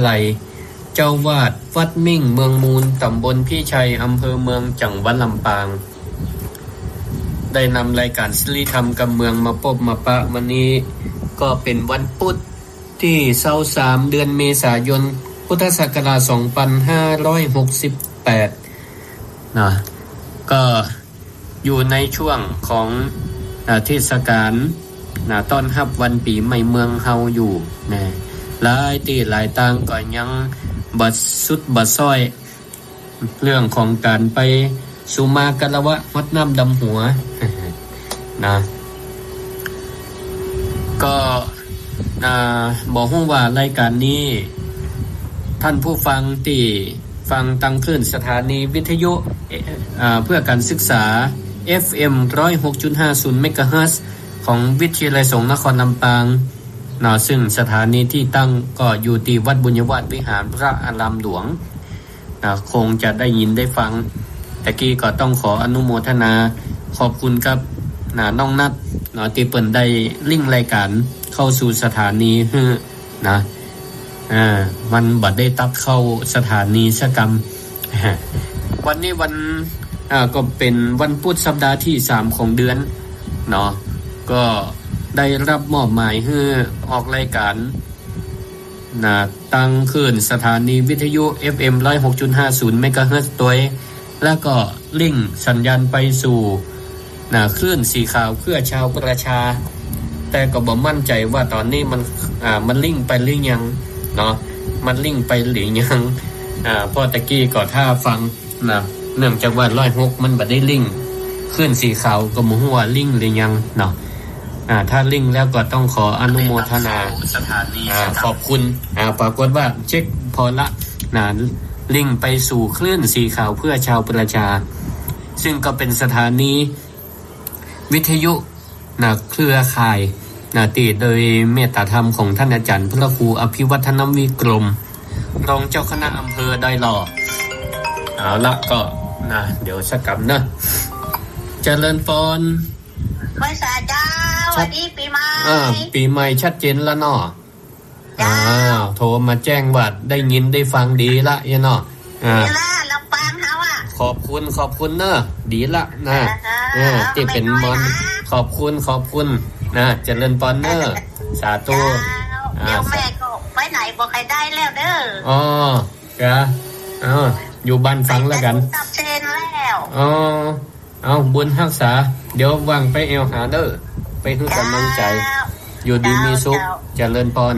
ไหลเจ้าวาดวัดมิ่งเมืองมูลตำบลพี่ชัยอำเภอเมืองจังหวัดลำปางได้นำรายการศิลธรรมกับเมืองมาพบมาปะวันนี้ก็เป็นวันพุธที่23เดือนเมษายนพุทธศักราช2568นะก็อยู่ในช่วงของเทศกาลต้อนรับวันปีใหม่เมืองเฮาอยู่นะหลายที่หลายต่างก็ยังบัดสุดบัดซ้อยเรื่องของการไปสุมากะละวะวัดน้ำดำหัวนะก็บอกว่ารายการนี้ท่านผู้ฟังที่ฟังตั้งขึ้นสถานีวิทยุเพื่อการศึกษา FM 106.50 เมกะเฮิรตซ์ของวิทยาลัยสงฆ์นครลำปางซึ่งสถานีที่ตั้งก็อยู่ที่วัดบุญยวาสวิหารพระอารามหลวงคงจะได้ยินได้ฟังตะกี้ก็ต้องขออนุโมทนาขอบคุณครับน้องนัทที่เปิ่นได้ลิงก์รายการเข้าสู่สถานีนะมันบัดได้ตัดเข้าสถานีสกรรมวันนี้วันก็เป็นวันพุธสัปดาห์ที่3ของเดือนเนาะก็ได้รับมอบหมายให้ออกรายการตั้งขึ้นสถานีวิทยุ FM 106.50 เมกะเฮิรตซ์ตัวแล้วก็ลิงก์สัญญาณไปสู่คลื่นสีขาวเพื่อชาวประชาแต่ก็บ่มั่นใจว่าตอนนี้มันลิงก์ไปหรือยังเนาะมันลิงก์ไปหรือยังพอตะกี้ก็ถ้าฟังเนื่องจากว่า106มันบ่ได้ลิงก์คลื่นสีขาวก็บ่ฮู้ว่าลิงก์หรือยังเนาะถ้าลิงก์แล้วก็ต้องขออนุโมทนาขอบคุณปรากฏว่าเช็คพอละลิงก์ไปสู่คลื่นสีขาวเพื่อชาวประชาซึ่งก็เป็นสถานีวิทยุเครือข่ายติดโดยเมตตาธรรมของท่านอาจารย์พระครูอภิวัฒนวิกรมรองเจ้าคณะอำเภอดอยหล่อเอาละก็เดี๋ยวสักกับเจริญพรไว้สาเจ้าสวัสดีปีใหม่ปีใหม่ชัดเจนแล้วเนาะโทรมาแจ้งว่าได้ยินได้ฟังดีละเนาะดีละลำปางเฮาขอบคุณเนอะดีละที่เป็นมอนขอบคุณเจริญพรเนอะสาธุเดี๋ยวแม่ก็ไปไหนบ่ใครได้แล้วเด้ออยู่บ้านฟังแล้วกันตับเชนแล้วเอาบุญรักษาเดี๋ยวว่างไปเอวหาเด้อไปให้กำลังใจอยู่ดีมีสุขเจริญพร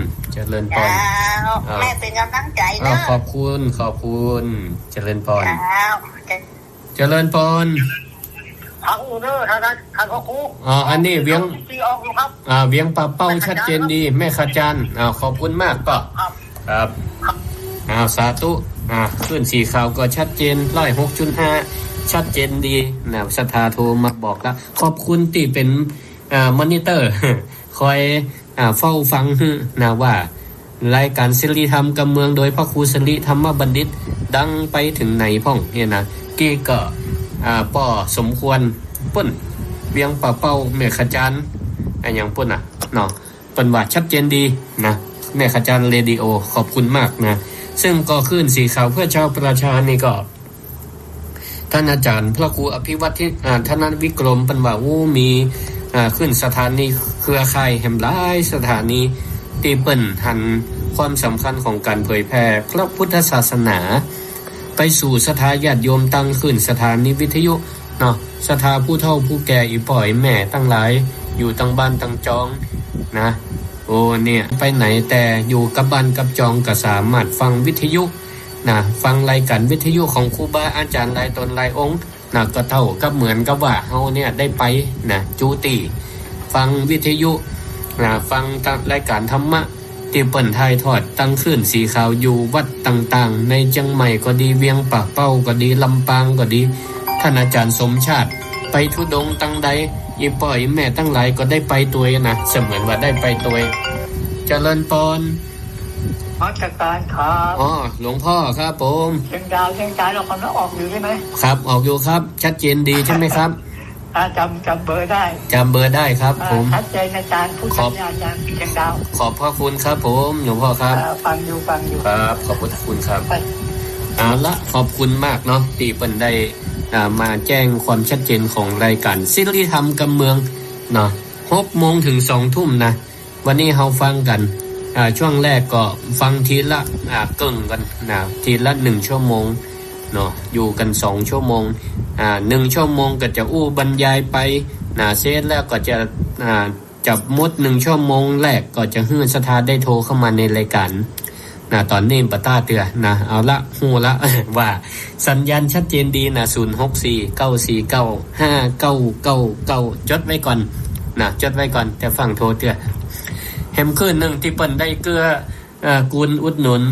แม่เป็นกำลังใจเด้อขอบคุณเจริญพรเจริญพรทางเด้อทางครูอันนี้เวียงเวียงปลาเป้าชัดเจนดีแม่ขจรขอบคุณมากก็ครับสาธุขึ้นสีขาวก็ชัดเจน106.5ชัดเจนดีศรัทธาโทรมาบอกแล้วขอบคุณที่เป็นมอนิเตอร์คอยเฝ้าฟังว่ารายการศิลธรรมกับเมืองโดยพระครูศิริธรรมบัณฑิตดังไปถึงไหนพ่องเนี่ยนะกี้ก็ป้อสมควรปุ้นเวียงป่าเป้าแม่ขจรอย่างปุ้นเนาะเป็นว่าชัดเจนดีนะแม่ขจรเรดิโอขอบคุณมากนะซึ่งก็ขึ้นสีขาวเพื่อชาวประชานี่ก็ท่านอาจารย์พระครูอภิวัตธนวิกรมเป็นว่ามีขึ้นสถานีเครือข่ายแห่งหลายสถานีที่เปิ้นหันความสำคัญของการเผยแพร่พระพุทธศาสนาไปสู่สถาญาติโยมตั้งขึ้นสถานีวิทยุเนาะสถาผู้เฒ่าผู้แก่อีป่อยแม่ตั้งหลายอยู่ตั้งบ้านตั้งจองนะเนี่ยไปไหนแต่อยู่กับบ้านกับจองก็สามารถฟังวิทยุฟังรายการวิทยุของครูบาอาจารย์หลายตนหลายองค์ก็เท่ากับเหมือนกับว่าเฮาเนี่ยได้ไปจูติฟังวิทยุฟังรายการธรรมะที่เปิ้นถ่ายทอดตั้งขึ้นสีขาวอยู่วัดต่างๆในเชียงใหม่ก็ดีเวียงป่าเป้าก็ดีลำปางก็ดีท่านอาจารย์สมชาติไปธุดงค์ตั้งใดอีป่อยแม่ตั้งหลายก็ได้ไปตัวเสมือนว่าได้ไปตัวเจริญพรราชการครับหลวงพ่อครับผมเชียงดาวเรากำลังออกอยู่ใช่ไหมครับออกอยู่ครับชัดเจนดีใช่ไหมครับ จำเบอร์ได้ จำเบอร์ได้ครับผม ชัดเจนอาจารย์ผู้สัญญาอาจารย์ปีจังดาว ขอบพระคุณครับผมหลวงพ่อครับ ฟังอยู่ครับขอบพระคุณครับเอาละขอบคุณมากเนาะที่เปิ้นได้มาแจ้งความชัดเจนของรายการศิลธรรมกำเมืองเนาะ6 โมงถึง 2 ทุ่มนะวันนี้เราฟังกันช่วงแรกก็ฟังทีละกึ่งกันนะทีละ1 ชั่วโมงเนาะอยู่กัน2 ชั่วโมง1 ชั่วโมงก็จะบรรยายไปเสร็จแล้วก็จะจับมด1 ชั่วโมงแรกก็จะฮื้อสถาได้โทรเข้ามาในรายการตอนนี้ปะต้าเตือเอาละฮู้ละ ว่าสัญญาณชัดเจนดี0649495999จดไว้ก่อนจดไว้ก่อนแต่ฟังโทรเตือแฮมคืนนึงที่เปิ้นได้เกื้อกูลอุดหนุน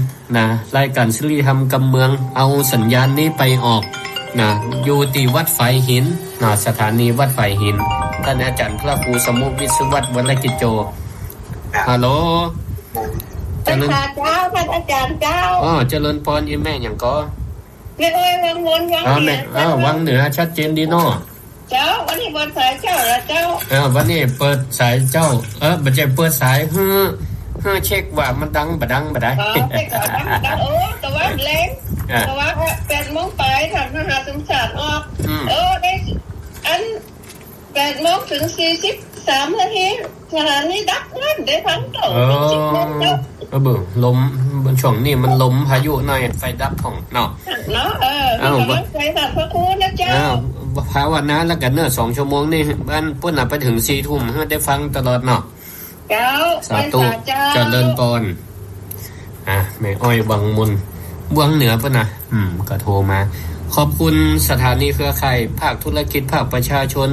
รายการศิลธรรมกำเมืองเอาสัญญาณนี้ไปออกอยู่ที่วัดไฟหินสถานีวัดไฟหินท่านอาจารย์พระครูสมุวิศวัตรวรกิจโจฮัลโหลเจ้าท่านอาจารย์เจ้าเจริญพรอีแม่หยังก็ไม่เอ้ยวังวนวังเหนือวังเหนือชัดเจนดีเนาะเจ้าวันนี้เปิดสายเจ้าแล้วเจ้าวันนี้เปิดสายเจ้าบ่ใช่เปิดสายเช็คว่ามันดังบ่ดังบ่ได้เช็คว่าดังแต่ว่าแรงแต่ว่า8 โมงไปทางมหาสงสารออกได้อัน8 โมงถึง43 นาทีสถานีดับนั่นได้ฟังต่อ10 โมงเจ้าลมช่วงนี้มันลมพายุหน่อยไฟดับของเนาะไฟดับพระครูนะเจ้าภาวนาแล้วกันเนอะ2 ชั่วโมงนี่บ้านพุ่นไปถึง4 ทุ่มให้ได้ฟังตลอดเนาะเจ้าสาธุเจริญพรแม่อ้อยวังมุนบวงเหนือพุ่นก็โทรมาขอบคุณสถานีเครือข่ายภาคธุรกิจภาคประชาชน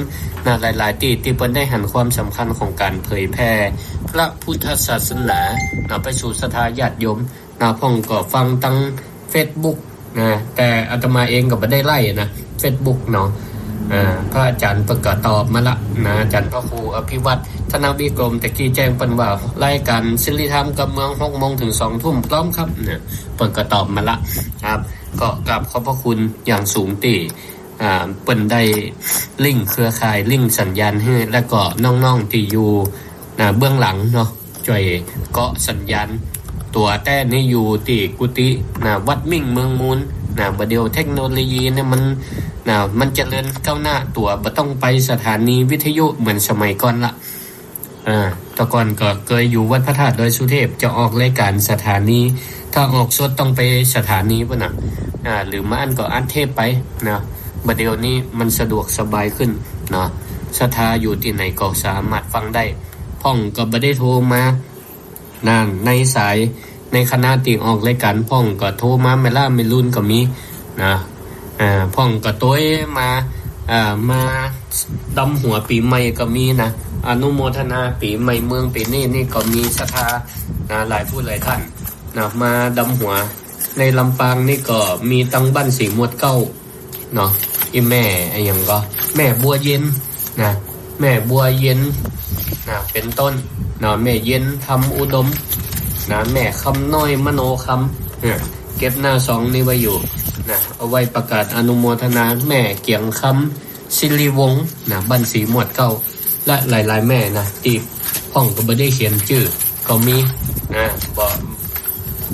หลายๆที่เปิ้นได้หันความสำคัญของการเผยแพร่พระพุทธศาสนาไปสู่ศรัทธาญาติโยมพ่องก็ฟังตั้ง Facebook แต่อาตมาเองก็บ่ได้ไล่นะ Facebook เนาะพระอาจารย์ประกาศตอบมาละอาจารย์พระครูอภิวัตรธนวิกรมตะกี้แจ้งเปิ้นว่ารายการศิลธรรมกับเมือง6 โมงถึง 2 ทุ่มพร้อมครับเปิ้นก็ตอบมาละครับก็กราบขอบพระคุณอย่างสูงที่เปิ้นได้ลิงก์เครือข่ายลิงก์สัญญาณให้และก็น้องๆที่อยู่เบื้องหลังเนาะช่วยเกาะสัญญาณตัวแต่นี่อยู่ที่กุฏิวัดมิ่งเมืองมูลบ่เดียวเทคโนโลยีเนี่ยมันเจริญก้าวหน้าตัวบ่ต้องไปสถานีวิทยุเหมือนสมัยก่อนละแต่ก่อนก็เคยอยู่วัดพระธาตุดอยสุเทพจะออกรายการสถานีถ้าออกสดต้องไปสถานีป่ะนะหรือมาอันก็อันเทพไปนะบัดเดี๋ยวนี้มันสะดวกสบายขึ้นเนาะศรัทธาอยู่ที่ไหนก็สามารถฟังได้พ่องก็บ่ได้โทรมาในสายในคณะที่ออกรายการพ่องก็โทรมาไม่ล่าไม่รุ่นก็มีนะพ่องก็ต้วยมาดำหัวปีใหม่ก็มีนะอนุโมทนาปีใหม่เมืองปีนี้ก็มีศรัทธาหลายผู้หลายท่านมาดำหัวในลำปางนี่ก็มีตังบ้านสีมวดเก้าเนาะอีแม่อย่างก็แม่บัวเย็นแม่บัวเย็นเป็นต้นแม่เย็นทำอุดมแม่คำน้อยมโนคำเก็บหน้า2นี่ไว้อยู่เอาไว้ประกาศอนุโมทนาแม่เกียงคำศิริวงศ์บ้านสีมวดเก้าและหลายๆแม่ที่ห้องก็บ่ได้เขียนชื่อก็มีบอก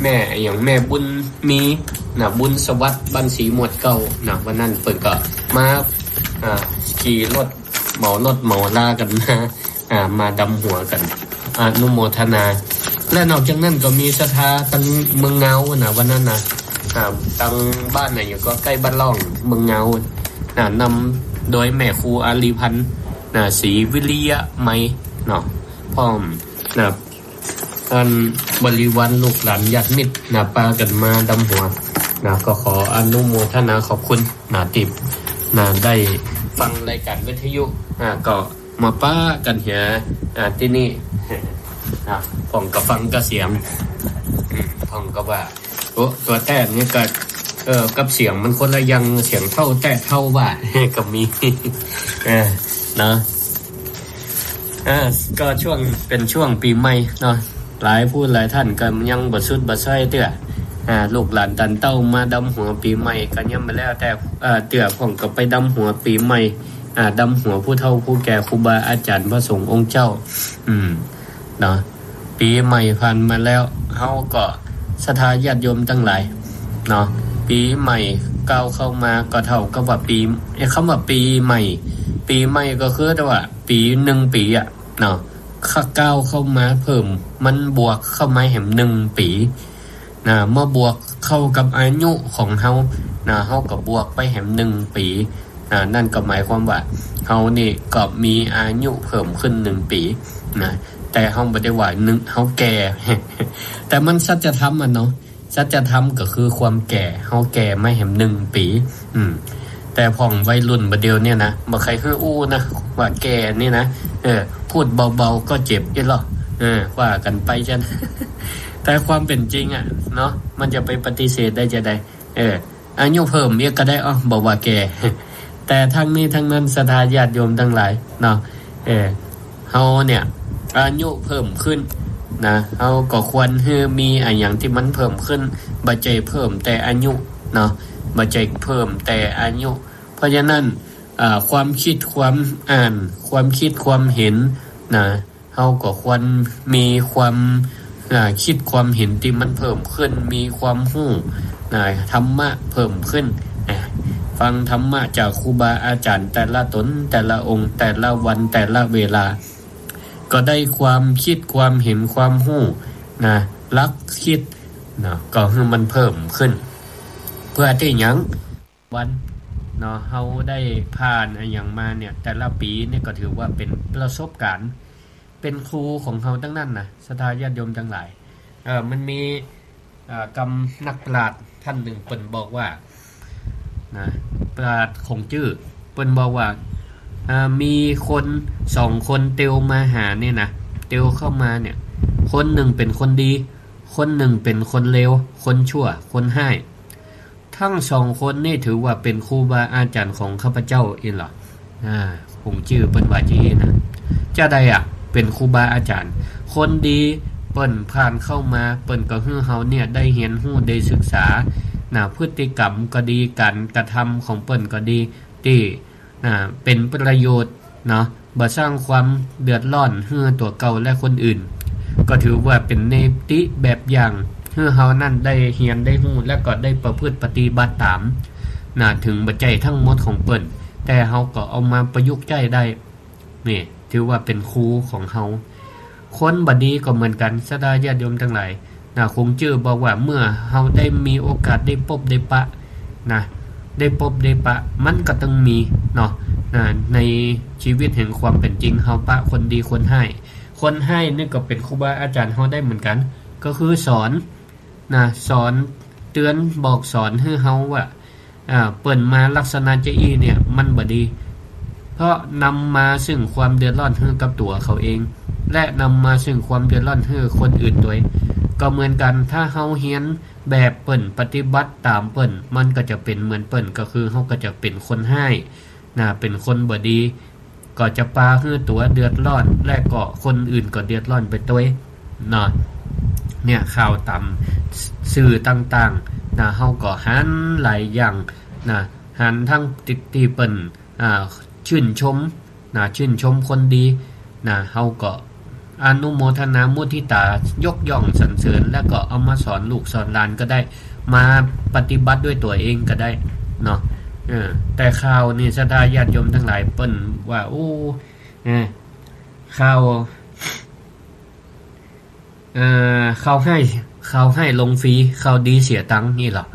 แม่อย่างแม่บุญมีบุญสวัสดิ์บ้านสีมวดเก้าวันนั้นเพิ่นก็มาขี่รถเหมารถลากันมาดำหัวกันอนุโมทนาและนอกจากนั้นก็มีศรัทธาตั้งเมืองเงาวันนั้นตั้งบ้านอยู่ก็ใกล้บ้านล่องเมืองเงานำโดยแม่ครูอาลีพันธ์ศรีวิริยะไมเนาะพร้อมอันบริวารลูกหลานญาติมิตรปากันมาดำหัวก็ขออนุโมทนาขอบคุณติบได้ฟังรายการวิทยุก็มาป้ากันเหียที่นี่ผมก็ฟังก็เสียงผมก็ว่าตัวแต้นี่ก็กับเสียงมันคนละยังเสียงเท่าแต่เท่าว่าก็มีเนาะก็ช่วงเป็นช่วงปีใหม่เนาะหลายผู้หลายท่านก็ยังบ่สุดบ่ใส่เตื้อลูกหลานตันเต้ามาดำหัวปีใหม่ก็ยังมาแล้วแต่เตื้อผมก็ไปดำหัวปีใหม่ ดำหัวผู้เฒ่าผู้แก่ครูบาอาจารย์พระสงฆ์องค์เจ้าเนาะปีใหม่ผ่านมาแล้วเฮาก็ศรัทธาญาติโยมทั้งหลายเนาะปีใหม่ก้าวเข้ามาก็เท่ากับว่าปีคำว่าปีใหม่ก็คือแต่ว่าปี1ปีอ่ะเนาะก้าวเข้ามาเพิ่มมันบวกเข้ามาแหม1ปีนะเมื่อบวกเข้ากับอายุของเฮานะเฮาก็บวกไปแหม1ปีนั่นก็หมายความว่าเฮานี่ก็มีอายุเพิ่มขึ้น1ปีนะแต่เฮาบ่ได้ว่าเฮาแก่ แต่มันสัจธรรมอ่ะเนาะสัจธรรมก็คือความแก่เฮาแก่มาแหม1ปีแต่พ่องวัยรุ่นบัดเดียวเนี่ยนะบ่ใครคืออู้นะว่าแก่นี่นะพูดเบาๆก็เจ็บอีหรอว่ากันไปจัง แต่ความเป็นจริงอ่ะเนาะมันจะไปปฏิเสธได้จะได้อายุเพิ่มอีกก็ได้บ่ว่าแก่ แต่ทั้งนี้ทั้งนั้นศรัทธาญาติโยมทั้งหลายเนาะเฮาเนี่ยอายุเพิ่มขึ้นนะเฮาก็ควรให้มีอย่างที่มันเพิ่มขึ้นบ่ใจเพิ่มแต่อายุเนาะบ่ใจเพิ่มแต่อายุเพราะฉะนั้นความคิดความอ่านความคิดความเห็นนะเฮาก็ควรมีความคิดความเห็นที่มันเพิ่มขึ้นมีความรู้นะธรรมะเพิ่มขึ้นฟังธรรมะจากครูบาอาจารย์แต่ละตนแต่ละองค์แต่ละวันแต่ละเวลาก็ได้ความคิดความเห็นความรู้นะลักคิดนะก็ให้มันเพิ่มขึ้นเพื่อที่หยังวันเนาะเฮาได้ผ่านอย่างมาเนี่ยแต่ละปีเนี่ยก็ถือว่าเป็นประสบการณ์เป็นครูของเฮาทั้งนั้นนะศรัทธาญาติโยมทั้งหลายมันมีกรรมนักปราชญ์ท่านหนึ่งเพิ่นบอกว่านะปราชญ์คงจื้อเพิ่นบอกว่ามีคน2คนเตียวมาหาเนี่ยนะเตียวเข้ามาเนี่ยคนหนึ่งเป็นคนดีคนหนึ่งเป็นคนเลวคนชั่วคนให้ทั้ง2คนนี่ถือว่าเป็นครูบาอาจารย์ของข้าพเจ้าเองเหรอคงจื้อเปิ้นว่าจีนะจะได้เป็นครูบาอาจารย์คนดีเปิ้นผ่านเข้ามาเปิ้นก็ให้เฮาเนี่ยได้เรียนรู้ได้ศึกษาพฤติกรรมก็ดีการกระทำของเปิ้นก็ดีที่เป็นประโยชน์เนาะบ่สร้างความเดือดร้อนให้ตัวเก่าและคนอื่นก็ถือว่าเป็นเนติแบบอย่างให้เฮานั่นได้เรียนได้รู้และก็ได้ประพฤติปฏิบัติตามถึงปัจจัยทั้งหมดของเปิ้นแต่เฮาก็เอามาประยุกต์ใช้ได้นี่ถือว่าเป็นครูของเฮาคนบ่ดีก็เหมือนกันศรัทธาญาติโยมทั้งหลายคงชื่อบอกว่าเมื่อเฮาได้มีโอกาสได้พบได้ปะได้พบได้ปะมันก็ต้องมีเนาะในชีวิตแห่งความเป็นจริงเฮาปะคนดีคนให้นี่ก็เป็นครูบาอาจารย์เฮาได้เหมือนกันก็คือสอนสอนเตือนบอกสอนให้เฮาว่าเปิ้นมาลักษณะจะอีเนี่ยมันบ่ดีเพราะนำมาซึ่งความเดือดร้อนให้กับตัวเขาเองและนำมาซึ่งความเดือดร้อนให้คนอื่นด้วยก็เหมือนกันถ้าเฮาเรียนแบบเปิ้นปฏิบัติตามเปิ้นมันก็จะเป็นเหมือนเปิ้นก็คือเฮาก็จะเป็นคนให้เป็นคนบ่ดีก็จะปาให้ตัวเดือดร้อนและก็คนอื่นก็เดือดร้อนไปด้วยเนี่ยข่าวตามสื่อต่างๆเฮาก็หันหลายอย่างหันทั้งที่เปิ้นชื่นชมคนดีเฮาก็อนุโมทนามุทิตายกย่องสรรเสริญแล้วก็เอามาสอนลูกสอนหลานก็ได้มาปฏิบัติด้วยตัวเองก็ได้เนาะแต่ข่าวนี่ศรัทธาญาติโยมทั้งหลายเปิ้นว่าโอ้ข่าวให้ลงฟรีข่าวดีเสียตังค์นี่หรอ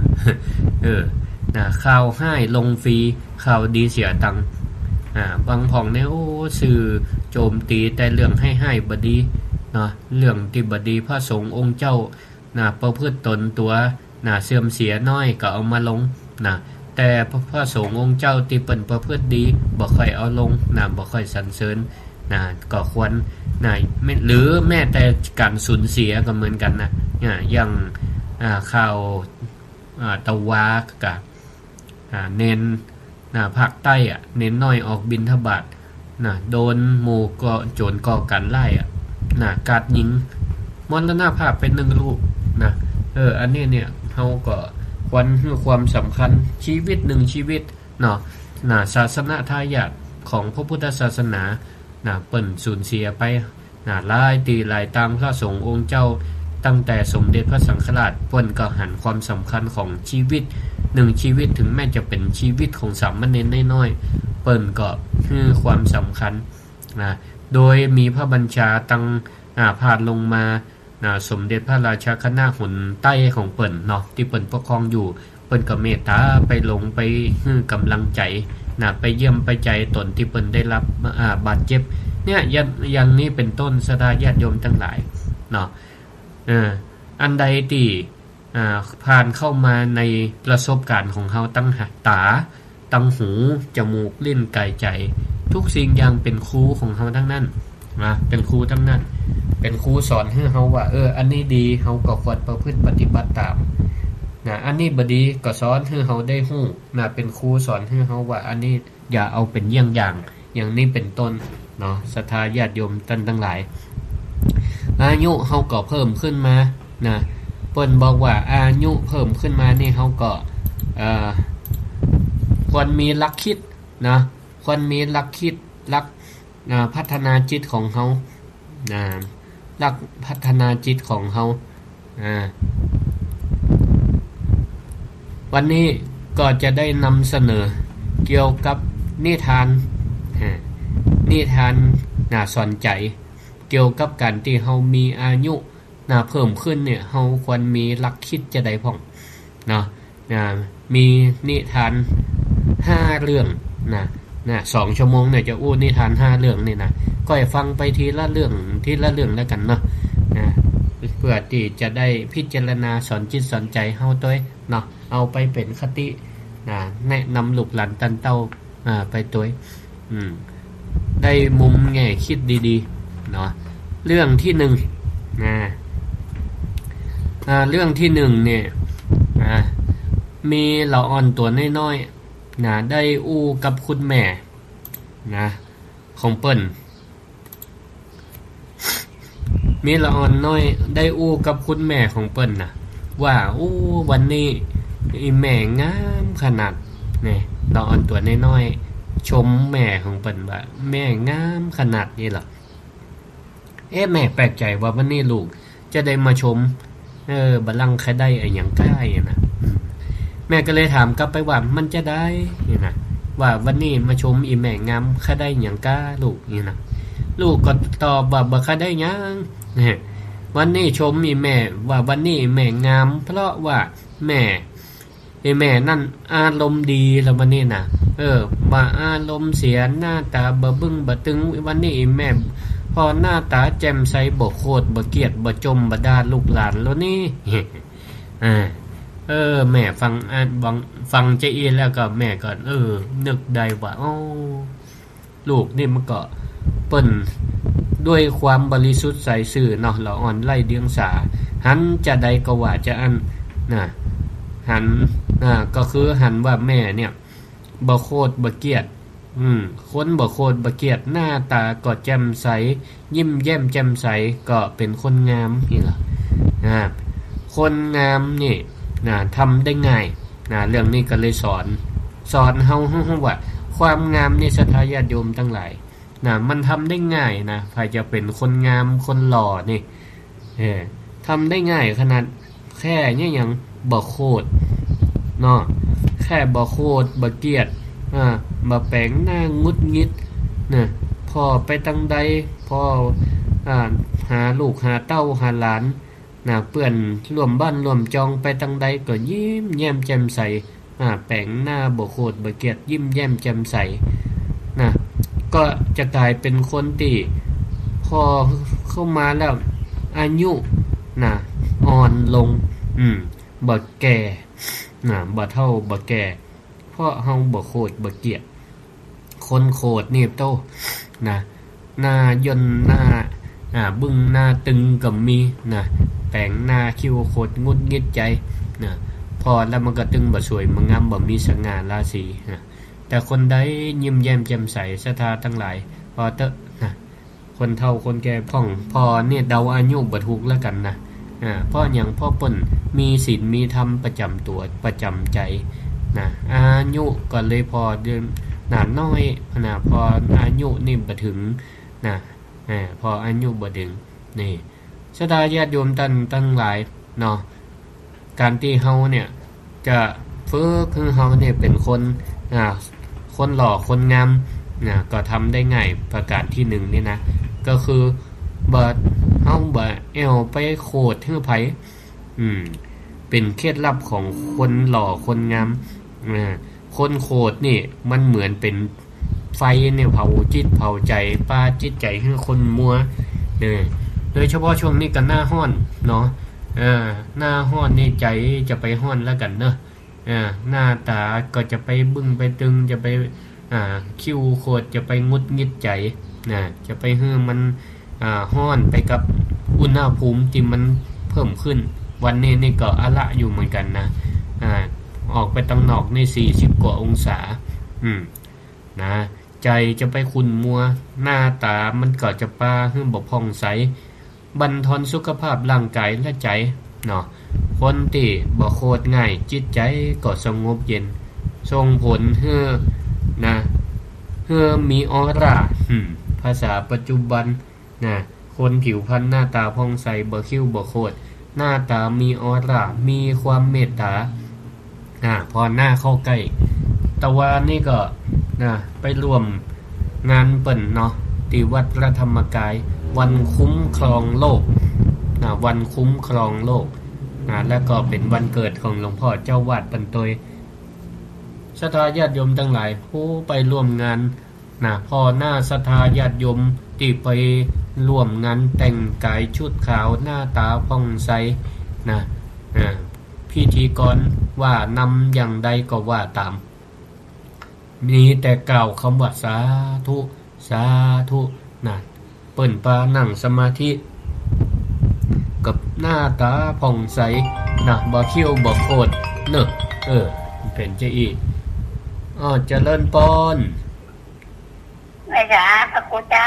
ข่าวให้ลงฟรีข่าวดีเสียตังค์บางผ่องเนี่ยโอ้สื่อโจมตีแต่เรื่องให้บ่ดีเรื่องที่บ่ดีพระสงฆ์องค์เจ้าประพฤติตนตัวเสื่อมเสียน้อยก็เอามาลงแต่พระสงฆ์องค์เจ้าที่เปิ้นประพฤติดีบ่ค่อยเอาลงบ่ค่อยสรรเสริญก็ควรหรือแม้แต่การสูญเสียก็เหมือนกันอย่างข่าวตะวากับเน้นภาคใต้เน้นน้อยออกบิณฑบาตโดนหมู่ก็โจรก่อการไล่กาดยิงมรณภาพเป็น1รูปอันนี้เนี่ยเฮาก็ควรให้ความสำคัญชีวิต1ชีวิตศาสนาทายาท ของพระพุทธศาสนาเปิ้นสูญเสียไปหลายตีหลายตามพระสงฆ์องค์เจ้าตั้งแต่สมเด็จพระสังฆราชเปิ้นก็หันความสำคัญของชีวิต1ชีวิตถึงแม้จะเป็นชีวิตของสามเณรน้อยๆเปิ้นก็ให้ความสำคัญโดยมีพระบัญชาตั้งผ่านลงมาสมเด็จพระราชาคณะหนใต้ของเปิ้นเนาะที่เปิ้นปกครองอยู่เปิ้นก็เมตตาไปลงไปให้กำลังใจไปเยี่ยมไปใจตนที่เปิ้นได้รับบาดเจ็บเนี่ยอย่างนี้เป็นต้นศรัทธาญาติโยมทั้งหลายเนาะอันใดที่ผ่านเข้ามาในประสบการณ์ของเฮาตั้งตาตั้งหูจมูกลิ้นกายใจทุกสิ่งอย่างเป็นครูของเฮาทั้งนั้นเป็นครูทั้งนั้นเป็นครูสอนให้เฮาว่าอันนี้ดีเฮาก็ควรประพฤติปฏิบัติตามอันนี้บ่ดีก็สอนให้เฮาได้ฮู้เป็นครูสอนให้เฮาว่าอันนี้อย่าเอาเป็นเยี่ยงอย่างนี้เป็นต้นเนาะศรัทธาญาติโยมท่านทั้งหลายอายุเฮาก็เพิ่มขึ้นมาเปิ้นบอกว่าอายุเพิ่มขึ้นมานี่เฮาก็ควรมีหลักคิดควรมีหลักคิดหลักพัฒนาจิตของเฮาหลักพัฒนาจิตของเฮาวันนี้ก็จะได้นำเสนอเกี่ยวกับนิทานน่าสนใจเกี่ยวกับการที่เฮามีอายุเพิ่มขึ้นเนี่ยเฮาควรมีหลักคิดจะได้พ่องมีนิทาน5เรื่อง2ชั่วโมงเนี่ยจะอู้นิทาน5เรื่องนี่ก็ให้ฟังไปทีละเรื่องแล้วกันเนาะเพื่อที่จะได้พิจารณาสอนจิตสอนใจเฮาตัวเนาะเอาไปเป็นคติแนะนำลูกหลานตันเต้าไปตัวได้มุมแง่คิดดีๆเนาะเรื่องที่1เรื่องที่1เนี่ยมีละอ่อนตัวน้อยๆได้อู้กับคุณแม่ของเปิ้นมีละอ่อนน้อยได้อู้กับคุณแม่ของเปิ้นว่าวันนี้แม่งามขนาดนี่ละอ่อนตัวน้อยๆชมแม่ของเปิ้นว่าแม่งามขนาดนี้หรอแม่แปลกใจว่าวันนี้ลูกจะได้มาชมบัลลังก์ใครได้อย่างใกล้แม่ก็เลยถามกลับไปว่ามันจะได้ว่าวันนี้มาชมอีแม่งามใครได้อย่างก้าลูกลูกก็ตอบว่าบ่ใครได้ยังวันนี้ชมอีแม่ว่าวันนี้แม่งามเพราะว่าแม่นั่นอารมณ์ดีแล้ววันนี้มาอารมณ์เสียหน้าตาบ่บึ้งบ่ตึงวันนี้แม่พอหน้าตาแจ่มใสบ่โคตรบ่เกลียดบ่จมบ่ด่าลูกหลานแล้วนี่แม่ฟังใจอีแล้วก็แม่ก็นึกได้ว่าลูกนี่มันก็เปิ้นด้วยความบริสุทธิ์ใสซื่อเนาะละอ่อนไล่เดียงสาหันจะใดก็ว่าจะอันหันก็คือหันว่าแม่เนี่ยบ่โคตรบ่เกลียดคนบ่โคตรบ่เกลียดหน้าตาก็แจ่มใสยิ้มแย้มแจ่มใสก็เป็นคนงามนี่ล่ะคนงามนี่ทำได้ง่ายเรื่องนี้ก็เลยสอนเฮาว่าความงามนี่ศรัทธาญาติโยมทั้งหลายมันทำได้ง่ายใครจะเป็นคนงามคนหล่อนี่ทำได้ง่ายขนาดแค่เนี่ยยังบ่โคตรเนาะแค่บ่โคตรบ่เกลียดบ่แปลงหน้างุดงิดพอไปตังใดพอหาลูกหาเต้าหาหลานเปื่อนร่วมบ้านร่วมจองไปตังใดก็ยิ้มแย้มแจ่มใสแปลงหน้าบ่โคตรบ่เกลียดยิ้มแย้มแจ่มใสก็จะกลายเป็นคนที่พอเข้ามาแล้วอายุอ่อนลงบ่แก่บ่เฒ่าบ่แก่เพราะเฮาบ่โคตรบ่เกลียดคนโคตรนี่โตหน้าย่นหน้าบึ้งหน้าตึงก็มีแต่งหน้าคิ้วโคตรงุดงิดใจพอแล้วมันก็ตึงบ่สวยมันงามบ่มีสง่าราศีแต่คนใดยิ้มแย้มแจ่มใสศรัทธาทั้งหลายพอเตอะคนเฒ่าคนแก่พ่องพอเนี่ยเดาอายุบ่ถูกแล้วกันเพราะหยังพ่อเปิ้นมีศีลมีธรรมประจำตัวประจำใจอายุก็เลยพอ น้อยพออายุนี่บ่ถึงพออายุบ่ถึงนี่ศรัทธาญาติโยมตั้งหลายเนาะการที่เฮาเนี่ยจะฝึกคือเฮาเนี่ยเป็นคนหล่อคนงามก็ทำได้ง่ายประการที่1นี่นะก็คือบ่เฮาบ่ไปโคดฮื้อไผเป็นเคล็ดลับของคนหล่อคนงามคนโคดนี่มันเหมือนเป็นไฟเนี่ยเผาจิตเผาใจป้าจิตใจให้คนมัวโดยเฉพาะช่วงนี้กันหน้าร้อนเนาะหน้าร้อนนี่ใจจะไปร้อนแล้วกันเนาะหน้าตาก็จะไปบึ้งไปตึงจะไปคิ้วโคดจะไปงุดงิดใจจะไปให้มันร้อนไปกับอุณหภูมิที่มันเพิ่มขึ้นวันนี้นี่ก็อะละอยู่เหมือนกันนะออกไปตังนอกนี่40กว่าองศานะใจจะไปขุ่นมัวหน้าตามันก็จะป้าให้บ่ผ่องใสบั่นทอนสุขภาพร่างกายและใจเนาะคนที่บ่โคตรง่ายจิตใจก็สงบเย็นส่งผลให้มีออร่าภาษาปัจจุบันคนผิวพรรณหน้าตาผ่องใสบ่คิ้วบ่โคตรหน้าตามีออร่ามีความเมตตาพอหน้าเข้าใกล้ตะวันนี่ก็ไปร่วมงานเปิ่นเนาะที่วัดพระธรรมกายวันคุ้มครองโลกวันคุ้มครองโลกแล้วก็เป็นวันเกิดของหลวงพ่อเจ้าวาดปันตยศรัทธาญาติโยมทั้งหลายผู้ไปร่วมงานพอหน้าศรัทธาญาติโยมที่ไปร่วมงานแต่งกายชุดขาวหน้าตาผ่องใสพิธีกรว่านำอย่างใดก็ว่าตามมีแต่กล่าวคำว่าสาธุสาธุเปิ้นปานั่งสมาธิกับหน้าตาผ่องใสบ่คิ้วบ่โคตรเป็นจะอีเจริญปอนไม่จ้าพระคุณเจ้า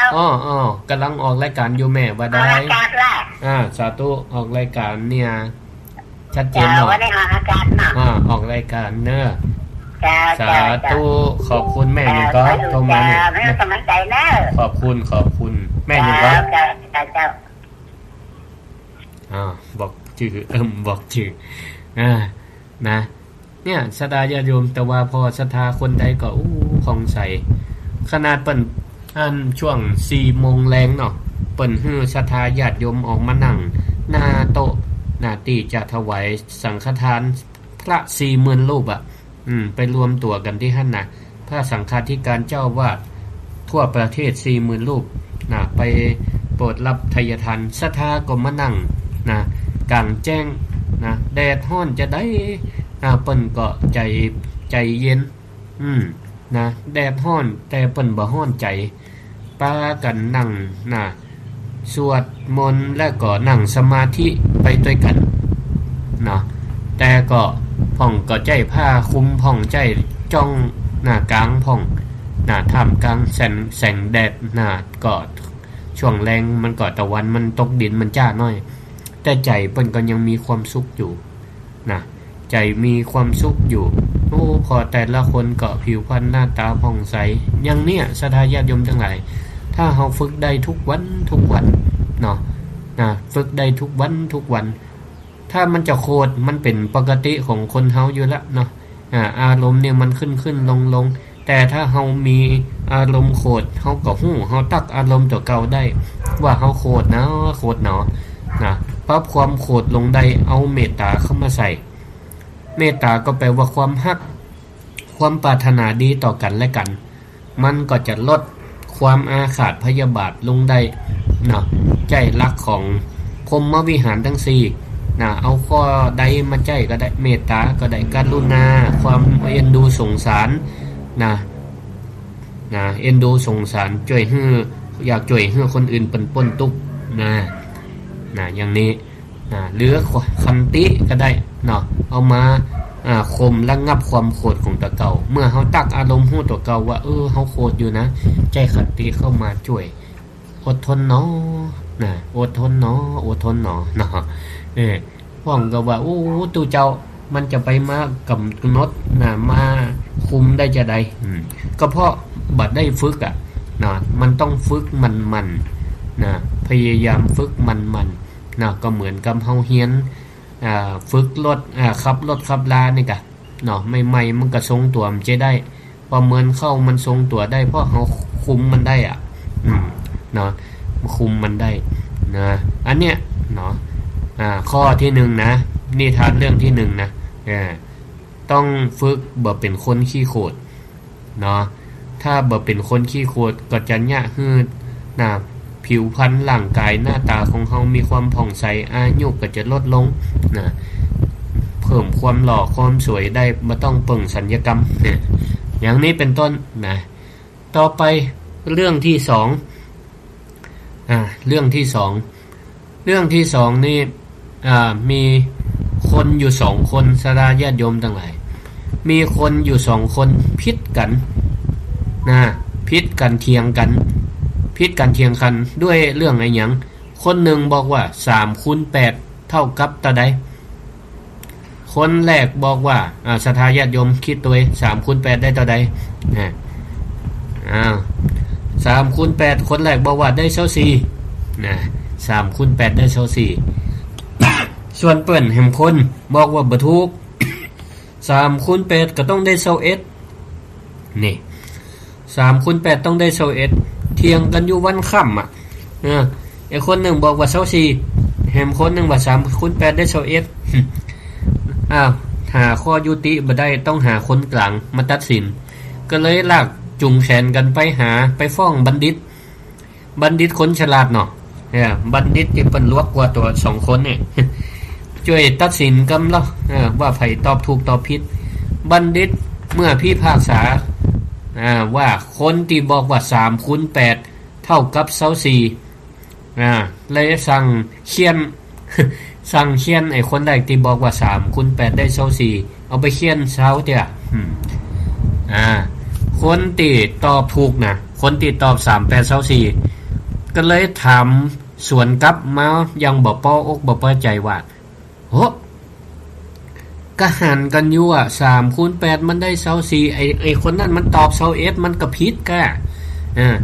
กำลังออกรายการอยู่แม่ว่าได้สาธุออกรายการเนี่ยชัดเจนเนาะออกรายการเนอะสาธุขอบคุณแม่ยังก็โทรมาเนี่ยขอบคุณแม่ยังก็บอกชื่อบอกชื่อนะเนี่ยศรัทธาญาติโยมแต่ว่าพอศรัทธาคนใดก็ผ่องใสขนาดเปิ้นช่วง 4 โมงแรงเนาะเปิ้นฮื้อศรัทธาญาติโยมออกมานั่งหน้าโต๊ะที่จะถวายสังฆทานพระ 40,000 รูปไปรวมตัวกันที่หั่นพระสังฆาธิการเจ้าวาดทั่วประเทศ 40,000 รูปไปโปรดรับทายทานศรัทธาก็มานั่งกลางแจ้งแดดร้อนจะได้เปิ้นก็ใจเย็นแดดร้อนแต่เปิ้นบ่ร้อนใจปากันนั่งสวดมนต์และก็นั่งสมาธิไปด้วยกันแต่ก็พ่องก็ใจผ้าคุมพ่องใจจ้องกลางพ่องท่ามกลางแสงแดดก็ช่วงแรงมันก็ตะวันมันตกดินมันจ้าน้อยแต่ใจเปิ้นก็ยังมีความสุขอยู่ใจมีความสุขอยู่พอแต่ละคนก็ผิวพรรณหน้าตาผ่องใสอย่างเนี้ยศรัทธาญาติโยมทั้งหลายถ้าเฮาฝึกได้ทุกวันเนาะฝึกได้ทุกวันถ้ามันจะโคตรมันเป็นปกติของคนเฮาอยู่แล้วเนาะอารมณ์เนี่ยมันขึ้นลงแต่ถ้าเฮามีอารมณ์โคตรเฮาก็ฮู้เฮาตักอารมณ์ตัวเก่าได้ว่าเฮาโคตรนะโคตรเนาะปรับความโคตรลงได้เอาเมตตาเข้ามาใส่เมตตาก็แปลว่าความฮักความปรารถนาดีต่อกันและกันมันก็จะลดความอาฆาตพยาบาทลงได้ใจรักของพรหมวิหารทั้ง4เอาข้อใดมาใจก็ได้เมตตาก็ได้กรุณาความเอ็นดูสงสารเอ็นดูสงสารช่วยให้อยากช่วยให้คนอื่นเป็นพ้นทุกข์อย่างนี้หรือคันติก็ได้เอามาข่มระงับความโกรธของตัวเก่าเมื่อเฮาตักอารมณ์ฮู้ตัวเก่าว่าเฮาโกรธอยู่นะใจขันติเข้ามาช่วยอดทนเนาะอดทนเนาะพ่องก็ว่าตู่เจ้า มันจะไปมากำหนดนะมาคุมได้จะใดก็เพราะบัดได้ฝึกนะมันต้องฝึกมันนะพยายามฝึกมันนะก็เหมือนกับเฮาเฮียนฝึกรถขับรถขับลานี่กะเนาะใหม่ๆมันก็ทรงตัวมันจะได้ประเมินเข้ามันทรงตัวได้เพราะเฮาคุมมันได้เนาะคุมมันได้นะอันเนี้ยเนาะข้อที่1นะนิทานเรื่องที่1นะต้องฝึกบ่เป็นคนขี้โคตรเนาะถ้าบ่เป็นคนขี้โคตรก็จะยะฮืดนะผิวพรรณร่างกายหน้าตาของเฮามีความผ่องใสอายุก็จะลดลงนะเพิ่มความหล่อความสวยได้บ่ต้องเปิ่งศัลยกรรมเนี่ยอย่างนี้เป็นต้นนะต่อไปเรื่องที่2เรื่องที่2นี่มีคนอยู่2คนสดาญาติโยมทั้งหลายมีคนอยู่2คนพิษกันนะพิษกันเถียงกันด้วยเรื่องอะไรหยังคนหนึ่งบอกว่า3 คูณ 8เท่ากับเท่าใดคนแรกบอกว่าสทาญาติโยมคิดตัว3 คูณ 8ได้เท่าใด3 คูณ 8คนแรกบอกว่าได้24นะ3 คูณ 8ได้24ส่วนเปิ้นแห่งคนบอกว่าบ่ถูก3 คูณ 8ก็ต้องได้21นี่3 คูณ 8ต้องได้21เถียงกันอยู่วันค่ำไอ้คนหนึ่งบอกว่า24แห่งคนหนึ่งว่า3 คูณ 8ได้21หาข้อยุติบ่ได้ต้องหาคนกลางมาตัดสินก็เลยลากจุงแขนกันไปฟ้องบัณฑิตคนฉลาดเนาะบัณฑิตที่เปิ้นลวกกว่าตัว2คนนี่ช่วยตัดสินกันแล้วว่าไผตอบถูกตอบผิดบัณฑิตเมื่อพิพากษาว่าคนที่บอกว่า3 คูณ 8เท่ากับ24เลยสั่งเขียนไอ้คนแรกที่บอกว่า3 คูณ 8ได้24เอาไปเขียนเช้าเตี้ยคนที่ตอบถูกนะคนที่ตอบ3 8 24ก็เลยถามสวนกลับมายังบ่ป้ออกบ่ป้อใจว่าโหก็หันกันอยู่3 คูณ 8มันได้24ไอ้คนนั้นมันตอบ21มันก็ผิดกะ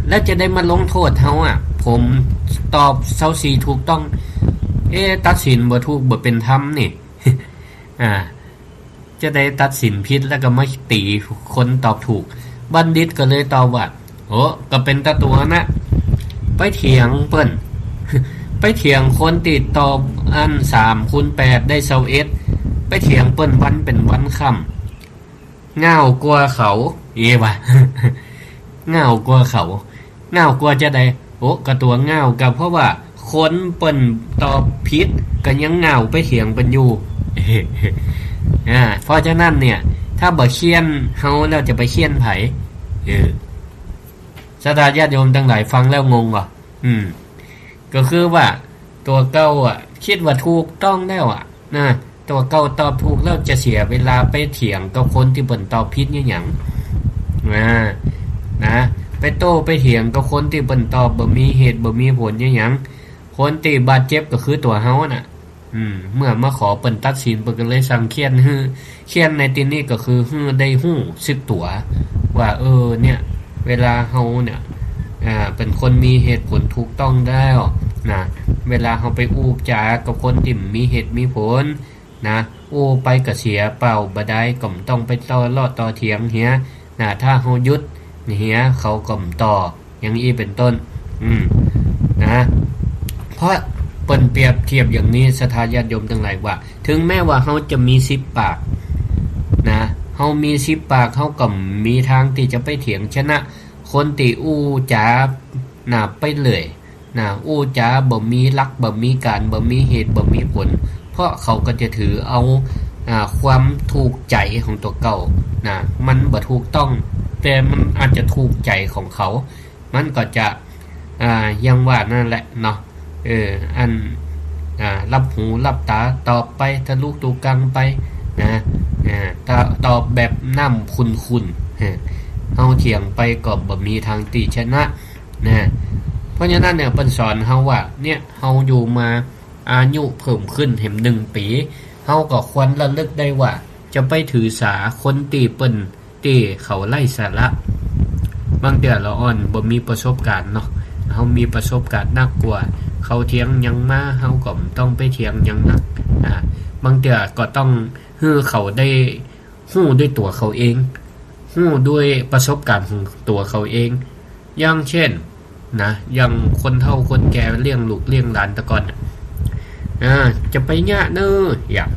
แล้วจะได้มาลงโทษเฮาผมตอบ24ถูกต้องตัดสินบ่ถูกบ่เป็นธรรมนี่ จะได้ตัดสินผิดแล้วก็มาตีคนตอบถูกบัณฑิตก็เลยตอบว่าโอ้ก็เป็นตะตัวนะไปเถียงเปิ้น ไปเถียงคนติดตอบอัน3 คูณ 8ได้21ไปเถียงเปิ้นวันเป็นวันค่ำง่าวกลัวเขาว่ะ ง่าวกลัวเขาง่าวกลัวจะได้โอ้ก็ตัวง่าวก็เพราะว่าคนเปิ้นตอบผิดก็ยังง่าวไปเถียงเปิ้นอยู่ เพราะฉะนั้นเนี่ยถ้าบ่เขียนเฮาแล้วจะไปเขียนไผสาญาติโยมทั้งหลายฟังแล้วงงว่ะก็คือว่าตัวเก่าคิดว่าถูกต้องแล้วนะตัวเก่าตอบถูกแล้วจะเสียเวลาไปเถียงกับคนที่เปิ้นตอบผิดหยังนะไปโต้ไปเถียงกับคนที่เปิ้นตอบบ่มีเหตุบ่มีผลหยังคนที่บาดเจ็บก็คือตัวเฮาน่ะเมื่อมาขอเปิ้นตัดสินเปิ้นก็เลยสั่งเขียนในที่นี้ก็คือได้ฮู้สึกตัวว่าเนี่ยเวลาเฮาเนี่ยเป็นคนมีเหตุผลถูกต้องแล้วนะเวลาเฮาไปอู้จากับคนที่มีเหตุมีผลนะอู้ไปก็เสียเปล่าบ่ได้ก็ต้องไปต่อเถียงเหียนะถ้าเฮาหยุดเหียเขาก็ต่ออย่างนี้เป็นต้นนะเพราะเปิ้นเปรียบเทียบอย่างนี้สทาญาติโยมทั้งหลายว่าถึงแม้ว่าเฮาจะมี10 ปากนะเฮามี10 ปากเฮาก็มีทางที่จะไปเถียงชนะคนที่อู้จาไปเลยอู้จาบ่มีหลักบ่มีการบ่มีเหตุบ่มีผลเพราะเขาก็จะถือเอาความถูกใจของตัวเก่ามันบ่ถูกต้องแต่มันอาจจะถูกใจของเขามันก็จะยังว่านั่นแหละเนาะอันรับหูรับตาตอบไปทะลุตูกังไปนะตอบแบบน้ำขุ่นๆเฮาเถียงไปก็บ่มีทางตีชนะนะเพราะฉะนั้นเนี่ยเปิ้นสอนเฮาว่าเนี่ยเฮาอยู่มาอายุเพิ่มขึ้นเห็น1 ปี เฮาก็ควรระลึกได้ว่าจะไปถือสาคนตีเปิ้นตีเขาไล่สาระบางเทื่อละอ่อนบ่มีประสบการณ์เนาะเฮามีประสบการณ์นักกว่าเขาเถียงหยังมาเฮาก็ต้องไปเถียงหยังนักบางเทื่อก็ต้องให้เขาได้ฮู้ด้วยตัวเขาเองฮู้ด้วยประสบการณ์ของตัวเขาเองอย่างเช่นนะอย่างคนเฒ่าคนแก่เลี้ยงลูกเลี้ยงหลานตะก่อนจะไปยะเน้ออย่าง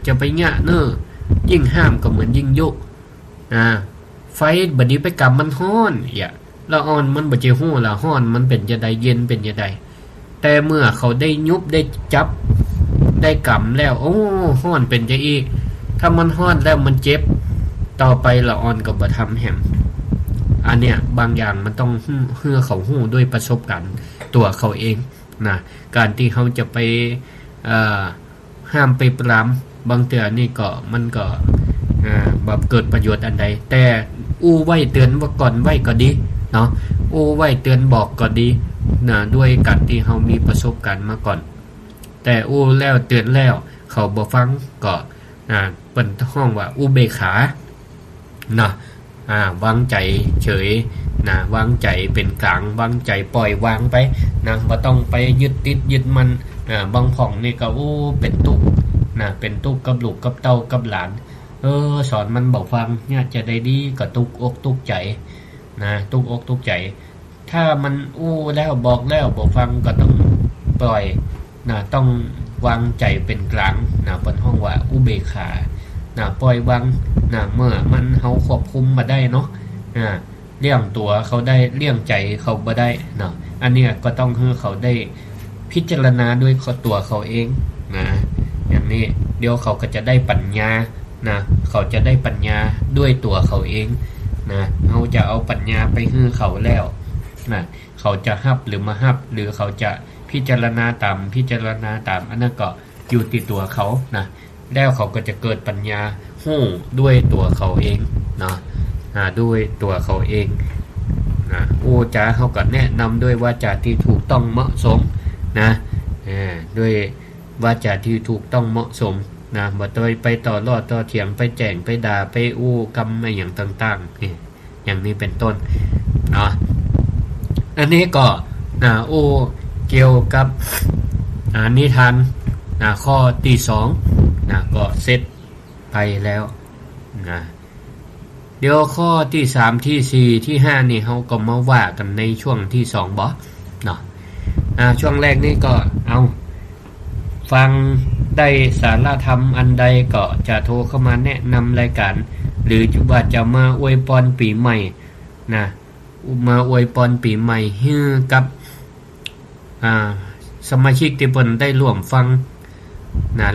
จะไปยะเน้อยิ่งห้ามก็เหมือนยิ่งยุไฟบัดนี้ไปกำมันฮ้อนอย่างละอ่อนมันบ่จะฮู้ละฮ้อนมันเป็นจะใดเย็นเป็นจะใดแต่เมื่อเขาได้ยุบได้จับได้กำแล้วโอ้ฮ้อนเป็นจะอีกถ้ามันฮ้อนแล้วมันเจ็บต่อไปละอ่อนก็บ่ทำแหมอันเนี้ยบางอย่างมันต้องเฮือเขาฮู้ด้วยประสบการณ์ตัวเขาเองนะการที่เขาจะไปห้ามไปปรามบางเทื่อนี่ก็มันก็แบบเกิดประโยชน์อันใดแต่อู้ไว้เตือนว่าก่อนไว้ก็ดีเนาะอู้ไว้เตือนบอกก็ดีนะด้วยการที่เขามีประสบการณ์มาก่อนแต่อู้แล้วเตือนแล้วเขาบ่ฟังก็เปิ้นห้องว่าอุเบกขานะวางใจเฉยนะวางใจเป็นกลางวางใจปล่อยวางไปนะบ่ต้องไปยึดติดยึดมันบางผ่องนี่ก็เป็นตุกนะเป็นตุกกับลูกกับเต้ากับหลานสอนมันบอกฟังเนี่ยจะได้ดีก็ตุกอกตุกใจนะตุกอกตุกใจถ้ามันแล้วบอกแล้วบอกฟังก็ต้องปล่อยนะต้องวางใจเป็นกลางนะเปิ้นห้องว่าอุเบกขานะปล่อยวางนะเมื่อมันเฮาควบคุมมาได้เนาะเลี้ยงตัวเขาได้เลี้ยงใจเขาบ่ได้เนาะอันเนี้ยก็ต้องให้เขาได้พิจารณาด้วยตัวเขาเองนะอย่างนี้เดี๋ยวเขาก็จะได้ปัญญานะเขาจะได้ปัญญาด้วยตัวเขาเองนะเราจะเอาปัญญาไปให้เขาแล้วนะเขาจะฮับหรือมาฮับหรือเขาจะพิจารณาตามอันนั้นก็อยู่ที่ตัวเขานะแล้วเขาก็จะเกิดปัญญาฮู้ด้วยตัวเขาเองเนาะด้วยตัวเขาเองจาเขาก็แนะนำด้วยวาจาที่ถูกต้องเหมาะสมนะด้วยวาจาที่ถูกต้องเหมาะสมนะบ่ต้องไปต่อรอดต่อเถียงไปแจ้งไปด่าไปกรรมอะไรอย่างต่างๆอย่างนี้เป็นต้นเนาะอันนี้ก็เกี่ยวกับนิทานข้อที่2ก็เสร็จไปแล้วนะเดี๋ยวข้อที่3ที่4ที่5นี่เฮาก็มาว่ากันในช่วงที่2บ่เนาะช่วงแรกนี่ก็เอาฟังได้สาระธรรมอันใดก็จะโทรเข้ามาแนะนำรายการหรือว่าจะมาอวยพรปีใหม่นะมาอวยพรปีใหม่ให้กับสมาชิกที่เพิ่นได้ร่วมฟัง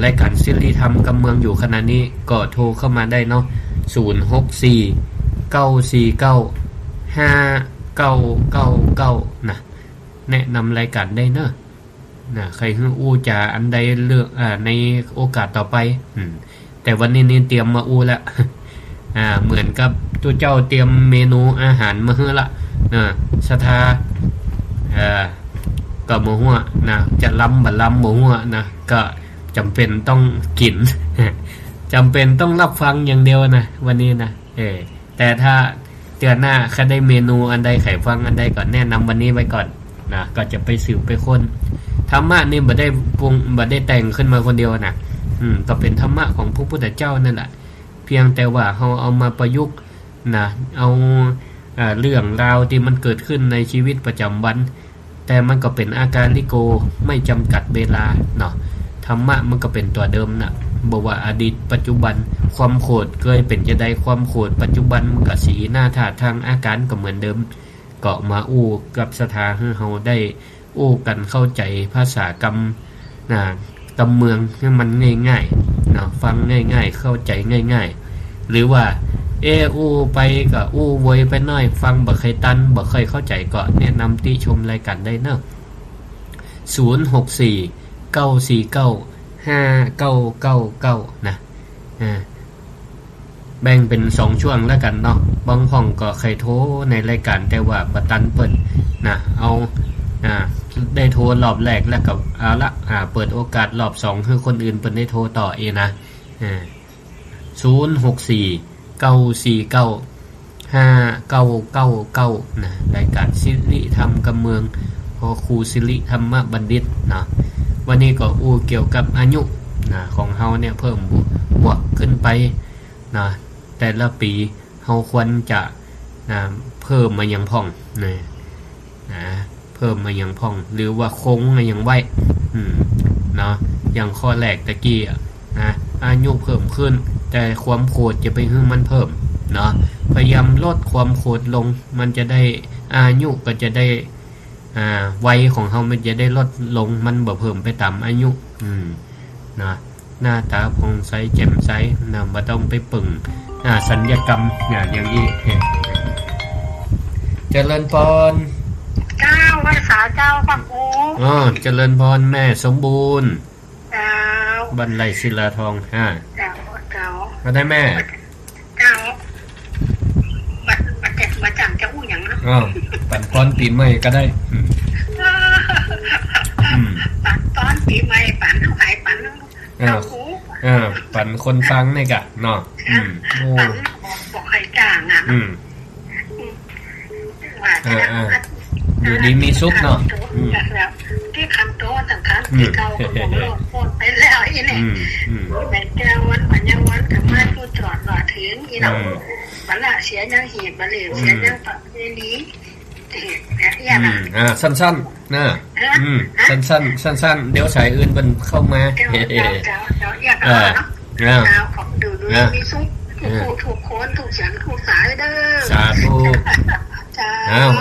รายการศิริธรรมกำเมืองอยู่ขณะนี้ก็โทรเข้ามาได้เนาะ064-949-5999นะแนะนำรายการได้เนาะใครฮู้จะอันใดเลือกในโอกาสต่อไปแต่วันนี้นี่เตรียมมาแล้วเหมือนกับตัวเจ้าเตรียมเมนูอาหารมาให้ละศรัทธาก็บ่ฮู้นะจะล้ำบ่ล้ำบ่ฮู้นะก็จำเป็นต้องกิน จำเป็นต้องรับฟังอย่างเดียวนะวันนี้นะแต่ถ้าเดือนหน้าใครได้เมนูอันใดไขฟังอันใดก็แนะนำวันนี้ไว้ก่อนนะก็จะไปสืบไปค้นธรรมะนี่บ่ได้ปรุงบ่ได้แต่งขึ้นมาคนเดียวนะก็เป็นธรรมะของพระพุทธเจ้านั่นแหละเพียงแต่ว่าเฮาเอามาประยุกต์นะเอาเรื่องราวที่มันเกิดขึ้นในชีวิตประจำวันแต่มันก็เป็นอาการลิโกไม่จำกัดเวลาเนาะธรรมะมันก็เป็นตัวเดิมนะบอกว่าอดีตปัจจุบันความโกรธเคยเป็นจะได้ความโกรธปัจจุบันมันก็สีหน้าท่าทางอาการก็เหมือนเดิมก็มากับสถาให้เฮาได้กันเข้าใจภาษากรรมกำเมืองให้มันง่ายๆเนาะฟังง่ายๆเข้าใจง่ายๆหรือว่าไปก็โวยไปหน่อยฟังบ่เคยตันบ่เคยเข้าใจก็แนะนำติชมรายการได้เนาะ064-949-5999นะแบ่งเป็น2ช่วงแล้วกันเนาะบางห้องก็เคยโทรในรายการแต่ว่าบ่ตันเปิดนะเอา ได้โทรรอบแรกแล้วกับเอาละเปิดโอกาสรอบ2ให้คนอื่นเพิ่นได้โทรต่อเองนะ064-949-5999นะรายการสิริธรรมกำเมืองพอครูสิริธรรมบัณฑิตนะวันนี้ก็อู้เกี่ยวกับอายุนะของเฮาเนี่ยเพิ่มบวกขึ้นไปนะแต่ละปีเฮาควรจะนะเพิ่มมาอย่างพ่องนะเพิ่มมาอย่างพ่องหรือว่าคงมาอย่างไว้เนาะอย่างข้อแรกตะกี้นะอายุเพิ่มขึ้นแต่ความโคตรจะไปให้มันเพิ่มเนาะพยายามลดความโคตรลงมันจะได้อายุก็จะได้วัยของเขามันจะได้ลดลงมันบ่เพิ่มไปตามอายุนะหน้าตาผ่องใสแจ่มใสนะบ่ต้องไปปึ่งสัญญกรรมอย่างนี้เจริญพรเจ้าภาษาเจ้าค่ะครูเจริญพรแม่สมบูรณ์เจ้าบรรลัยศิลาทองเจ้าก็ได้แม่เจ้ามาจังจะอู้อย่างนะปั่นตอนปีใหม่ก็ได้ปั่นตอนปีใหม่ปั่นเท่าไหร่ปั่นปั่นคนฟังนี่กะเนาะโอ้บอกใครจ้างอยู่ดีมีซุปเนาะที่คำโตต่างๆที่เก่าของโลกโคตรไปแล้วอีเนี่ยแต่แกวันปัญญาวันกับมาผู้จอดหล่อถึงอีเราบัลละเสียยังหีบบะเหลี่ยเสียยังปะเรนี้สั้นๆนะสั้นๆเดี๋ยวสายอื่นมันเข้ามาดูมีซุปถูกโคนถูกเสียงถูกสายเด้อสาธุ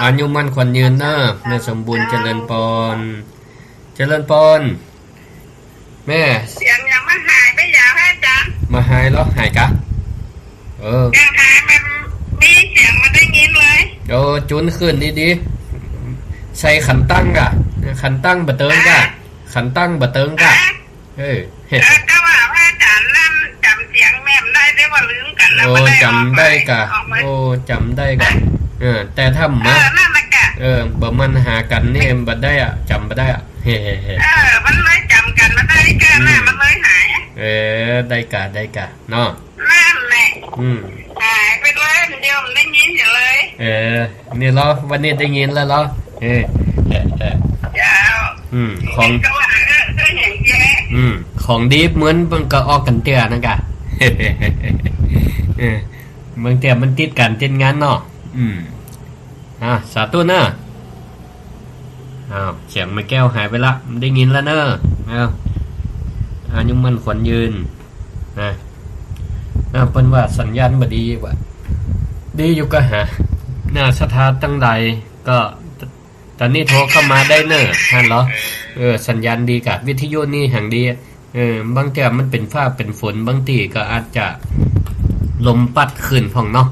อายุมั่นขวัญยืนเนอะแม่สมบูรณ์เจริญพรแม่เสียงยังไม่หายไม่อยากให้จังมาหายแล้วหายกะยังหายมันมีเสียงมันได้ยินเลยจุนขึ้นดีๆใส่ขันตั้งกะขันตั้งบะเติงกะขันตั้งบะเติงกะก็ว่าจันนั่นจำเสียงแม่ได้ได้ว่าลืมกันแล้วจำได้กะจำได้กะแต่ถ้ามาบ่มันหากันนี่บ่ได้จำบ่ได้มันเลยจำกันมาได้แค่นั้นมันเลยหายได้กะเนาะนั่นแหละหายไปเลยเดียวมันได้ยินอยู่เลยนี่เหรอวันนี้ได้ยินแล้วเหรอของของดีเหมือนมันก็ออกกันเตี้ยนั่นกะบางเตี้ยมันติดกันติดงานเนาะสาธุเนอะเสียงไม่แก้วหายไปละได้ยินแล้วเนอะอายุมันขวัญยืนเป็นว่าสัญญาณบ่ดีว่ะดีอยู่ก็หาสถานตั้งใดก็ตอนนี้โทรเข้ามาได้เนอะฮันเหรอสัญญาณดีกับวิทยุนี่ห่างดีบางทีมันเป็นฟ้าเป็นฝนบางทีก็อาจจะลมปัดขึ้นพ่องเนาะ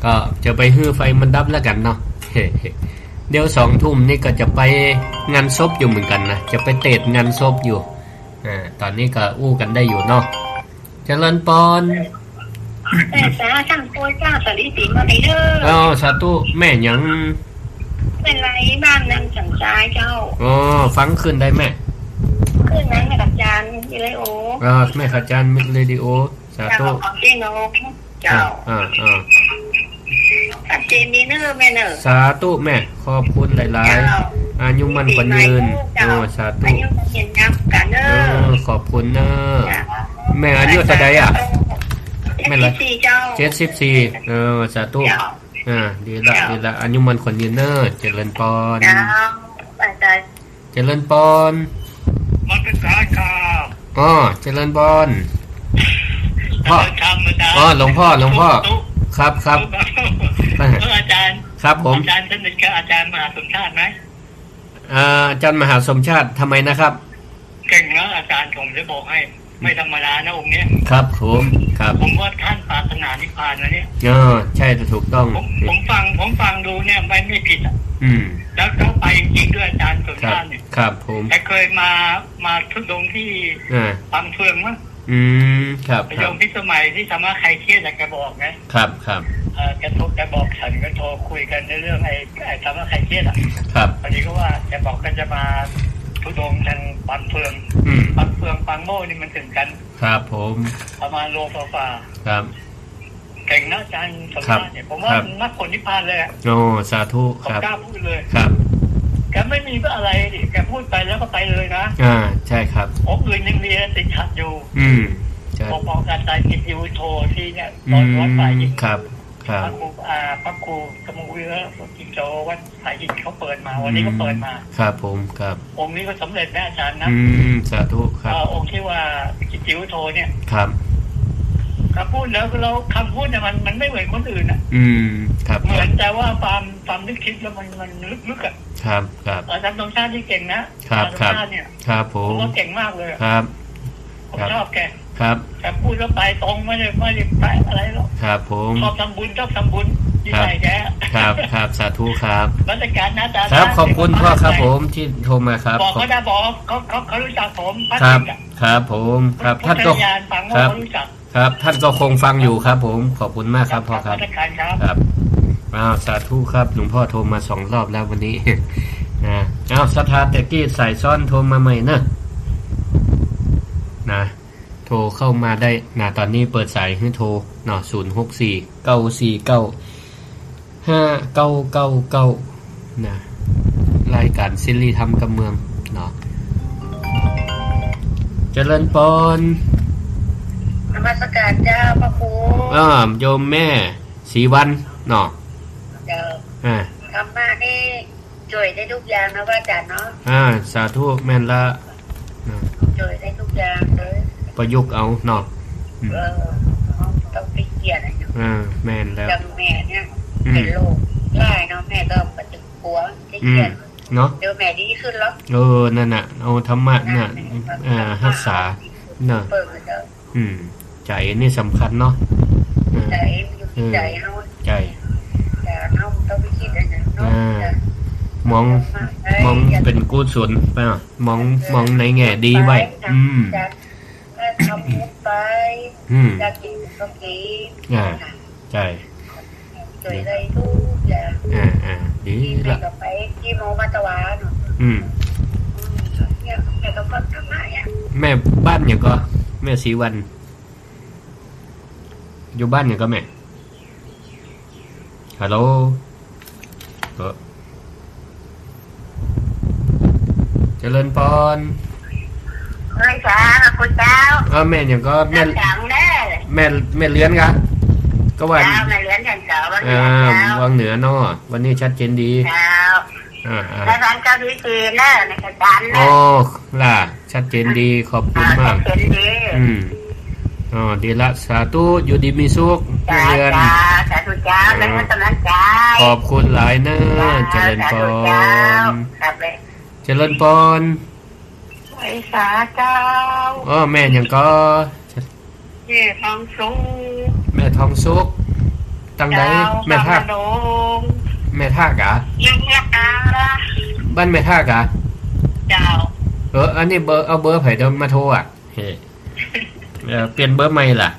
ก็จะไปฮื้อไฟมันดับแล้วกันเนาะเดี๋ยว2 ทุ่มนี่ก็จะไปงานศพอยู่เหมือนกันนะจะไปเตะงานศพอยู่ตอนนี้ก็อู้กันได้อยู่เนาะเจริญพรสาช่างตัวเจ้าสลิติมาได้เด้อสาธุแม่ยังเป็นไรบ้านนั่งสังสายเจ้าฟังขึ้นได้แม่ขึ้นนั้นกับจานวิเลโอแม่ขจานมิเรดิโอสาธุเจ้าตัดเจนดีเนอร์แม่เนอสาธุแม่ขอบคุณหลายๆอายุมั่นขวัญยืนสาธุขอบคุณเนอแม่อายุเท่าใดแม่ละ74สาธุดีละอายุมั่นขวัญยืนเนอเจริญพรเจริญพรมันเป็นสายครับเจริญพรพ่อหลวงพ่อครับอาจารย์ครับผมอาจารย์สนิทกับอาจารย์มหาสมชาติไหมอาจารย์มหาสมชาติทำไมนะครับเก่งนะอาจารย์ผมจะบอกให้ไม่ธรรมดานะองค์นี้ครับผมผมว่าท่านปรารถนานิพพานนะเนี่ยใช่ถูกต้องผมฟังดูเนี่ยไม่ผิดแล้วก็ไปจริงด้วยอาจารย์สมชาติเนี่ยครับผมแต่เคยมาทุดงที่ความเฟืองมั้งครับไปยงพิสมัยที่สามารถใครเครียดอยากจะบอกนะครับ แกบอกฉันก็โทรคุยกันในเรื่องไอ้ทำว่าใครเครียดอ่ะ ครับ พอดีก็ว่าแกบอกกันจะมาทุดงทางปังเฟืองปังโม่นี่มันถึงกัน ครับผม ประมาณโลฝ่า ครับ เก่งนะอาจารย์สมรักเนี่ยผมว่านักผลนิพพานเลยอ่ะ โอ้สาธุ ผม ครับ กล้าพูดเลย ครับ แกไม่มีอะไรดิแกพูดไปแล้วก็ไปเลยนะ ใช่ครับ ผมอื่นยังมีติดขัดอยู่ ใช่ บอกการตายกิจยูโทที่เนี่ยตอนวัดฝ่ายหญิง ครับค พ รับ ระครูสมุวิระจิงโจวัดฝ่ายหญิงเขาเปิดมาวันนี้ก็เปิดมา ครับผมครับ องค์นี้ก็สำเร็จนะอาจารย์นะ สาธุครับ องค์ที่ว่ากิจยูโทเนี่ย ครับ คำพูดแล้วเราคำพูดเนี่ยมันไม่เหมือนคนอื่นอ่ะ ครับ เหมือนแต่ว่าความนึกคิดแล้วมันลึกๆอ่ะ ครับครับ อาจารย์ตรงชาติที่เก่งนะครับ ครับ เนี่ย ครับผ ผม มว่าเก่งมากเลย ครับ ผมชอบแก ครับ แต่พูดแล้วไปตรงไม่ได้ไปอะไรหรอก ครับผม ชอบทำบุญที่ไหนแก ครับครับสาธุครับ รัชการนะอาจารย์ ครับขอบคุณพ่อครับผมที่โทรมาครับ บอกเขาได้บอกเขารู้จักผมพัด ครับ จิต ครับผมครับท่าน ก็ ก็ ยานฟังว่า ครับ เขารู้จัก ครับท่านก็คงฟังอยู่ครับผมขอบคุณมากครับพ่อครับ ราชการครับ ครับสาธุครับหลวงพ่อโทรมา2 รอบแล้ววันนี้ สถานตะกี้สายซ้อนโทรมาใหม่นะโทรเข้ามาได้ตอนนี้เปิดสายให้โทร064-949-5999รายการซิลีทำกับเมืองเจริญปอน นมัสการเจ้าพระครู โยมแม่ศรีวันเจ้าทำมาได้ช่วยได้ทุกอย่างนะว่าอาจารย์เนาะสาธุแม่นละ ช่วยได้ทุกอย่างเลย ประยุกต์เอาต้องไปเกียรติแม่นแล้ว จังแม่เนี่ยเป็นโรคไล่เนาะแม่ก็ปฏิปัวที่เกียรติเนาะเดี๋ยวแม่ดีขึ้นแล้วนั่นน่ะเอาธรรมะน่ะรักษาใจนี่สำคัญเนาะใจอยู่ใจเฮาใจเฮาต้องไปคิดอะไรเนาะมองเป็นกุศลไปมองในแง่ดีไว้ทำมุกไปจะกินก็กินใจช่วยได้ทุกอย่างดีละก็ไปที่โมมัตวาเนาะเนี่ยแม่ก็ฟังธรรมะเนี่ยแม่บ้านอย่างก็แม่ศรีวันอยู่บ้านอย่างก็แม่ฮัลโหลเจริญพรไม่ใช่คุณเจ้าแม่อย่างก็แม่เลี้ยนกันก็วันแม่เลี้ยนกันเจ้าวังเหนือเนาะวันนี้ชัดเจนดีในร้านเจ้าที่จีนนะในกระดานนะล่ะชัดเจนดีขอบคุณมากชัดเจนดีดีละสาธุอยู่ดีมีสุขเรียนสาธุเจ้าเป็นกำลังใจขอบคุณหลายเนอะเจริญพรเจริญพรไอ้สาเจ้าแม่ยังก็แม่ทองสุกแม่ทองสุกตั้งใดแม่ท่าแม่ท่ากะยังแม่กาบ้านแม่ท่ากะเจ้าอันนี้เบอร์เอาเบอร์ไผ่เดิมมาโทรเปลี่ยนเบอร์ใหม่ล่ะ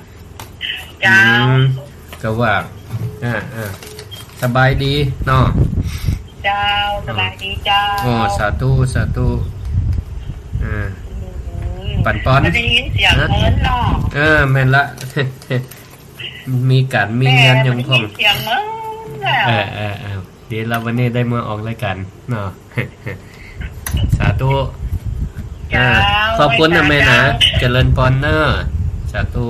ก็ว่าสบายดีเนาะเจ้าสบายดีเจ้าสาธุปั่นป้อนได้ยินเสียงเอิ้นเนาะแม่นละมีการมีงานยังพร้อมเสียงเอิ้นเดี๋ยวเราวันนี้ได้มาออกรายการเนาะสาธุขอบคุณนะแม่นะเจริญพรเนอะสาธุ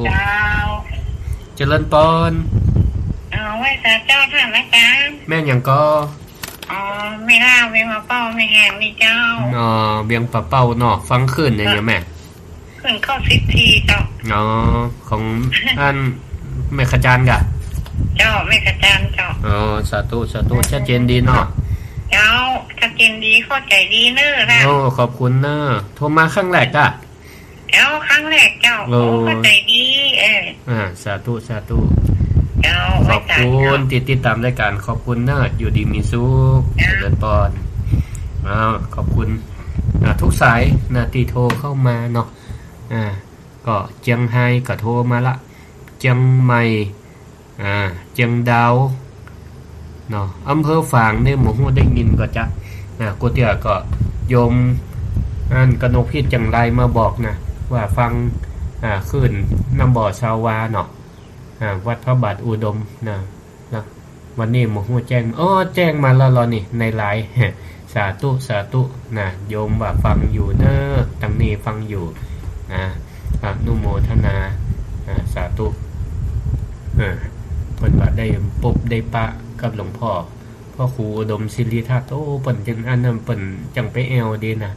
เจริญพรไว้สาเจ้าท่านละกันแม่ยังก็ไม่ล่าเวียงปะเป้าไม่แห้งนี่เจ้าเวียงปะเป้าเนาะฟังขึ้นอย่างเงี้ยแม่ขึ้นเข้า10 ทีเจ้าของอันแม่ขจารกะเจ้าแม่ขจารเจ้าสาธุชัดเจนดีเนาะเจ้าชัดเจนดีเข้าใจดีเนอะนะขอบคุณเนอะโทรมาครั้งแรกอะครั้งแรกเจ้าเข้าใจดีสาธุขอบคุณติดตามรายการขอบคุณเนอะอยู่ดีมีสุขเดินปอนขอบคุณทุกสายที่โทรเข้ามาเนาะก็เจียงไฮ้ก็โทรมาละเจียงใหม่ เจียงดาวเนาะอำเภอฝางเนี่ยหมูได้ยินก็จะกูเตียก็โยมอันกนกพิษจังไรมาบอกนะว่าฟังขึ้นน้ำบ่อชาววาเนาะวัดพระบาทอุดมนะวันนี้หมูแจ้งแจ้งมาแล้วนี่ในไลน์สาธุนะโยมว่าฟังอยู่เนอะตั้งนี้ฟังอยู่นะอนุโมทนาสาธุเพิ่นว่าได้ปบได้ปะกับหลวงพ่อครูอุดมศิริทัตน์เพิ่นจังอันนั้นเพิ่นจังไปแอวดีนะ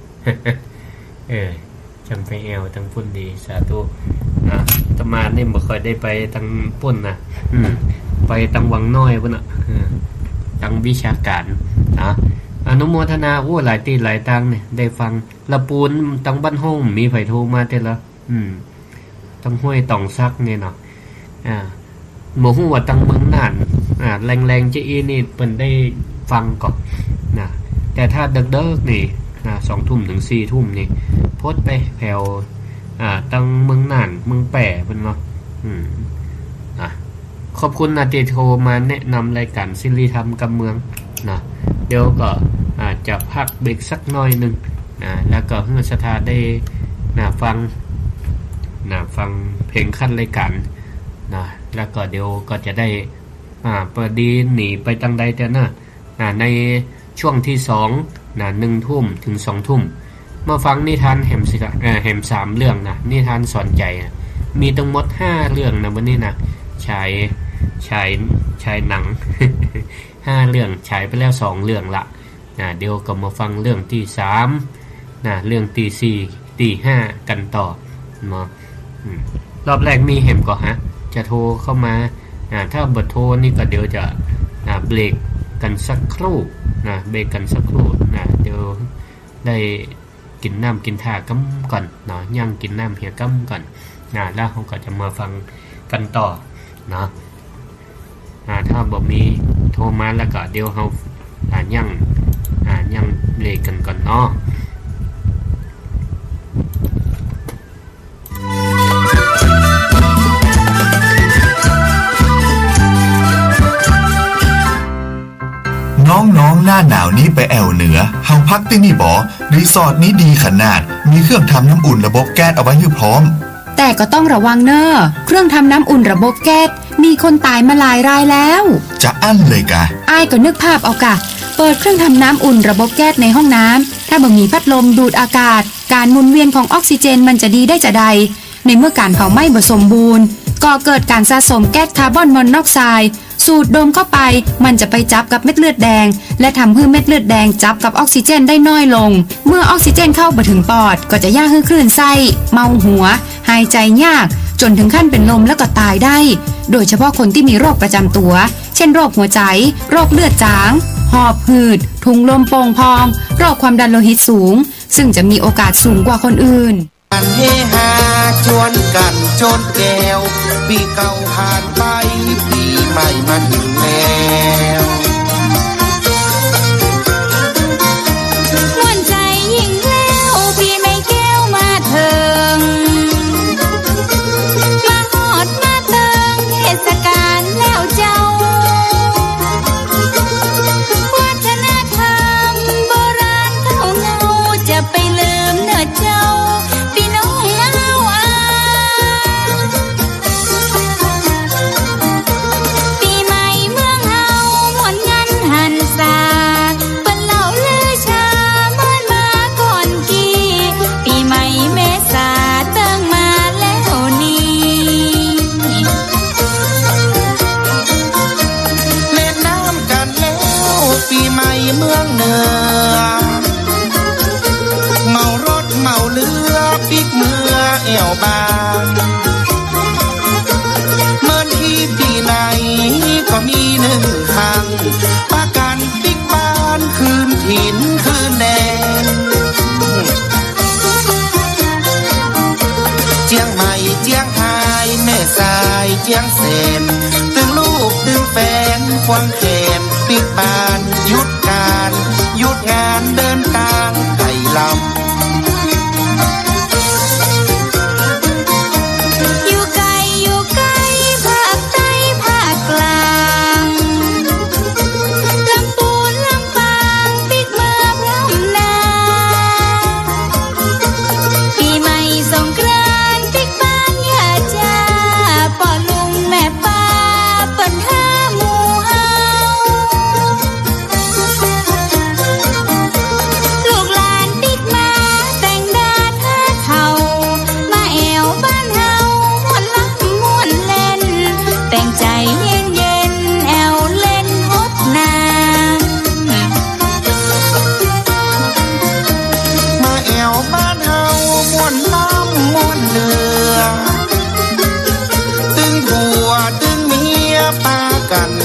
จังไปแอวทั้งพุ่นดีสาธุตมานี่บ่ค่อยได้ไปทางพุ่นนะไปทางวังน้อยพุ่นน่ะทางวิชาการอนุโมทนาหลายตีหลายตังเนี่ยได้ฟังละปูนตังบ้านห้องมีไผโทรมาแต่ละตังห้วยตองซักเนี่ยเนาะหมู่ฮู้ว่าตังเมืองน่านแรงๆจะอีนี่เพิ่นได้ฟังก่อนนะแต่ถ้าเด็กๆนี่2 ทุ่มถึง 4 ทุ่มนี่โพสต์ไปแผ่วตังเมืองน่านเมืองแป่เพิ่นเนาะขอบคุณที่โทรมาแนะนำรายการศิริธรรมกับเมืองนะเดี๋ยวก็จะพักเบรกสักหน่อยนึงแล้วก็เพื่อสถาได้ฟังเพลงขั้นรายการแล้วก็เดี๋ยวก็จะได้เปิดดีหนีไปตังใดแต่ในช่วงที่2 1 ทุ่มถึง 2 ทุ่มมาฟังนิทานแหม3 เรื่องนิทานสอนใจมีทั้งหมด5 เรื่องวันนี้ฉายหนัง 5 เรื่องฉายไปแล้ว2 เรื่องละเดี๋ยวก็มาฟังเรื่องที่3เรื่องที่4ที่5กันต่อเนาะรอบแรกมีแหมก่อนจะโทรเข้ามาถ้าบทโทรนี่ก็เดี๋ยวจะเบรกกันสักครู่เบรกกันสักครู่เดี๋ยวได้กินน้ำกินท่ากั๊มก่อนเนาะย่างกินน้ำเหี่ยกั๊มก่อนแล้วเราก็จะมาฟังกันต่อเนาะถ้าบ่มีโทรมาแล้วก็เดี๋ยวเราย่างเบรกกันก่อนเนาะน้องๆหน้าหนาวนี้ไปแอวเหนือเฮาพักที่นี่บ่รีสอร์ทนี้ดีขนาดมีเครื่องทำน้ำอุ่นระบบแก๊สเอาไว้อยู่พร้อมแต่ก็ต้องระวังเนอะเครื่องทำน้ำอุ่นระบบแก๊สมีคนตายมาหลายรายแล้วจะอั้นเลยกะอ้ายก็นึกภาพเอากะเปิดเครื่องทำน้ำอุ่นระบบแก๊สในห้องน้ำถ้าบ่มีพัดลมดูดอากาศการหมุนเวียนของออกซิเจนมันจะดีได้จะใดในเมื่อการเผาไหม้บ่สมบูรณ์ก็เกิดการสะสมแก๊สคาร์บอนมอนอกไซด์สูดดมเข้าไปมันจะไปจับกับเม็ดเลือดแดงและทำให้เม็ดเลือดแดงจับกับออกซิเจนได้น้อยลงเมื่อออกซิเจนเข้าไปถึงปอดก็จะย่าให้คลื่นไส้เมาหัวหายใจยากจนถึงขั้นเป็นลมแล้วก็ตายได้โดยเฉพาะคนที่มีโรคประจำตัวเช่นโรคหัวใจโรคเลือดจางหอบหืดถุงลมโป่งพองโรคความดันโลหิตสูงซึ่งจะมีโอกาสสูงกว่าคนอื่นกันเฮฮาชวนกันโจนแก้วปีเก่าผ่านไปปีใหม่มาถึงแล้วม่วนใจยิ่งแล้วปีใหม่แก้วมาเถิงมาฮอดมาเติงเทศกาลแล้วเจ้าวัฒนธรรมโบราณเขาเงาจะไปลืมเนื้อเจ้าเมืองเหนือเมารถเมาเรือปิกเมือแอวบางเมื่อที่ปีไหนก็มีหนึ่งครั้งประกันปิกบ้านคืนถิ่นคืนแดนเจียงใหม่เจียงไฮ้แม่สายเจียงเสนตึงลูกตึงแฟนควงแขนปิกบ้านหยุดงานเดินทางไต่ลำอยู่ไกลภาคใต้ภาคกลาง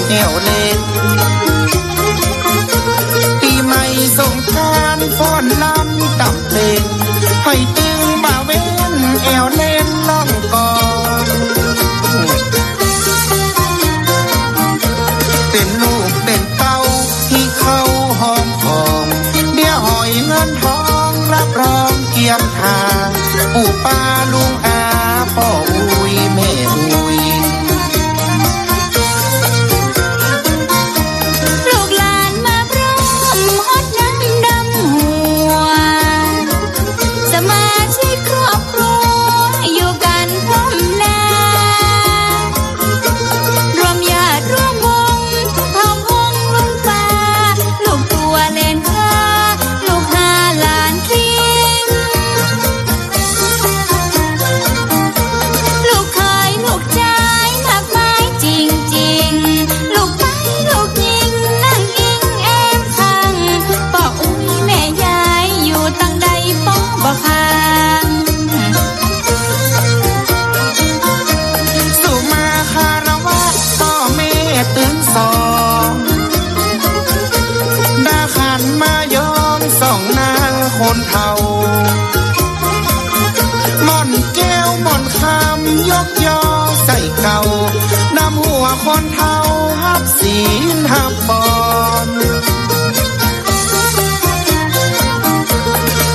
แอวเล่นปีใหม่สงกรานต์ฟ้อนลำตับเพลงให้ตึงบ่าเว้นแอวเล่นล่องกองเป็นลูกเป็นเต้าที่เข้าห้องของเดี๋ยวหอยเงินทองรับรองเกียมทางปู่ป้าลุงอาพ่ออุ้ยแม่อุ้ยลูกหลานมาพร้อมฮดน้ำดำหัวสมาชิกครอบครัวอยู่กันพร้อมหน้ารวมญาติร่วมวงพร้อมวงลุงป้าลูกตัวเล่นข้าลูกหาหลานคิงลูกเคยลูกใจมากมายจริงๆลูกไปลูกยิงนั่งอิงแอบคังป่ออุ้ยแม่ยายอยู่ตั้งใดป้อบ่ค้าง สู่มาคารวะพ่อแม่ตึงสองดาขันมายอมส่องหน้าคนเฒ่าม่อนแก้วม่อนคำยกยอใส่เก่านำหัวคนเฒ่าหับศีลหับบอน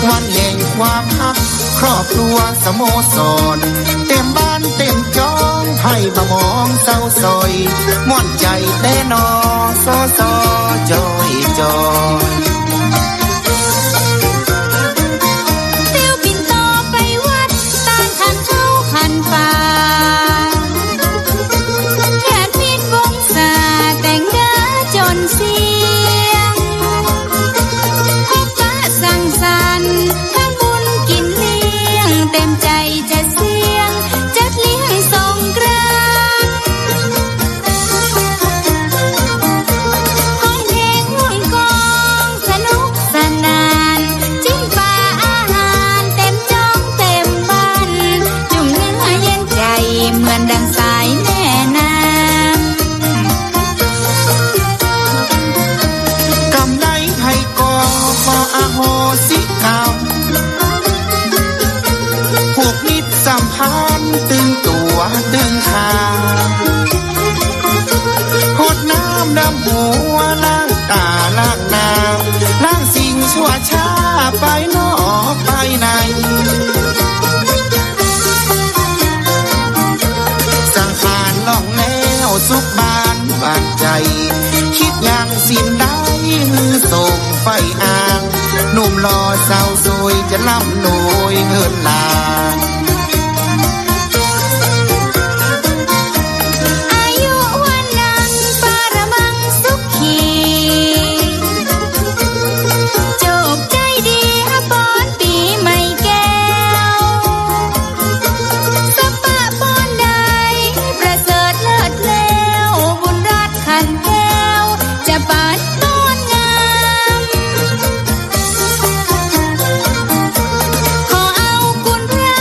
วันแห่งความฮักครอบครัวสโมสรเต็มบ้านเต็มจองให้บะมองเศร้าซอยม่วนใจแต่นอซอซอจอยจอย เที่ยวบินต่อไปวัดต่างคันเข้าคันป่าญาติมิตรวงศาแต่งเด้อจนเสียงพบปะสังสรรค์ทำบุญกินเลี้ยงเต็มใจจะเสียงจัดเลี้ยงสงกรานต์ห้องเพลงหุ่นกองสนุกสนานจิ้มปลาอาหารเต็มจองเต็มบ้านจุ่มเนื้อเย็นใจเหมือนดังสายแม่น้ำ กำไรให้ก่อขออโหสิกรรมผูกมิตรสัมพันธ์ตึงตัวตึงขาหดน้ำดำหัวล้างตาล้างน้ำล้างสิ่งชั่วช้าไปนอกไปในสังขารล่องแล้วสุขบานบานใจคิดอย่างสิ้นได้มือส่งไฟอ่างหนุ่มรอสาวสวยจะล่ำรวยเงินลา อายุวันนั้นปรมังสุขีโจบใจดีปอนปีใหม่แก้วสปะปอนใดประเสริฐเลิศแล้วบุญรัตน์ขันแก้วจะปานต้นงามขอเอาคุณพระ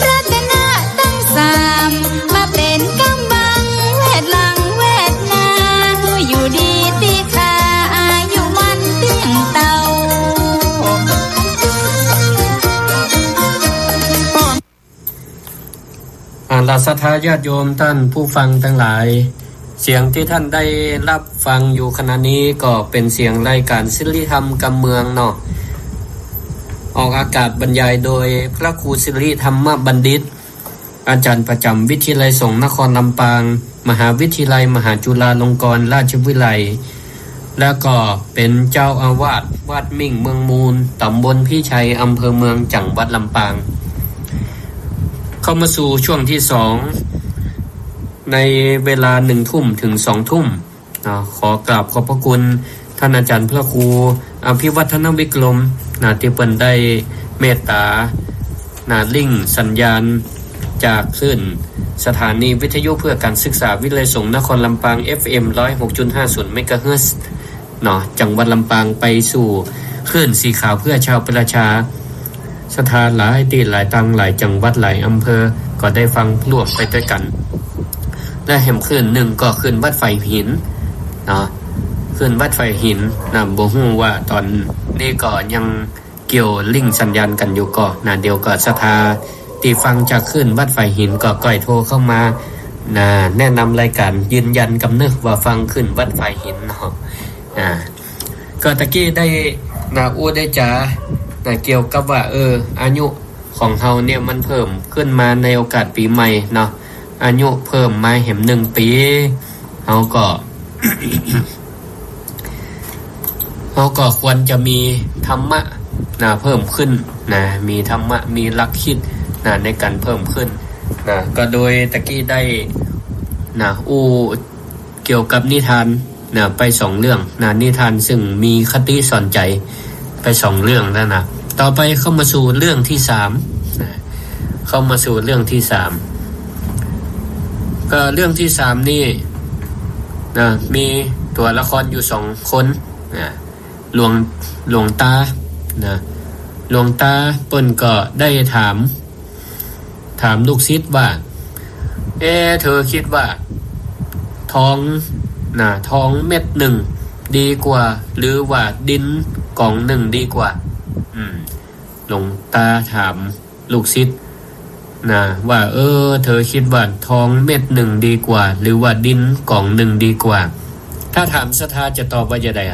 รัตนะตั้งสามมาเป็นกำบังเวทหลังเวทนาอยู่ดีตีขาอายุมันเตี้ยงเตา ราศรัทธาญาติโยมท่านผู้ฟังทั้งหลาย เสียงที่ท่านได้รับฟังอยู่ขณะนี้ก็เป็นเสียงรายการศิริธรรมกำเมืองเนาะออกอากาศบรรยายโดยพระครูศิริธรรมบัณฑิต อาจารย์ประจำวิทยาลัยสงฆ์นครลำปางมหาวิทยาลัยมหาจุฬาลงกรณราชวิทยาลัยแล้วก็เป็นเจ้าอาวาสวัดมิ่งเมืองมูลตำบลพิชัยอำเภอเมืองจังหวัดลำปางเข้ามาสู่ช่วงที่2ในเวลา1 ทุ่มถึง2 ทุ่มขอกราบขอบพระคุณท่านอาจารย์พระครูอภิวัฒนวิกรมที่เปิ้นได้เมตตาลิงก์สัญญาณจากคลื่นสถานีวิทยุเพื่อการศึกษาวิทยาลัยสงฆ์นครลำปาง FM 106.50 เมกะเฮิรตซ์จังหวัดลำปางไปสู่คลื่นสีขาวเพื่อชาวประชาสถานหลายที่หลายตังหลายจังหวัดหลายอำเภอก็ได้ฟังรวบไปด้วยกันและแห่มคลื่นหนึ่งก็คลื่นวัดไฟหิน เนาะขึ้นวัดไฟหินนะบ่ฮู้ว่าตอนนี้ก็ยังเกี่ยวลิงก์สัญญาณกันอยู่ก็นะเดี๋ยวก็สถาที่ฟังจากขึ้นวัดไฟหินก็ก้อยโทรเข้ามานะแนะนำรายการยืนยันกำเนิดว่าฟังขึ้นวัดไฟหินเนาะก็ตะกี้ได้นะอู้ได้จ๋านะเกี่ยวกับว่าอายุของเฮาเนี่ยมันเพิ่มขึ้นมาในโอกาสปีใหม่เนาะอายุเพิ่มมาแหม1ปีเฮาก็ เฮาก็ควรจะมีธรรมะนะเพิ่มขึ้นนะมีธรรมะมีหลักคิดนะในการเพิ่มขึ้นนะก็โดยตะกี้ได้นะเกี่ยวกับนิทานนะไป2เรื่องนะนิทานซึ่งมีคติสอนใจไป2เรื่องแล้วนะต่อไปเข้ามาสู่เรื่องที่3นะเข้ามาสู่เรื่องที่3ก็เรื่องที่3นี่นะมีตัวละครอยู่2คนนะหลวงตานะหลวงตาเปิ้นก็ได้ถามลูกศิษย์ว่าเธอคิดว่าทองเม็ดหนึ่งดีกว่าหรือว่าดินกล่องหนึ่งดีกว่าหลวงตาถามลูกศิษย์นะว่าเธอคิดว่าทองเม็ดหนึ่งดีกว่าหรือว่าดินกล่องหนึ่งดีกว่าถ้าถามศรัทธาจะตอบว่าจะได้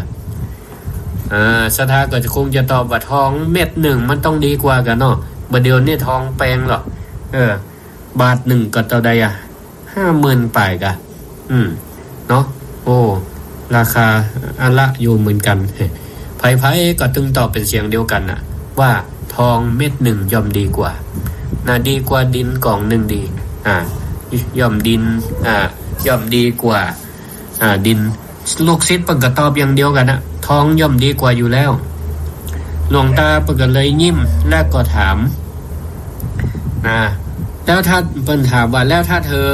ศรัทธาก็จะคงจะตอบว่าทองเม็ดหนึ่งมันต้องดีกว่ากันเนาะบ่เดี๋ยวนี้ทองแพงหรอกบาทหนึ่งก็เท่าใด50,000ปลายกะเนาะโอ้ราคาอันละอยู่เหมือนกันไผๆก็ตึงตอบเป็นเสียงเดียวกันน่ะว่าทองเม็ดหนึ่งย่อมดีกว่าดีกว่าดินกล่องหนึ่งดีย่อมดินย่อมดีกว่าดินลูกศิษย์เพิ่นก็ตอบอย่างเดียวกันนะทองย่อมดีกว่าอยู่แล้วหลวงตาเพิ่นก็เลยยิ้มแล้วก็ถามแล้วถ้าเพิ่นถามว่าแล้วถ้าเธอ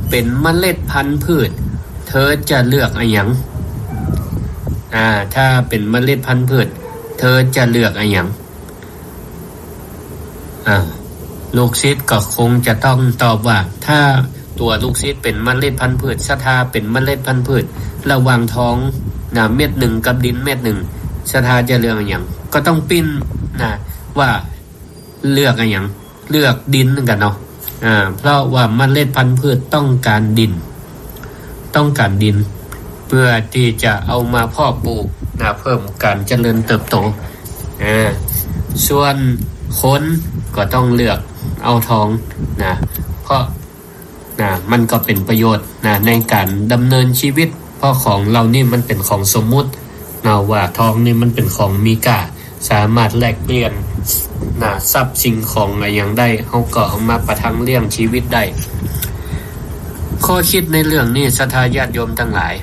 เป็นเมล็ดพันธุ์พืชเธอจะเลือกอะไรหยังถ้าเป็นเมล็ดพันธุ์พืชเธอจะเลือกอะไรหยังลูกศิษย์ก็คงจะต้องตอบว่าถ้าตัวลูกศิษย์เป็นเมล็ดพันธุ์พืชศรัทธาเป็นเมล็ดพันธุ์พืชระหว่างทองเม็ดหนึ่งกับดินเม็ดหนึ่งศรัทธาจะเลือกอะไรหยังก็ต้องปิ้นว่าเลือกอะไรหยังเลือกดินกันเนาะเพราะว่าเมล็ดพันธุ์พืชต้องการดินเพื่อที่จะเอามาเพาะปลูกเพิ่มการเจริญเติบโตส่วนคนก็ต้องเลือกเอาทองเพราะมันก็เป็นประโยชน์ในการดำเนินชีวิตเพราะของเรานี่มันเป็นของสมมุติว่าทองนี่มันเป็นของมีค่าสามารถแลกเปลี่ยนทรัพย์สิ่งของอะไรอย่างได้เขาก็เอามาประทังเลี้ยงชีวิตได้ข้อคิดในเรื่องนี้ศรัทธาญาติโยมทั้งหลาย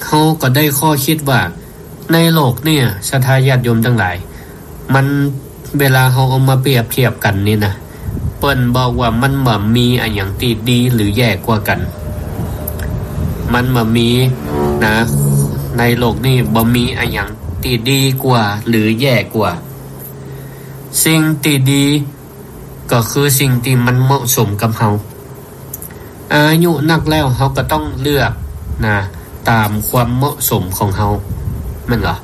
เขาก็ได้ข้อคิดว่าในโลกเนี่ยศรัทธาญาติโยมทั้งหลายมันเวลาเขาเอามาเปรียบเทียบกันนี่นะเปิ้นบอกว่ามันบ่มีอันอย่างที่ดีหรือแย่กว่ากันมันบ่มีในโลกนี้บ่มีอันอย่างที่ดีกว่าหรือแย่กว่าสิ่งที่ดีก็คือสิ่งที่มันเหมาะสมกับเฮาอายุนักแล้วเฮาก็ต้องเลือกตามความเหมาะสมของเฮามันเหรอ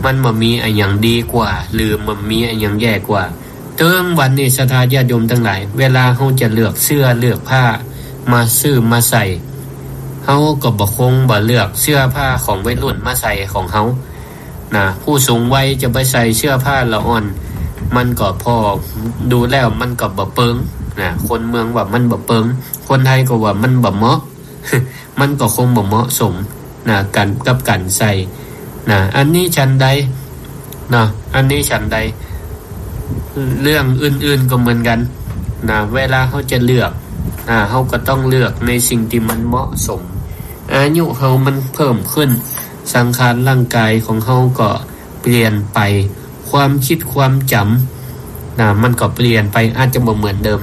มันบ่มีอันอย่างดีกว่าหรือมันมีอันอย่างแย่กว่าเติมวันนี้ศรัทธาญาติโยมทั้งหลายเวลาเฮาจะเลือกเสื้อเลือกผ้ามาซื้อมาใส่เฮาก็บ่คงบ่เลือกเสื้อผ้าของวัยรุ่นมาใส่ของเฮาผู้สูงวัยจะไปใส่เสื้อผ้าละอ่อนมันก็พอดูแล้วมันก็บ่เปิงคนเมืองว่ามันบ่เปิงคนไทยก็ว่ามันบ่เหมาะ มันก็คงบ่เหมาะสมกันกับการใส่อันนี้ฉันใดอันนี้ฉันใดเรื่องอื่นๆก็เหมือนกันเวลาเขาจะเลือกเขาก็ต้องเลือกในสิ่งที่มันเหมาะสมอายุเขามันเพิ่มขึ้นสังขารร่างกายของเขาก็เปลี่ยนไปความคิดความจำมันก็เปลี่ยนไปอาจจะบ่เหมือนเดิม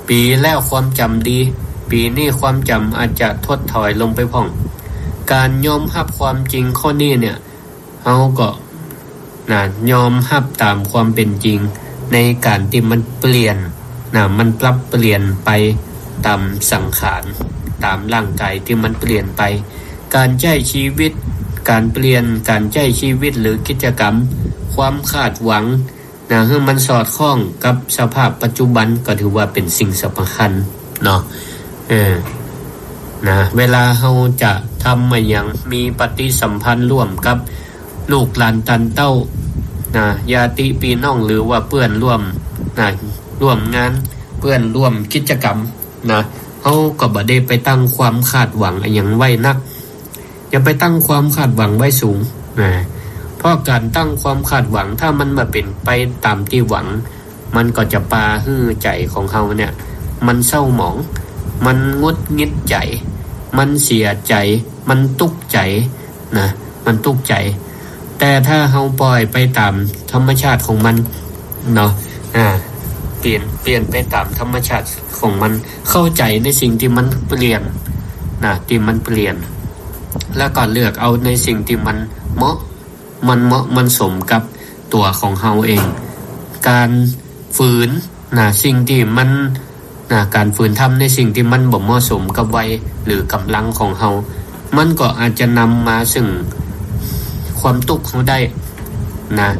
ปีแล้วความจำดีปีนี้ความจำอาจจะถดถอยลงไปพ่องการยอมรับความจริงข้อนี้เนี่ยเขาก็ยอมรับตามความเป็นจริงในการที่มันเปลี่ยนมันปรับเปลี่ยนไปตามสังขาร ตามร่างกายที่มันเปลี่ยนไปการใช้ชีวิตการเปลี่ยนการใช้ชีวิตหรือกิจกรรมความคาดหวังนะให้มันสอดคล้องกับสภาพปัจจุบันก็ถือว่าเป็นสิ่งสำคัญเนาะนะเวลาเฮาจะทำมาอย่างมีปฏิสัมพันธ์ร่วมกับลูกหลานตันเต้านะญาติพี่น้องหรือว่าเพื่อนร่วมนะร่วมงานเพื่อนร่วมกิจกรรมนะเฮาก็บ่ได้ไปตั้งความคาดหวังอะไรอย่างไว้นักอย่าไปตั้งความคาดหวังไว้สูงนะเพราะการตั้งความคาดหวังถ้ามันมาเป็นไปตามที่หวังมันก็จะปาฮื้อใจของเฮาเนี่ยมันเศร้าหมองมันงุดงิดใจมันเสียใจมันตุกใจนะมันตุกใจแต่ถ้าเฮาปล่อยไปตามธรรมชาติของมันเนาะเปลี่ยนไปตามธรรมชาติของมันเข้าใจในสิ่งที่มันเปลี่ยนนะที่มันเปลี่ยนแล้วก็เลือกเอาในสิ่งที่มันเหมาะมันสมกับตัวของเฮาเองการฝืนนะสิ่งที่มันการฝืนทำในสิ่งที่มันบ่เหมาะสมกับวัยหรือกำลังของเฮามันก็อาจจะนำมาซึ่งความทุกข์เฮาได้นะ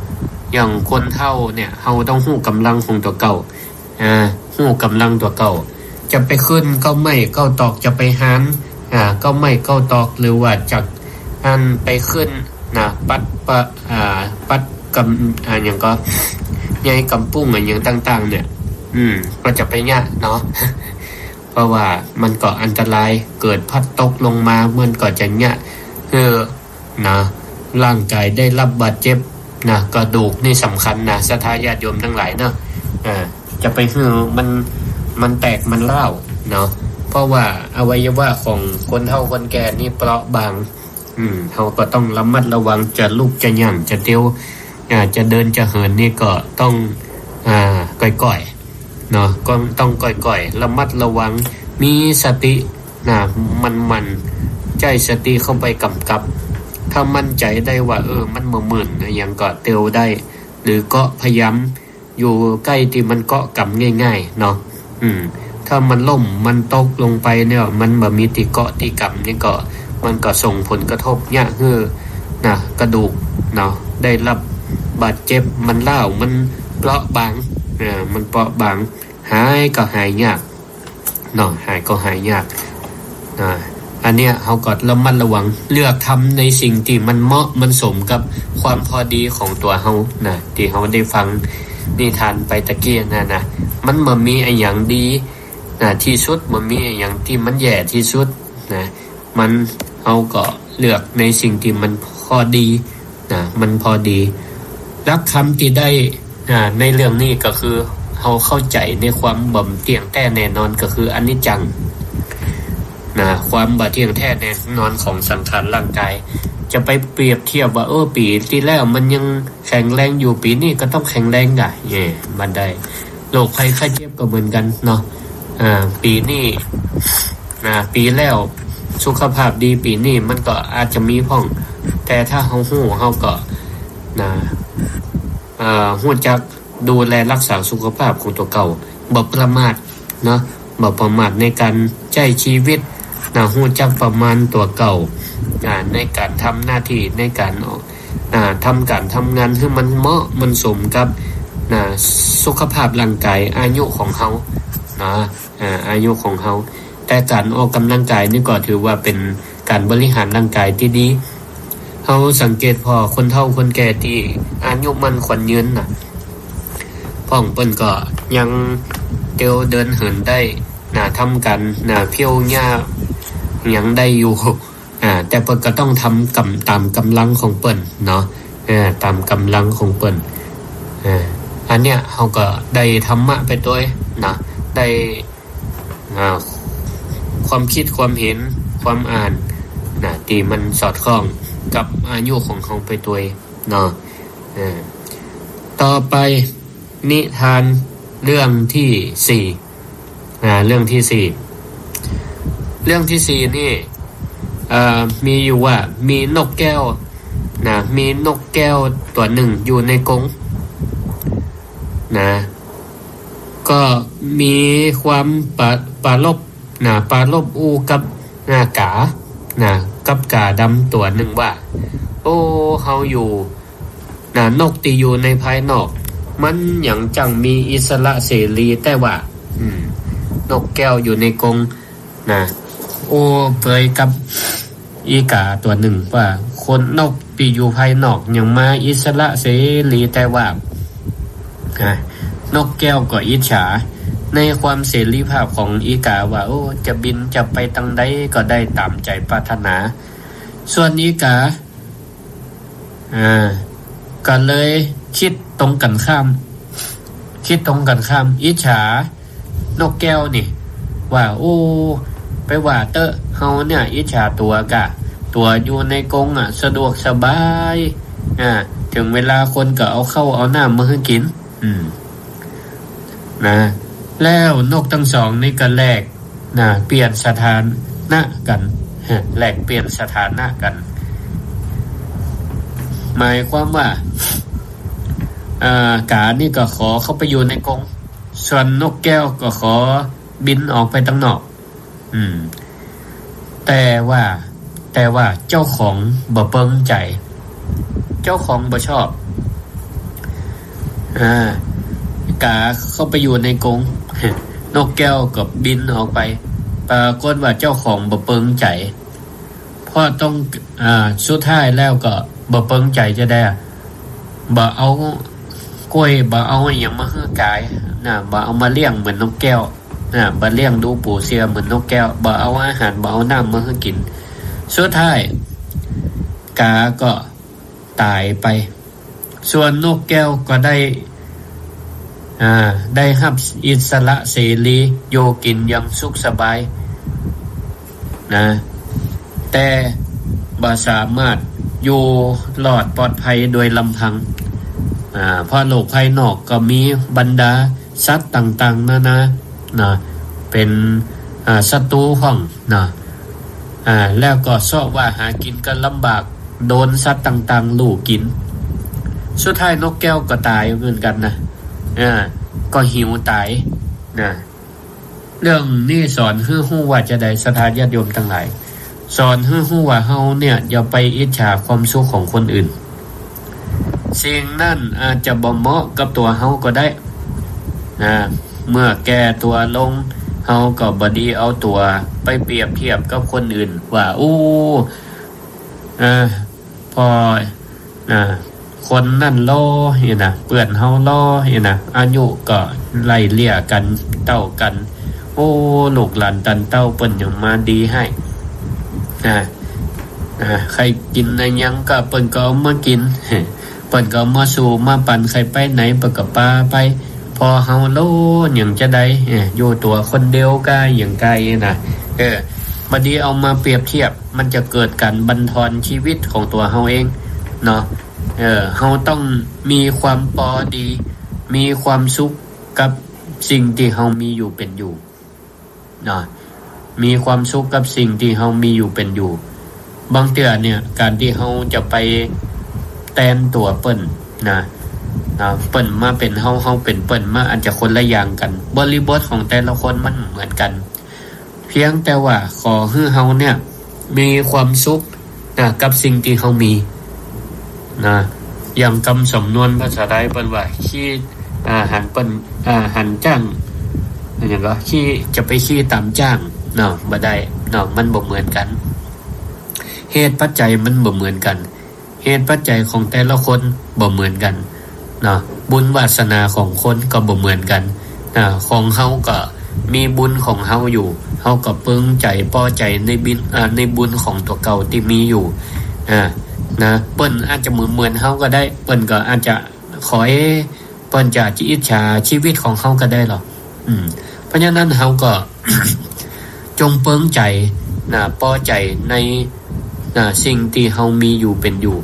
อย่างคนเฒ่าเนี่ยเฮาต้องฮู้กำลังของตัวเก่าฮู้กำลังตัวเก่าจะไปขึ้นก็ไม่ก็ตอกจะไปหามก็ไม่ก็ตอกหรือว่าจากอันไปขึ้นนะปัดกำอย่างก็ใหญ่กำปุ้งอย่างต่างๆเนี่ยก็จะไปยะเนาะ เพราะว่ามันก็อันตรายเกิดพัดตกลงมามันก็จะยะนะร่างกายได้รับบาดเจ็บนะกระดูกนี่สำคัญนะศรัทธาญาติโยมทั้งหลายเนาะจะไปมันแตกมันร้าวเนาะเพราะว่าอวัยวะของคนเฒ่าคนแก่นี่เปราะบางเขาก็ต้องระมัดระวังจะลุกจะย่างจะเตี้ยวจะเดินจะเหินนี่ก็ต้องก่อยๆเนาะก็ต้องก่อยๆระมัดระวังมีสติมันใจสติเข้าไปกำกับถ้ามั่นใจได้ว่ามันมึนๆอย่างก็เตี้ยวได้หรือก็พยายามอยู่ใกล้ที่มันเกาะกำง่ายๆเนาะถ้ามันล่มมันตกลงไปเนี่ยมันบ่มีติเกาะติกำนี่ก็มันก็ส่งผลกระทบยะกระดูกเนาะได้รับบาดเจ็บมันร้าวมันเปราะบางมันเปราะบางหายก็หายยากเนาะหายก็หายยากอันเนี้ยเฮาก็ระมัดระวังเลือกทำในสิ่งที่มันเหมาะมันสมกับความพอดีของตัวเฮานะที่เฮาได้ฟังนิทานไปตะเกียนะมันบ่มีไอ้หยังดีที่สุดมันมีอย่างที่มันแย่ที่สุดนะมันเอาก็เลือกในสิ่งที่มันพอดีมันพอดีรักคำที่ได้ในเรื่องนี้ก็คือเราเข้าใจในความบ่เที่ยงแท้แน่นอนก็คืออนิจจังความบ่เที่ยงแท้แน่นอนของสังขารร่างกายจะไปเปรียบเทียบว่าปีที่แล้วมันยังแข็งแรงอยู่ปีนี้ก็ต้องแข็งแรงได้มันได้โรคภัยไข้เจ็บก็เหมือนกันเนาะปีนี้ปีแล้วสุขภาพดีปีนี้มันก็อาจจะมีพ่องแต่ถ้าเฮาฮู้เฮาก็ฮู้จักดูแลรักษาสุขภาพของตัวเก่าบ่ประมาทเนาะบ่ประมาทในการใช้ชีวิตฮู้จักประมาณตัวเก่าในการทำหน้าที่ในการทำงานให้มันเหมาะมันสมกับสุขภาพร่างกายอายุของเฮาอายุของเฮาแต่การออกกำลังกายนี่ก็ถือว่าเป็นการบริหารร่างกายที่ดีเฮาสังเกตพอคนเฒ่าคนแก่ที่อายุมันขวัญยืนพ่องเปิ้นก็ยังเตียวเดินเหินได้ทำกันเพียวหญ้ายังได้อยู่แต่เปิ้นก็ต้องทำตามกำลังของเปิ้นเนาะตามกำลังของเปิ้นอันเนี้ยเฮาก็ได้ธรรมะไปด้วยได้ความคิดความเห็นความอ่านที่มันสอดคล้องกับอายุของเฮาไปด้วยเนาะต่อไปนิทานเรื่องที่4เรื่องที่4นี่มีอยู่ว่ามีนกแก้วมีนกแก้วตัวหนึ่งอยู่ในกรงก็มีความปรารภ ปลาลบอูกับกากับกาดำตัวหนึ่งว่าโอ้เฮาอยู่นกตีอยู่ในภายนอกมันอย่างจังมีอิสระเสรีแต่ว่านกแก้วอยู่ในกรงโอ้เปยกับอีกาตัวหนึ่งว่าคนนกตีอยู่ภายนอกอย่างมาอิสระเสรีแต่ว่านกแก้วก็อิจฉาในความเสรีภาพของอีกาว่าโอ้จะบินจะไปทางใดก็ได้ตามใจปรารถนาส่วนอีกาก็เลยคิดตรงกันข้ามอิจฉานกแก้วนี่ว่าโอ้ไปว่าเตอะเฮาเนี่ยอิจฉาตัวอยู่ในกรงสะดวกสบายถึงเวลาคนก็เอาเข้าเอาน้ำมาให้กินแล้วนกทั้งสองนี่ก็แลกเปลี่ยนสถานะกันแลกเปลี่ยนสถานะกันหมายความว่ากานี่ก็ขอเข้าไปอยู่ในกรงส่วนนกแก้วก็ขอบินออกไปข้างนอกแต่ว่าเจ้าของบ่เปิงใจเจ้าของบ่ชอบกาเข้าไปอยู่ในกรงนกแก้วก็บินออกไปปรากฏว่าเจ้าของบ่เปิงใจเพราะต้องสุดท้ายแล้วก็บ่เปิงใจจะได้บ่เอากล้วยบ่เอาอย่างมาให้กายบ่เอามาเลี้ยงเหมือนนกแก้วบ่เลี้ยงดูปูเสียเหมือนนกแก้วบ่เอาอาหารบ่เอาน้ำมาให้กินสุดท้ายกาก็ตายไปส่วนนกแก้วก็ได้รับอิสระเสรีโยกินอย่างสุขสบายแต่บ่สามารถอยู่รอดปลอดภัยโดยลำพังเพราะโลกภายนอกก็มีบรรดาสัตว์ต่างๆนาเป็นศัตรูของแล้วก็ซอกว่าหากินกันลำบากโดนสัตว์ต่างๆลูกกินสุดท้ายนกแก้วก็ตายเหมือนกันก็หิวตายเรื่องนี้สอนให้รู้ว่าจะได้สถานญาติโยมทั้งหลายสอนให้รู้ว่าเฮาเนี่ยอย่าไปอิจฉาความสุขของคนอื่นสิ่งนั้นอาจจะบ่เหมาะกับตัวเฮาก็ได้เมื่อแก่ตัวลงเฮาก็บ่ดีเอาตัวไปเปรียบเทียบกับคนอื่นว่าพอคนนั่นล้อเปื่อนเฮาล้ออายุก็ไล่เลี่ยกันเต้ากันลูกหลานตันเต้าเปิ้นยังมาดีให้ใครกินอะไรยังก็เปิ้นก็เอามากินเปิ้นก็เอามาสู่มาปั่นใครไปไหนเปิ้นก็ปาไปพอเฮาโลอย่างจะได้อยู่ตัวคนเดียวกายอย่างกายบัดนี้เอามาเปรียบเทียบมันจะเกิดการบั่นทอนชีวิตของตัวเฮาเองเนาะเฮาต้องมีความพอดีมีความสุขกับสิ่งที่เฮามีอยู่เป็นอยู่เนาะมีความสุขกับสิ่งที่เฮามีอยู่เป็นอยู่บางเทื่อเนี่ยการที่เฮาจะไปแทนตัวเปิ้นเปิ้นมาเป็นเฮาเป็นเปิ้นมาอาจจะคนละอย่างกันบริบทของแต่ละคนมันเหมือนกันเพียงแต่ว่าขอให้เฮาเนี่ยมีความสุขกับสิ่งที่เฮามีอย่างคำสำนวนภาษาไทยเปิ้นว่าขี้หันจ้างอย่างก็ขี้จะไปขี้ตามจ้างบ่ได้มันบ่เหมือนกันเหตุปัจจัยมันบ่เหมือนกันเหตุปัจจัยของแต่ละคนบ่เหมือนกันบุญวาสนาของคนก็บ่เหมือนกันของเฮาก็มีบุญของเฮาอยู่เฮาก็ปึ้งใจพอใจในบุญของตัวเก่าที่มีอยู่เปิ้นอาจจะเหมือนเฮาก็ได้เปิ้นก็อาจจะขอให้เปิ้นจะอิจฉาชีวิตของเฮาก็ได้หรอกเพราะฉะนั้นเฮาก็ จงเปิ้งใจพอใจในสิ่งที่เฮามีอยู่เป็นอยู่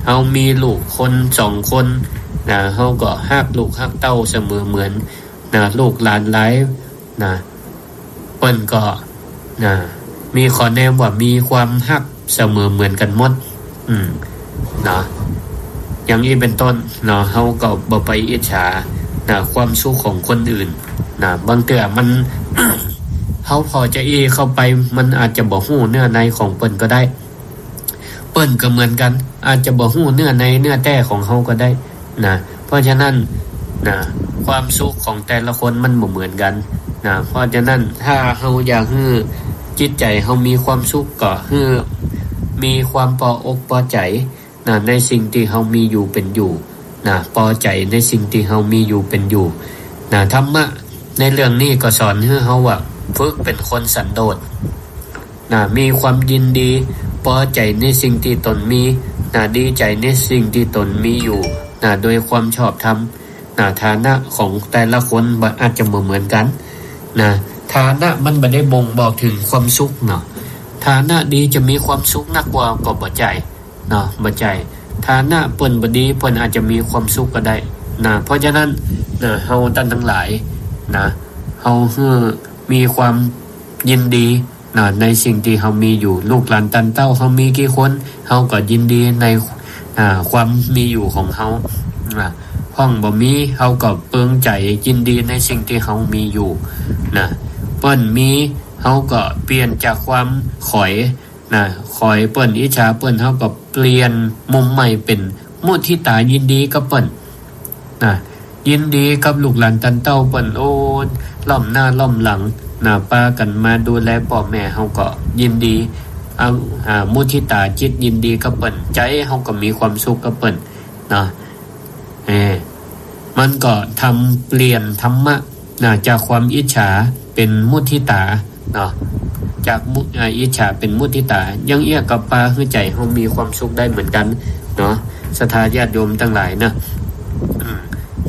เฮามีลูกคน2คนเฮาก็ฮักลูกฮักเต้าเสมอเหมือนลูกหลานหลายเปิ้นก็มีข้อแนะว่ามีความฮักเสมอเหมือนกันหมดอย่างนี้เป็นต้นเฮาก็บ่ไปอิจฉาความสุขของคนอื่นบางเทื่อมัน เฮาพอจะเข้าไปมันอาจจะบ่ฮู้เนื้อในของเปิ้นก็ได้เปิ้นก็เหมือนกันอาจจะบ่ฮู้เนื้อในเนื้อแท้ของเฮาก็ได้นะเพราะฉะนั้นนะความสุขของแต่ละคนมันบ่เหมือนกันนะเพราะฉะนั้นถ้าเฮาอยากให้จิตใจเฮามีความสุขก็ให้มีความพออกพอใจนะในสิ่งที่เฮามีอยู่เป็นอยู่นะพอใจในสิ่งที่เฮามีอยู่เป็นอยู่นะธรรมะในเรื่องนี้ก็สอนให้เฮาว่าฝึกเป็นคนสันโดษนะมีความยินดีพอใจในสิ่งที่ตนมีนะดีใจในสิ่งที่ตนมีอยู่นะโดยความชอบธรรมนะฐานะของแต่ละคนอาจจะเหมือนกันนะฐานะมันบ่ได้บ่งบอกถึงความสุขเนาะฐานะดีจะมีความสุขนักกว่าก็บ่ใจเนาะบ่ใจฐานะเปิ้นบ่ดีเปิ้นอาจจะมีความสุขก็ได้นะเพราะฉะนั้นนะเฮาท่านทั้งหลายนะเฮามีความยินดีนะในสิ่งที่เฮามีอยู่ลูกหลานตันเต้าเฮามีกี่คนเฮาก็ยินดีในความมีอยู่ของเฮาห้องบ่มีเฮาก็เปิงใจยินดีในสิ่งที่เฮามีอยู่นะเปิ้นมีเฮาก็เปลี่ยนจากความขอยนะขอยเปิ้นอิจฉาเปิ้นเฮาก็เปลี่ยนมุมใหม่เป็นมุทิตายินดีกับเปิ้นนะยินดีกับลูกหลานตันเต้าเปิ้นโอ้ล้อมหน้าล้อมหลังนะปากันมาดูแลพ่อแม่เฮาก็ยินดีมุทิตาจิตยินดีกับเปิ้นใจเฮาก็มีความสุขกับเปิ้นนะมันก็ทำเปลี่ยนธรรมะนะจากความอิจฉาเป็นมุทิตาเนาะจากอิจฉาเป็นมุทิตายังเอี้ยกับปาให้ใจเฮามีความสุขได้เหมือนกันเนาะศรัทธาญาติโยมทั้งหลายนะ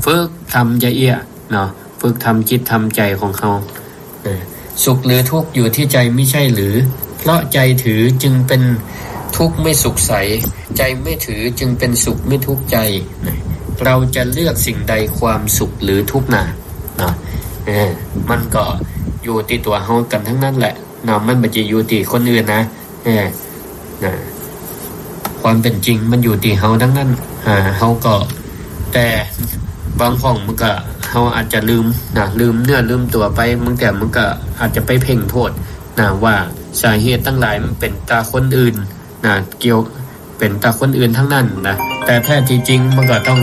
ฝึกทำจะเอี้ยเนาะฝึกทำจิตทำใจของเฮาสุขหรือทุกข์อยู่ที่ใจไม่ใช่หรือเพราะใจถือจึงเป็นทุกข์ไม่สุขใสใจไม่ถือจึงเป็นสุขไม่ทุกข์ใจเราจะเลือกสิ่งใดความสุขหรือทุกข์นะมันก็อยู่ที่ตัวเฮากันทั้งนั้นแหละเนาะมันบ่จะอยู่ที่คนอื่นนะความเป็นจริงมันอยู่ที่เฮาทั้งนั้นเฮาก็แต่บางห้องมันก็เฮาอาจจะลืมลืมเนื้อลืมตัวไปมันก็อาจจะไปเพ่งโทษว่าสาเหตุทั้งหลายมันเป็นตาคนอื่นเกี่ยวเป็นตาคนอื่นทั้งนั้นนะแต่แท้ที่จริงมันก็ต้อง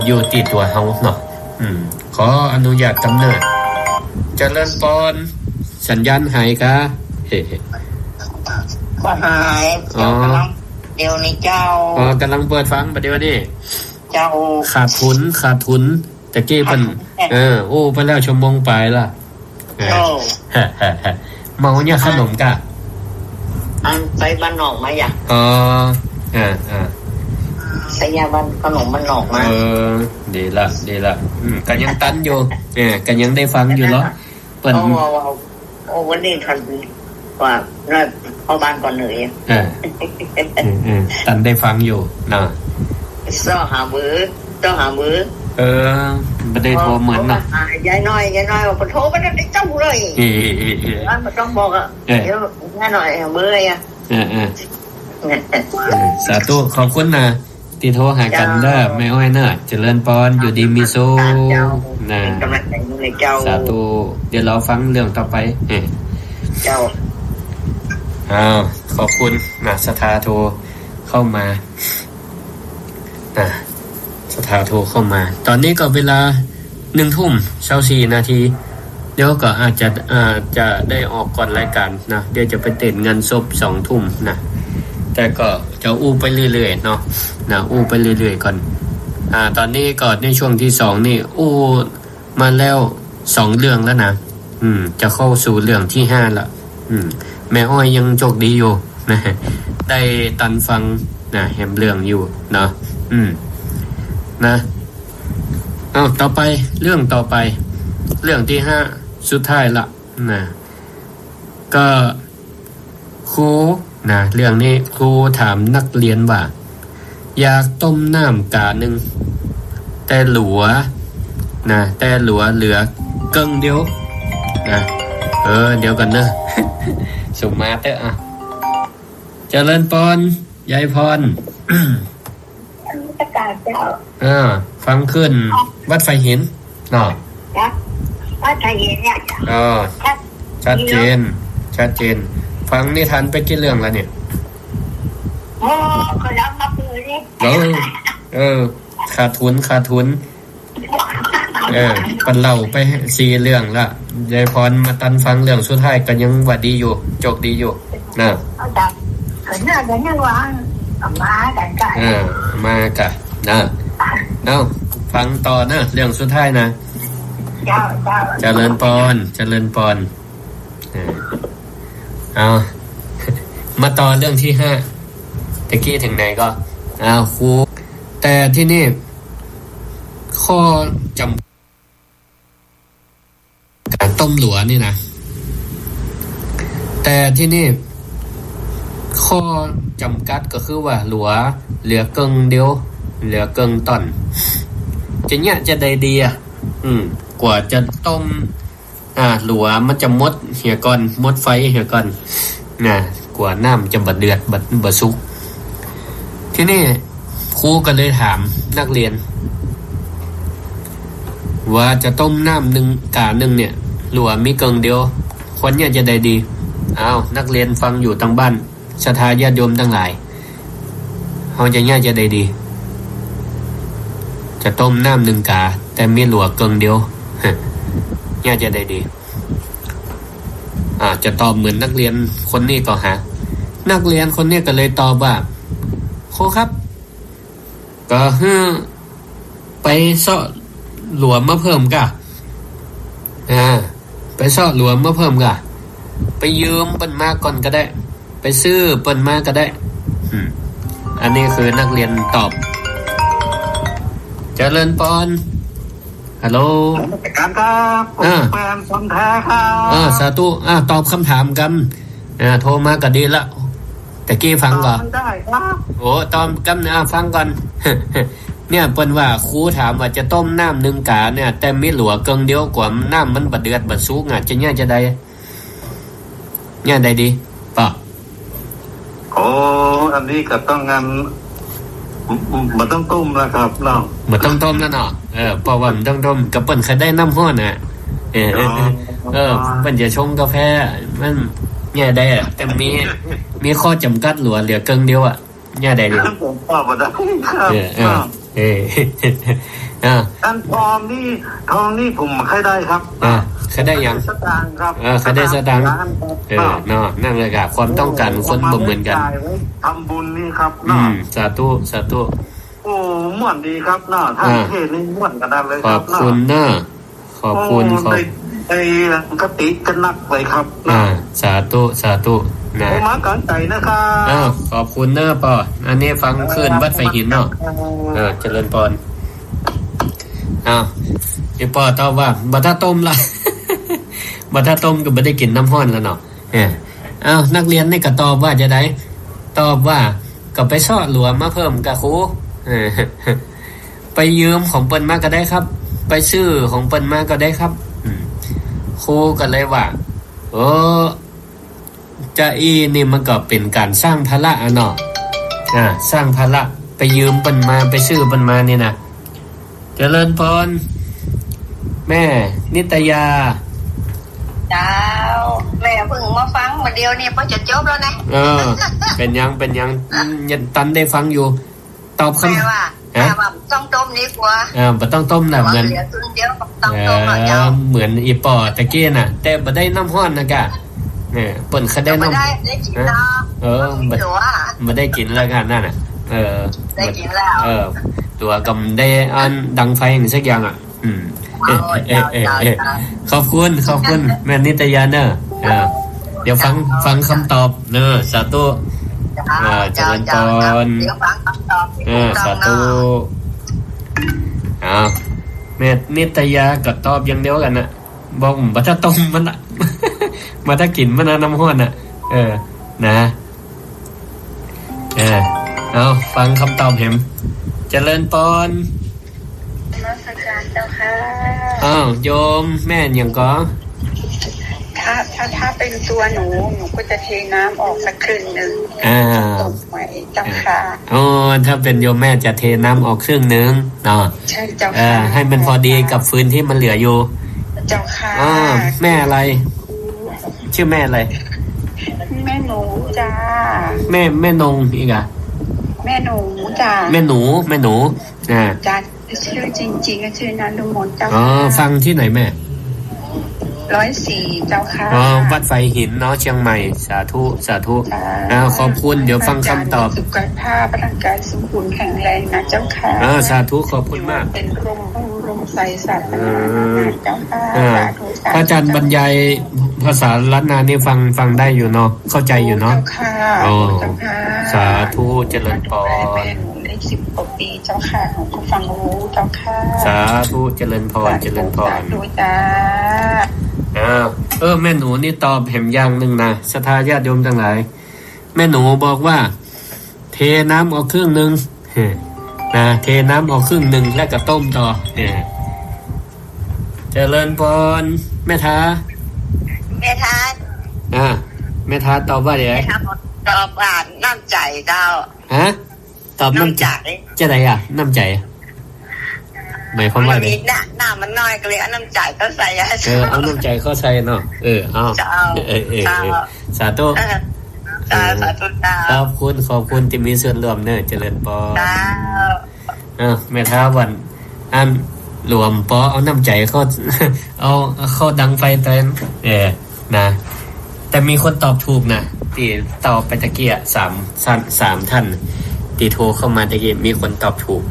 อยู่ที่ตัวเฮาเนาะขออนุญาตกำเนิดเจริญพรสัญญาณหายกะก็หายกำลังเดี๋ยวนี้เจ้ากำลังเปิดฟังบัดเดี๋ยวนี้เจ้าขาดทุนตะกี้เพิ่นโอ้ไปแล้วชั่วโมงปลายล่ะเมาเนี่ยขนมกะอันไปบ้านนอกมาอย่าใส่ยาบ้านขนมบ้านนอกมาดีละก็ยังตันอยู่ก็ยังได้ฟังอยู่เนาะเปิ้นโอ้วันนี้ทันว่าน่าเอาบ้านก่อนเหนื่อยตันได้ฟังอยู่นะหามือบ่ได้โทรเหมือนน่ะยายน้อยว่าโทรบ่ได้เจ้าเลยมันต้องบอกเดี๋ยวยายน้อยมืออ่ะสาธุขอบคุณนะที่โทรหากันเด้อแม่อ้อยเด้อเจริญพรอยู่ดีมีสุขนะสาธุเดี๋ยวเราฟังเรื่องต่อไปเจ้าขอบคุณนะศรัทธาโทรเข้ามาศรัทธาโทรเข้ามาตอนนี้ก็เวลา 19:24 นาทีเดี๋ยวก็อาจจะได้ออกก่อนรายการนะเดี๋ยวจะไปเต้นงานศพ 20:00 นนะแต่ก็จะอู้ไปเรื่อยๆเนาะอู้ไปเรื่อยๆก่อนตอนนี้ก็ในช่วงที่2นี่อู้มาแล้ว2เรื่องแล้วนะจะเข้าสู่เรื่องที่5ละแม่อ้อยยังโชคดีอยู่นะได้ตันฟังแฮมเรื่องอยู่เนาะนะต่อไปเรื่องต่อไปเรื่องที่5สุดท้ายละนะก็ครูนะเรื่องนี้ครูถามนักเรียนว่าอยากต้มน้ำกานึงแต่หลัวเหลือเกิงเดียวนะเดี๋ยวกันเนอะส่งมาเถอะเจริญพรยายพรประกาศเจ้าฟังขึ้นวัดไฟหินเนาะวัดไฟหินเนี่ยเจ ชัดเจนฟังนิทานไปกี่เรื่องแล้วเนี่ยโอ้ก็ยังนับเลยขาดทุนปันเล่าไป4เรื่องละยายพรมาตันฟังเรื่องสุดท้ายก็ยังว่าดีอยู่โจกดีอยู่นะเห็นหน้ากันยังวางมากันไก่มากะนะเอาฟังต่อนะเรื่องสุดท้ายนะเจริญปอนเอามาต่อเรื่องที่5ตะกี้ถึงไหนก็ครูแต่ที่นี่ข้อจำการต้มหลัวนี่นะแต่ที่นี่ข้อจำกัดก็คือว่าหลัวเหลือเกิงเดียวเหลือเกิงตอนจะเนี่ยจะได้ดีกว่าจะต้มหลัวมันจะมดเหี่ยก่อนมดไฟเหี่ยก่อนกว่าน้ำจะบดเดือดบดสุกที่นี่ครูก็เลยถามนักเรียนว่าจะต้มน้ำ1 กา 1เนี่ยหลัวมีเกิงเดียวคนเนี่ยจะได้ดีนักเรียนฟังอยู่ตั้งบ้านศรัทธาญาติโยมทั้งหลายเขาจะเนี่ยจะได้ดีจะต้มน้ำ1 กาแต่มีหลัวเกิงเดียวเนี่ยจะได้ดีจะตอบเหมือนนักเรียนคนนี้ก็นักเรียนคนนี้ก็เลยตอบว่าโคครับก็ไปเสาะหลวมมาเพิ่มกะไปเสาะหลวมมาเพิ่มกะไปยืมเปิ้นมาก่อนก็ได้ไปซื้อเปิ้นมาก็ได้อันนี้คือนักเรียนตอบเจริญปอนฮัลโหลการครับผมแฟนคนแท้ครับสาธุตอบคำถามกันโทรมาก็ดีละแต่กี้ฟังก่อนได้ครับโอ้ตอบกันฟังก่อนเนี่ยเปิ้นว่าครูถามว่าจะต้มน้ำ1 กาเนี่ยแต่มีหลัวเกิงเดียวกว่าน้ำมันบดเดือดบดสุกจะเนี่ยจะได้เนี่ยได้ดีป่ะโอ้อันนี้ก็ต้องงั้นมันต้องต้มแล้วครับมันต้องต้มแล้วเนาะเพราะว่ามันต้องต้มกับเปิ้นเคยได้น้ำร้อนเปิ้นจะชงกาแฟมันเนี่ยได้แต่มีข้อจำกัดหลัวเหลือเกิงเดียวเนี่ยได้ดีผมตอบบ่ได้ครับอันทองนี่ผมเคยได้ครับเคยได้ยังสตางค์ครับเคยได้สตางค์เนาะนั่นเลยครับความต้องการคนบ่เหมือนกันทำบุญนี่ครับสาธุโอ้ม่วนดีครับเนาะท่านเทศนี่ม่วนกันเลยครับขอบคุณเนาะขอบคุณไอ้กติกันนักเลยครับสาธุนะมากันใจนะครับขอบคุณเนาะปออันนี้ฟังคืนวัดไฟหินเนาะเจริญพรไอ้ปอตอบว่าบ่ถ้าต้มล่ะบ่ถ้าต้มก็บ่ได้กินน้ำร้อนแล้วเนาะนักเรียนนี่ก็ตอบว่าจะได้ตอบว่าก็ไปซ่อหลัวมาเพิ่มกับครูไปยืมของเปิ้นมาก็ได้ครับไปซื้อของเปิ้นมาก็ได้ครับครูก็เลยว่าจะนี่มันก็เป็นการสร้างภาระเนาะสร้างภาระไปยืมเปิ้นมาไปซื้อเปิ้นมานี่นะเจริญพรแม่นิตยาเจ้าแม่เพิ่งมาฟังมาเดียวนี่พอจะจบแล้วนะเป็นยังยันตันได้ฟังอยู่ตอบคำว่าต้องต้มนี้กว่าบ่ต้องต้มน่ะเหมือนเหมือนอีปอตะกี้น่ะแต่บ่ได้น้ำร้อนนะกะเปิ้นเขาได้น้ำบ่ได้กินแล้วกันนั่นน่ะได้กินแล้วตัวกำได้อันดังไฟอย่างสักอย่างขอบคุณแม่นิตยาเนอะเดี๋ยวฟังคำตอบเนอะสาธุเจริญพรสาธุแม่นิตยาก็ตอบอย่างเดียวกันน่ะบอกบ่ถ้าต้มมันน่ะมาถ้ากินมันน้ำร้อนน่ะนะเอาฟังคำตอบเห็นเจริญพรนมัสการเจ้าค่ะโยมแม่อย่างก็ถ้าเป็นตัวหนูก็จะเทน้ำออกสักครึ่งนึงตกไว้เจ้าค่ะถ้าเป็นโยมแม่จะเทน้ำออกครึ่งนึงเนาะใช่เจ้าค่ะให้มันพอดีกับฟืนที่มันเหลืออยู่เจ้าค่ะแม่อะไร ชื่อแม่อะไรแม่หนูจ้าแม่นงอีกอ่ะแม่หนูจ้าแม่หนูจ้าชื่อจริงๆก็ชื่อนฤมลเจ้าอ๋อฟังที่ไหนแม่104เจ้าค่ะวัดไฟหินเนาะเชียงใหม่สาธุขอบคุณเดี๋ยวฟังคำตอบสุขภาพร่างกายสมบูรณ์แข็งแรงนะเจ้าค่ะสาธุขอบคุณมากเป็นร่มใสสัตว์เจ้าค่ะพระอาจารย์บรรยายภาษาล้านนานี่ฟังได้อยู่เนาะเข้าใจอยู่เนาะสาธุเจริญพรได้10 กว่าปีเจ้าค่ะผมก็ฟังรู้เจ้าค่ะสาธุเจริญพรดูจ้าแม่หนูนี่ตอบแหมอย่างหนึ่งนะศรัทธาญาติโยมทั้งหลายแม่หนูบอกว่าเทน้ำออกครึ่งนึงนะเทน้ำออกครึ่งนึงแล้วก็ต้มต่อเจริญพรแม่ท้าแม่ท้าตอบว่าเดี๋ยวตอบว่าน้ำใจเจ้าตอบน้ำใจจะไหนอ่ะน้ำใจหมายความว่าอะไรน้ำมันน้อยก็เลยเอาน้ำใจเข้าใส่เอาน้ำใจเข้าใส่เนาะสาธุขอบคุณที่มีส่วนร่วมเนอะเจริญปอแม่ท้าวันอันรวมปอเอาน้ำใจเขาดังไฟเต้นนะแต่มีคนตอบถูกนะที่ตอบไปตะเกีย3ท่านที่โทรเข้ามาตะเกียมีคนตอบถูก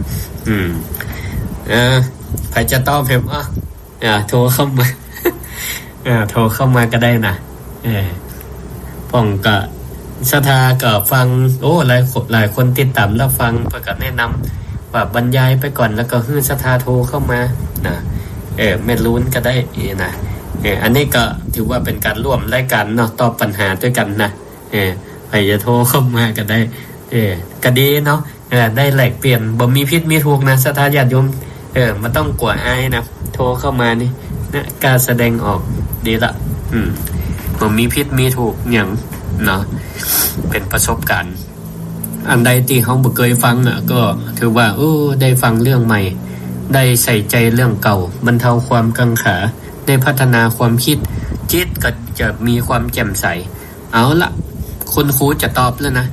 ใครจะตอบผมโทรเข้ามาโทรเข้ามาก็ได้นะป้องก็ศรัทธาก็ฟังหลายคนติดตามแล้วฟังประกาศแนะนำว่าบรรยายไปก่อนแล้วก็ศรัทธาโทรเข้ามานะไม่ลุ้นก็ได้นะอันนี้ก็ถือว่าเป็นการร่วมรายการเนาะตอบปัญหาด้วยกันนะใครจะโทรเข้ามาก็ได้ก็ดีเนาะได้แลกเปลี่ยนบ่มีผิดมีถูกนะศรัทธาญาติโยมมันต้องกลัวอายนะโทรเข้ามานี่นะการแสดงออกดีละบ่มีผิดมีถูกอย่างเนาะเป็นประสบการณ์อันใดที่เฮาบ่เคยฟังก็ถือว่าได้ฟังเรื่องใหม่ได้ใส่ใจเรื่องเก่าบรรเทาความกังขาได้พัฒนาความคิดจิตก็จะมีความแจ่มใสเอาละคุณครูจะตอบแล้วนะ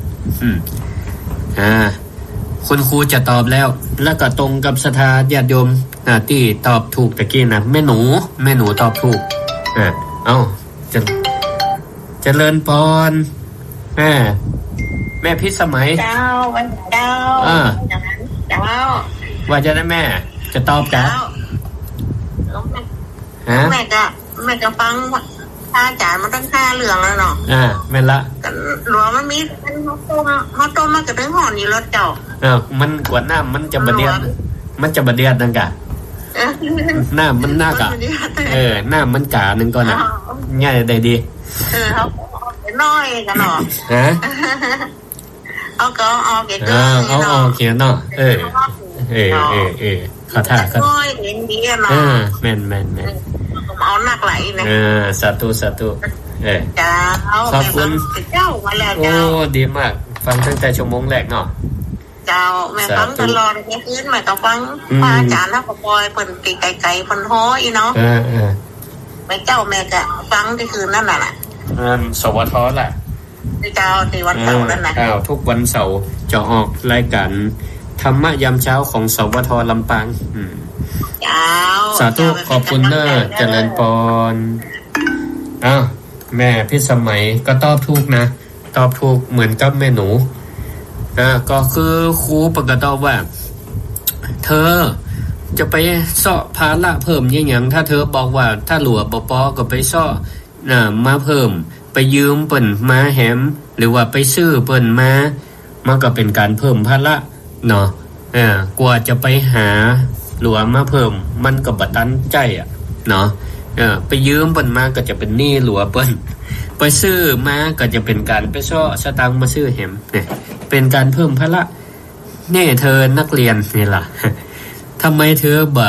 คุณครูจะตอบแล้วก็ตรงกับศรัทธาญาติโยมที่ตอบถูกตะกี้นะแม่หนูตอบถูกเจริญพรแม่พิสมัยเจ้าวันเจ้าว่าจะได้แม่จะตอบจ้ะแม่ก็ฟังอาจารย์มันตั้ง5เรื่องแล้วเนาะแม่ละหลวงมันมีเขาต้มมากับทั้งห่อนี่รถเจ้ามันกว่าน้ำมันจะบะเดียดนั่นกะน้ำมันน่ากะน้ำมันกะนึงก่อนง่ายได้ดีเขาน้อยกันเนาะเอาก็เอาเขียนเนาะขอท่าก็แม่นเอาหนักไหลนะสาธุจ้าขอบคุณเจ้ามาแล้วเจ้าดีมากฟังตั้งแต่ชั่วโมงแรกเนาะเจ้าแม่ฟังตลอดแม่คืนแม่ก็ฟังพระอาจารย์แล้วก็ปล่อยเพิ่นไกลๆเพิ่นฮ้ออีเนาะแม่เจ้าแม่ก็ฟังที่คืนนั่นน่ะสวทแหละเจ้าที่วันเสาร์นั่นน่ะทุกวันเสาร์จะออกรายการธรรมะยามเช้าของสวทลำปางสาธุขอบคุณเนอะเจริญพรแม่พิสมัยก็ตอบถูกนะตอบถูกเหมือนกับแม่หนูก็คือครูประกาศว่าเธอจะไปเสาะภาระเพิ่มอย่างถ้าเธอบอกว่าถ้าหลัวปอก็ไปเสาะมาเพิ่มไปยืมเปิ่นมาแหมหรือว่าไปซื้อเปิ่นมามันก็เป็นการเพิ่มภาระเนาะกว่าจะไปหาหลวงมาเพิ่มมันก็บัดตันใจเนาะไปยืมเปิ่นมาก็จะเป็นหนี้หลวงเปิ่นไปซื้อมาก็จะเป็นการไปซ่อสตังค์มาซื้อแหมเนี่ยเป็นการเพิ่มภาระนี่เธอนักเรียนนี่ล่ะทำไมเธอบ่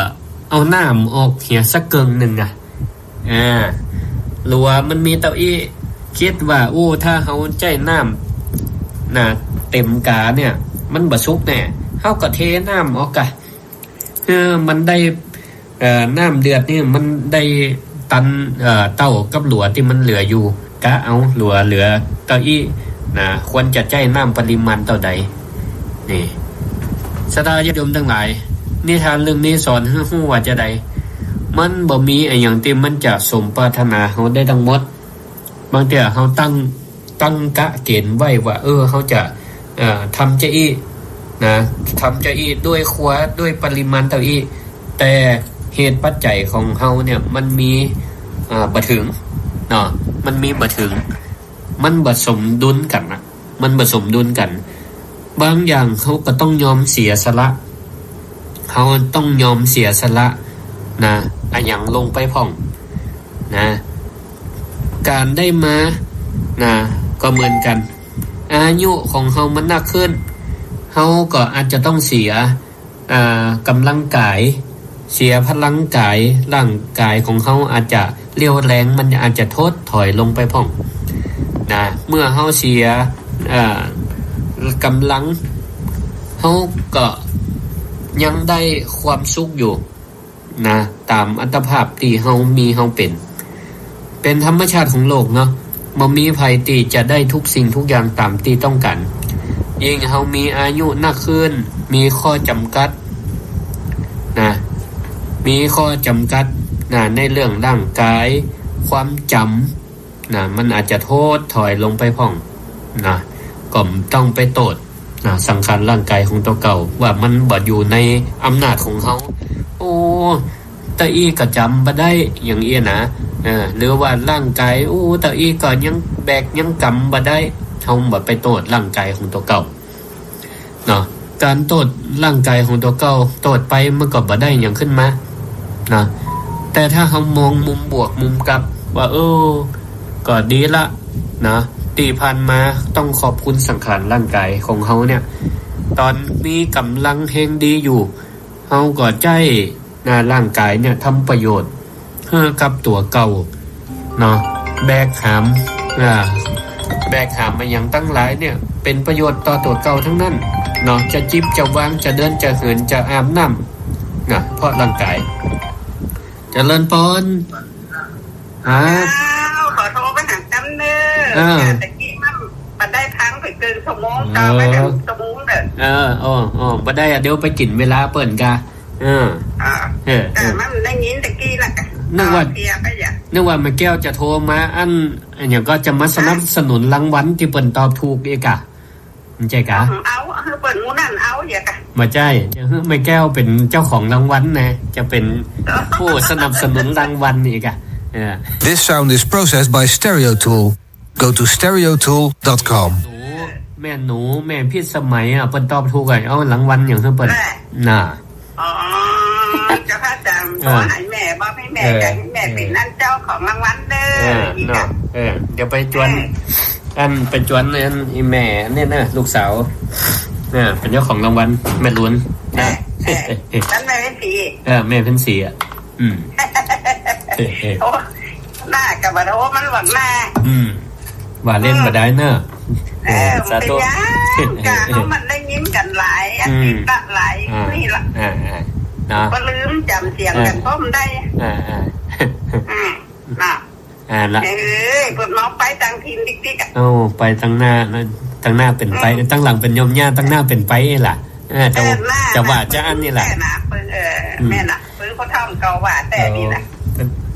เอาน้ำออกเหี่ยสักเกิงนึงหลวงมันมีเต้าอี้คิดว่าถ้าเฮาใจน้ำเต็มกาเนี่ยมันบ่สุกแน่เฮาก็เทน้ำออกกะมันได้น้ำเดือดนี่มันได้ ตันเต้ากับหลัวที่มันเหลืออยู่กะเอาหลัวเหลือเต้าอี้นะควรจะใช้น้ำปริมาณเท่าใดนี่ศรัทธาญาติโยมทั้งหลายนิทานเรื่องนี้สอนให้รู้ว่าจะใดมันบ่มีไอ้อย่างที่มันจะสมปรารถนาเฮาได้ทั้งหมดบางเทื่อเฮาตั้งกะเกณฑ์ไว้ว่าเฮาจะทำจะอีนะทำจะอีด้วยครัวด้วยปริมาณเท่าอีแต่เหตุปัจจัยของเฮาเนี่ยมันมีบ่ถึงเนาะมันมีบ่ถึงมันบ่สมดุลกันนะมันบ่สมดุลกันบางอย่างเขาก็ต้องยอมเสียสละเขาต้องยอมเสียสละนะอะอย่างลงไปพ่องนะการได้มานะก็เหมือนกันอายุของเฮามันมากขึ้นเฮาก็อาจจะต้องเสียกำลังกายเสียพลังกายร่างกายของเฮาอาจจะเรี่ยวแรงมันอาจจะทดถอยลงไปพ่องนะเมื่อเฮาเสียกำลังเฮาก็ยังได้ความสุขอยู่นะตามอัตภาพที่เฮามีเฮาเป็นธรรมชาติของโลกเนาะบ่มีภัยที่จะได้ทุกสิ่งทุกอย่างตามที่ต้องการยิ่งเฮามีอายุมากขึ้นมีข้อจำกัดนะมีข้อจำกัดนะในเรื่องร่างกายความจำนะมันอาจจะโทษถอยลงไปพ่องนะก็ต้องไปโทษนะสังขารร่างกายของตัวเก่าว่ามันบ่อยู่ในอำนาจของเฮาโอ้ตะอี้ก็จำบ่ได้อย่างนี้นะหรือว่าร่างกายตะอี้ก็ยังแบกยังกำบ่ได้เฮาบ่ไปโทษร่างกายของตัวเก่าเนาะการโทษร่างกายของตัวเก่าโทษไปมันก็บ่ได้หยังขึ้นมานะแต่ถ้าเฮามองมุมบวกมุมกลับว่าก็ดีละนะที่ผ่านมาต้องขอบคุณสังขารร่างกายของเฮาเนี่ยตอนมีกำลังแห่งดีอยู่เฮาก็ใจร่างกายเนี่ยทำประโยชน์ให้กับตัวเก่าเนาะแบกหามมาอย่างตั้งหลายเนี่ยเป็นประโยชน์ต่อตัวเก่าทั้งนั้นเนาะจะจิบจะวางจะเดินจะเหินจะอาบน้ำนะเพราะร่างกายเจริญพรขอโทรไปหาจำเด้อตะกี้มันได้ทั้งไปเกินชั่วโมงก็ไปถึงชั่วโมงเด้อบ่ได้เดี๋ยวไปกินเวลาเปิ้นกะแต่มันได้ยินตะกี้ล่ะนึกว่าแม่แก้วจะโทรมาอันอย่างก็จะมาสนับสนุนรางวัลที่เปิ้นตอบถูกอีกอ่ะมันใช่กะเอาเปิ้นหมู่นั่นเอาอย่ากะบ่ใช่แม่แก้วเป็นเจ้าของรางวัลนะจะเป็นผู้สนับสนุนรางวัลอีกอ่ะThis sound is processed by StereoTool. Go to stereotool.com. แม่พิษสมัยเปิ้นตอบถูกเอารางวัลอย่างเพิ่นน่ะจะพาจำขอให้แม่บ่ให้แม่จะให้แม่เป็นนั่นเจ้าของรางวัลเด้อเดี๋ยวไปจวนไปจวนอีแม่เนี่ยนะลูกสาวเป็นเจ้าของรางวัลแม่ล้วนนะนั่นแม่เป็นสีแม่เป็นสีโอ้หน้ากับบ่โหมันหวังหน้าว่าเล่นบ่ได้เนอะสาธุกะเขามันได้ยิ้มกันหลายอาทิตย์ละหลายนี่ล่ะบ่ลืมจำเสียงกันพร้อมได้ละเพิ่นน้องไปทางทีมติ๊กๆไปทางหน้าเป็นไปทางหลังเป็นยมย่าทางหน้าเป็นไปล่ะจะว่าจะอันนี่แหละแม่น่ะเพิ่นเขาทำเก่าว่าแต่นี่ล่ะ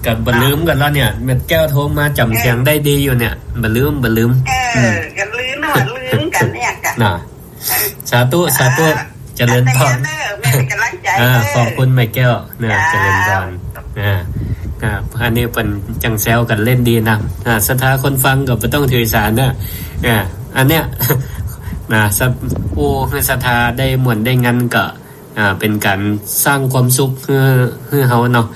ก็บ่ลืมกันแล้วเนี่ยแม่แก้วโทรมาจำเสียงได้ดีอยู่เนี่ยบ่ลืมกันลืมกันเนี่ยกะน่ะสาธุเจริญพรแม่เป็นกำลังใจขอบคุณแม่แก้วเนี่ยเจริญพรอันนี้เป็นจังแซวกันเล่นดีนะศรัทธาคนฟังก็บ่ต้องถือสานะอันเนี้ยศรัทธาได้ม่วนได้งันก็เป็นการสร้างความสุขให้เฮาเนาะ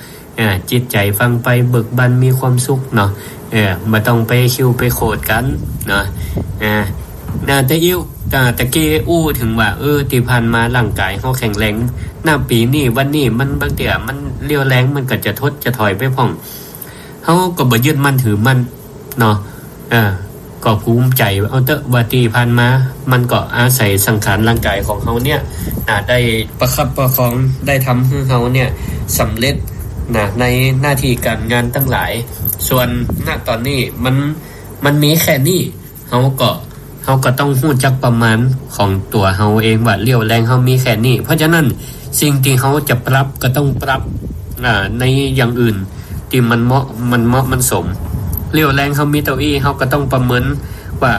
จิตใจฟังไปเบิกบานมีความสุขเนาะบ่ต้องไปคิวไปโคดกันเนาะแต่ตะกี้ถึงว่าที่ผ่านมาร่างกายเฮาแข็งแรงปีนี้วันนี้มันบางเที่ยมันเรี่ยวแรงมันก็จะทดจะถอยไปพ่องเฮาก็บ่ยึดมั่นถือมั่นเนาะก็ภูมิใจเอาเถอะว่าที่ผ่านมามันก็อาศัยสังขารร่างกายของเฮาเนี่ยได้ประคับประคองได้ทำให้เฮาเนี่ยสำเร็จ นะในหน้าที่การงานตั้งหลายส่วนณตอนนี้มันมีแค่นี้เฮาก็ต้องรู้จักประมาณของตัวเฮาเองว่าเรี่ยวแรงเฮามีแค่นี้เพราะฉะนั้นสิ่งที่เฮาจะปรับก็ต้องปรับในอย่างอื่นที่มันเหมาะมันสมเรี่ยวแรงเฮามีเต้าอี้เฮาก็ต้องประเมินว่า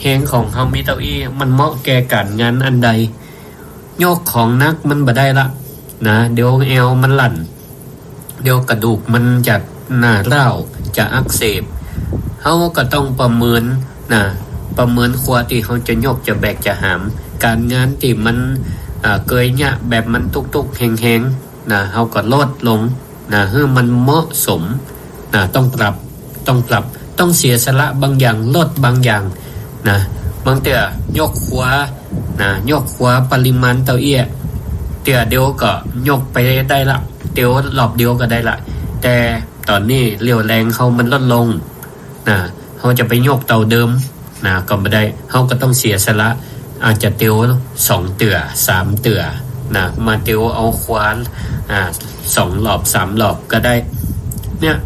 แฮงของเฮามีเต้าอี้มันเหมาะแก่การงานอันใดยกของนักมันบ่ได้ละนะเดี๋ยวเอวมันลั่นเดี๋ยวกระดูกมันจะร้าวจะอักเสบเฮาก็ต้องประเมินครัวที่เฮาจะยกจะแบกจะหามการงานที่มันเกยยะแบบมันตุกๆแหงๆเฮาก็ลดลงให้มันเหมาะสมต้องปรับต้องเสียสละบางอย่างลดบางอย่างบางเตื้อยกขวายกขวาปริมาณเต้าเอี้ยเตื้อเดียวก็ยกไปได้ละเดียวรอบเดียวก็ได้ละแต่ตอนนี้เรี่ยวแรงเขามันลดลงเขาจะไปยกเตาเดิมก็ไม่ได้เขาก็ต้องเสียสละอาจจะเตียว2เตื้อ3เตื้อมาเตียวเอาขวาน2รอบ3รอบก็ได้เนี่ย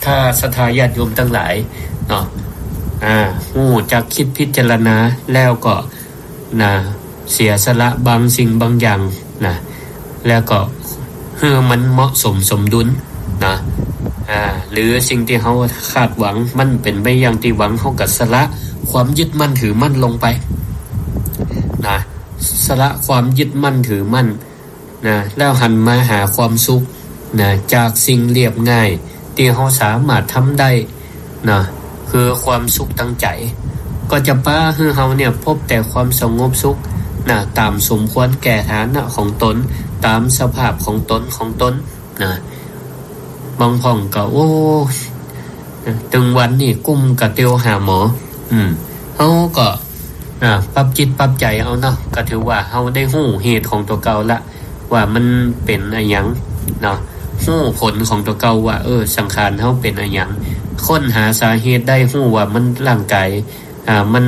ถ้าศรัทธาญาติโยมทั้งหลายเนาะฮู้จักคิดพิจารณาแล้วก็เสียสละบางสิ่งบางอย่างแล้วก็ให้มันเหมาะสมสมดุลหรือสิ่งที่เขาคาดหวังมันเป็นไปอย่างที่หวังเขาก็สละความยึดมั่นถือมั่นลงไปสละความยึดมั่นถือมั่นแล้วหันมาหาความสุขจากสิ่งเรียบง่ายที่เขาสามารถทำได้คือความสุขตั้งใจก็จะป้าให้เขาเนี่ยพบแต่ความสงบสุขตามสมควรแก่ฐานะของตนตามสภาพของตนบางพ่องก็โอ้ถึงวันนี่กุ้มกับเตียวหาหมอเขาก็ปรับจิตปรับใจเอาเนาะก็ถือว่าเขาได้ฮู้เหตุของตัวเก่าละว่ามันเป็นอะไรหยังฮู้ผลของตัวเก่าว่าสังขารเขาเป็นอะไรหยังค้นหาสาเหตุได้ฮู้ว่ามันร่างกายมัน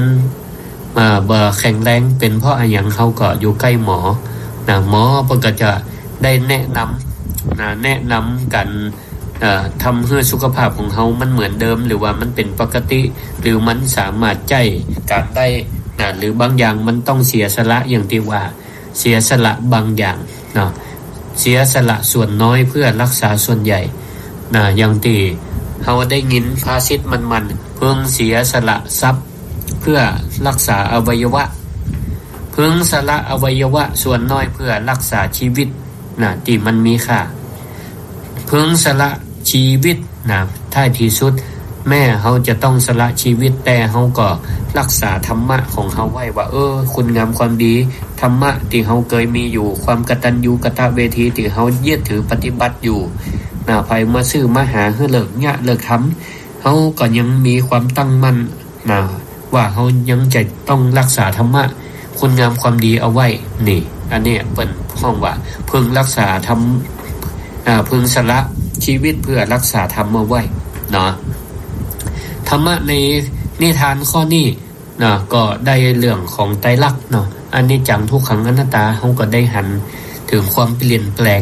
บ่แข็งแรงเป็นเพราะอะไรหยังเขาก็อยู่ใกล้หมอหมอเพิ่นก็จะได้แนะนำกันทำให้สุขภาพของเขามันเหมือนเดิมหรือว่ามันเป็นปกติหรือมันสามารถใจการได้หรือบางอย่างมันต้องเสียสละอย่างที่ว่าเสียสละบางอย่างเสียสละส่วนน้อยเพื่อรักษาส่วนใหญ่อย่างที่เขาได้ยินภาษิตมันเพิ่งเสียสละทรัพย์เพื่อรักษาอวัยวะเพิ่งสละอวัยวะส่วนน้อยเพื่อรักษาชีวิตที่มันมีค่าเพิ่งสละชีวิตท้ายที่สุดแม่เขาจะต้องสละชีวิตแต่เขาก็รักษาธรรมะของเขาไว้ว่าคุณงามความดีธรรมะที่เขาเคยมีอยู่ความกตัญญูกตเวทีที่เขายึดถือปฏิบัติอยู่ภัยมาซื้อมาหาให้เลิกยะเลิกทำเขาก็ยังมีความตั้งมั่นว่าเขายังจะต้องรักษาธรรมะคุณงามความดีเอาไว้นี่อันนี้เป็นห้องว่าพึงรักษาธรรมพึงสละชีวิตเพื่อรักษาธรรมเอาไว้ธรรมะในนิทานข้อนี้ก็ได้เรื่องของไตรลักษณ์อันนี้จังทุกขังอนัตตาเขาก็ได้หันถึงความเปลี่ยนแปลง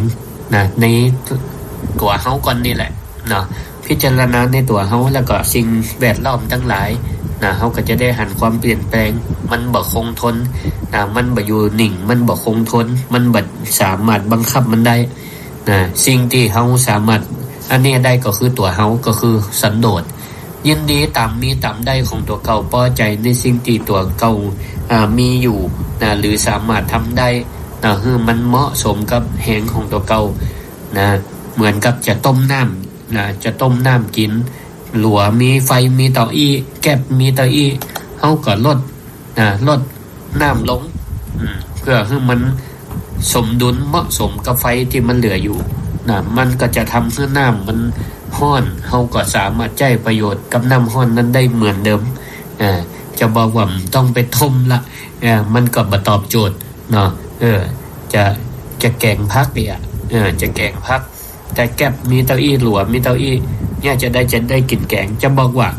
ในตัวเขาก่อนนี่แหละพิจารณาในตัวเขาแล้วก็สิ่งแวดล้อมทั้งหลายเขาก็จะได้หันความเปลี่ยนแปลงมันบ่คงทนมันบ่อยู่นิ่งมันบ่คงทนมันบ่สามารถบังคับมันได้สิ่งที่เขาสามารถอันนี้ได้ก็คือตัวเขาก็คือสันโดษยินดีตามมีตามได้ของตัวเก่าพอใจในสิ่งที่ตัวเก่ามีอยู่หรือสามารถทำได้คือมันเหมาะสมกับแหงของตัวเก่าเหมือนกับจะต้มน้ำจะต้มน้ำกินหลัวมีไฟมีเตาอี้แก๊บมีเตาอี้เขาก็ลดน้ำลงเพื่อให้มันสมดุลเหมาะสมกับไฟที่มันเหลืออยู่มันก็จะทำให้น้ำมันห้อนเขาก็สามารถใช้ประโยชน์กับน้ำห้อนนั้นได้เหมือนเดิมจะบอกว่าต้องไปต้มละมันก็บ่ตอบโจทย์จะแกงพักเนี่ยจะแกงพักแต่แก๊บมีเตาอี้หลัวมีเตาอี้เนี่ยจะได้กินแกงจะบอกว่า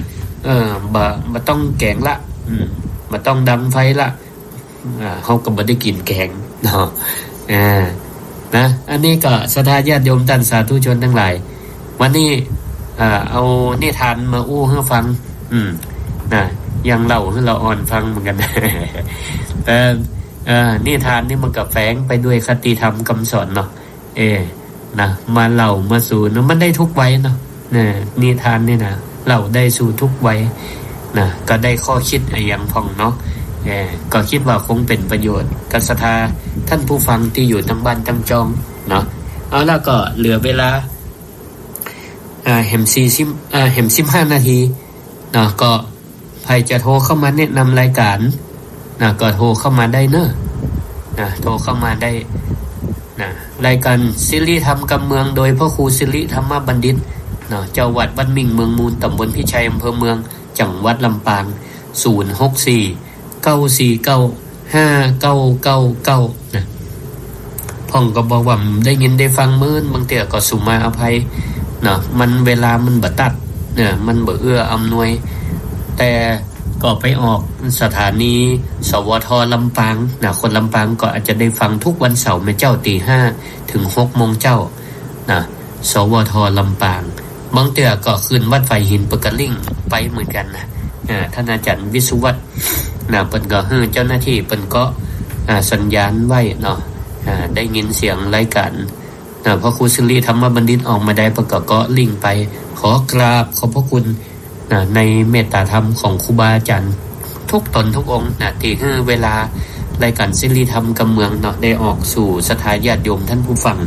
บ่ต้องแกงละบ่ต้องดังไฟละเขาก็บ่ได้กินแกง นะอันนี้ก็ศรัทธาญาติโยมท่านสาธุชนทั้งหลายวันนี้เอานิทานมาอู้ให้ฟังนะยังเล่าให้เราอ่อนฟังเหมือนกัน แต่นิทานนี่มันก็แฝงไปด้วยคติธรรมคำสอนเนาะนะมาเล่ามาสู่เนาะมันได้ทุกวัยเนาะนิทานนี่นะเล่าได้สู่ทุกวัยนะก็ได้ข้อคิดอย่างพองเนาะก็คิดว่าคงเป็นประโยชน์กับศรัทธาท่านผู้ฟังที่อยู่ทั้งบ้านทั้งจองเนาะเอาแล้วก็เหลือเวลาเห็ม15นาทีเนาะก็ใครจะโทรเข้ามาแนะนำรายการนะก็โทรเข้ามาได้เนอะนะโทรเข้ามาได้นะรายการศิริธรรมกำเมืองโดยพระครูศิริธรรมบัณฑิตนะเจ้าวัดบ้านมิ่งเมืองมูลตำบลพิชัยอำเภอเมืองจังหวัดลำปาง064-949-5999นะพ่องก็บอกว่าได้ยินได้ฟังมื้อบางเตี่ยก็สุมาอภัยนะมันเวลามันบ่ตัดเนี่ยมันบ่เอื้ออำนวยแต่ก็ไปออกสถานีสวทลำปางนะคนลำปางก็อาจจะได้ฟังทุกวันเสาร์แม่เจ้าตี 5 ถึง 6 โมงเจ้านะสวทลำปางบางเตี่ยก็ขึ้นวัดไฟหินปะกะลิ่งไปเหมือนกันนะท่านอาจารย์วิสุวัฒน์นะเปิ้นก็ให้เจ้าหน้าที่เปิ้นก็สัญญาณไว้เนาะได้ยินเสียงรายการพระครูศิริธรรมบัณฑิตออกมาได้ประกอบก็ลิงก์ไปขอกราบขอบพระคุณในเมตตาธรรมของครูบาอาจารย์ทุกตนทุกองค์ที่ให้เวลารายการศิริธรรมกำเมืองเนาะได้ออกสู่ศรัทธาญาติโยมท่านผู้ฟัง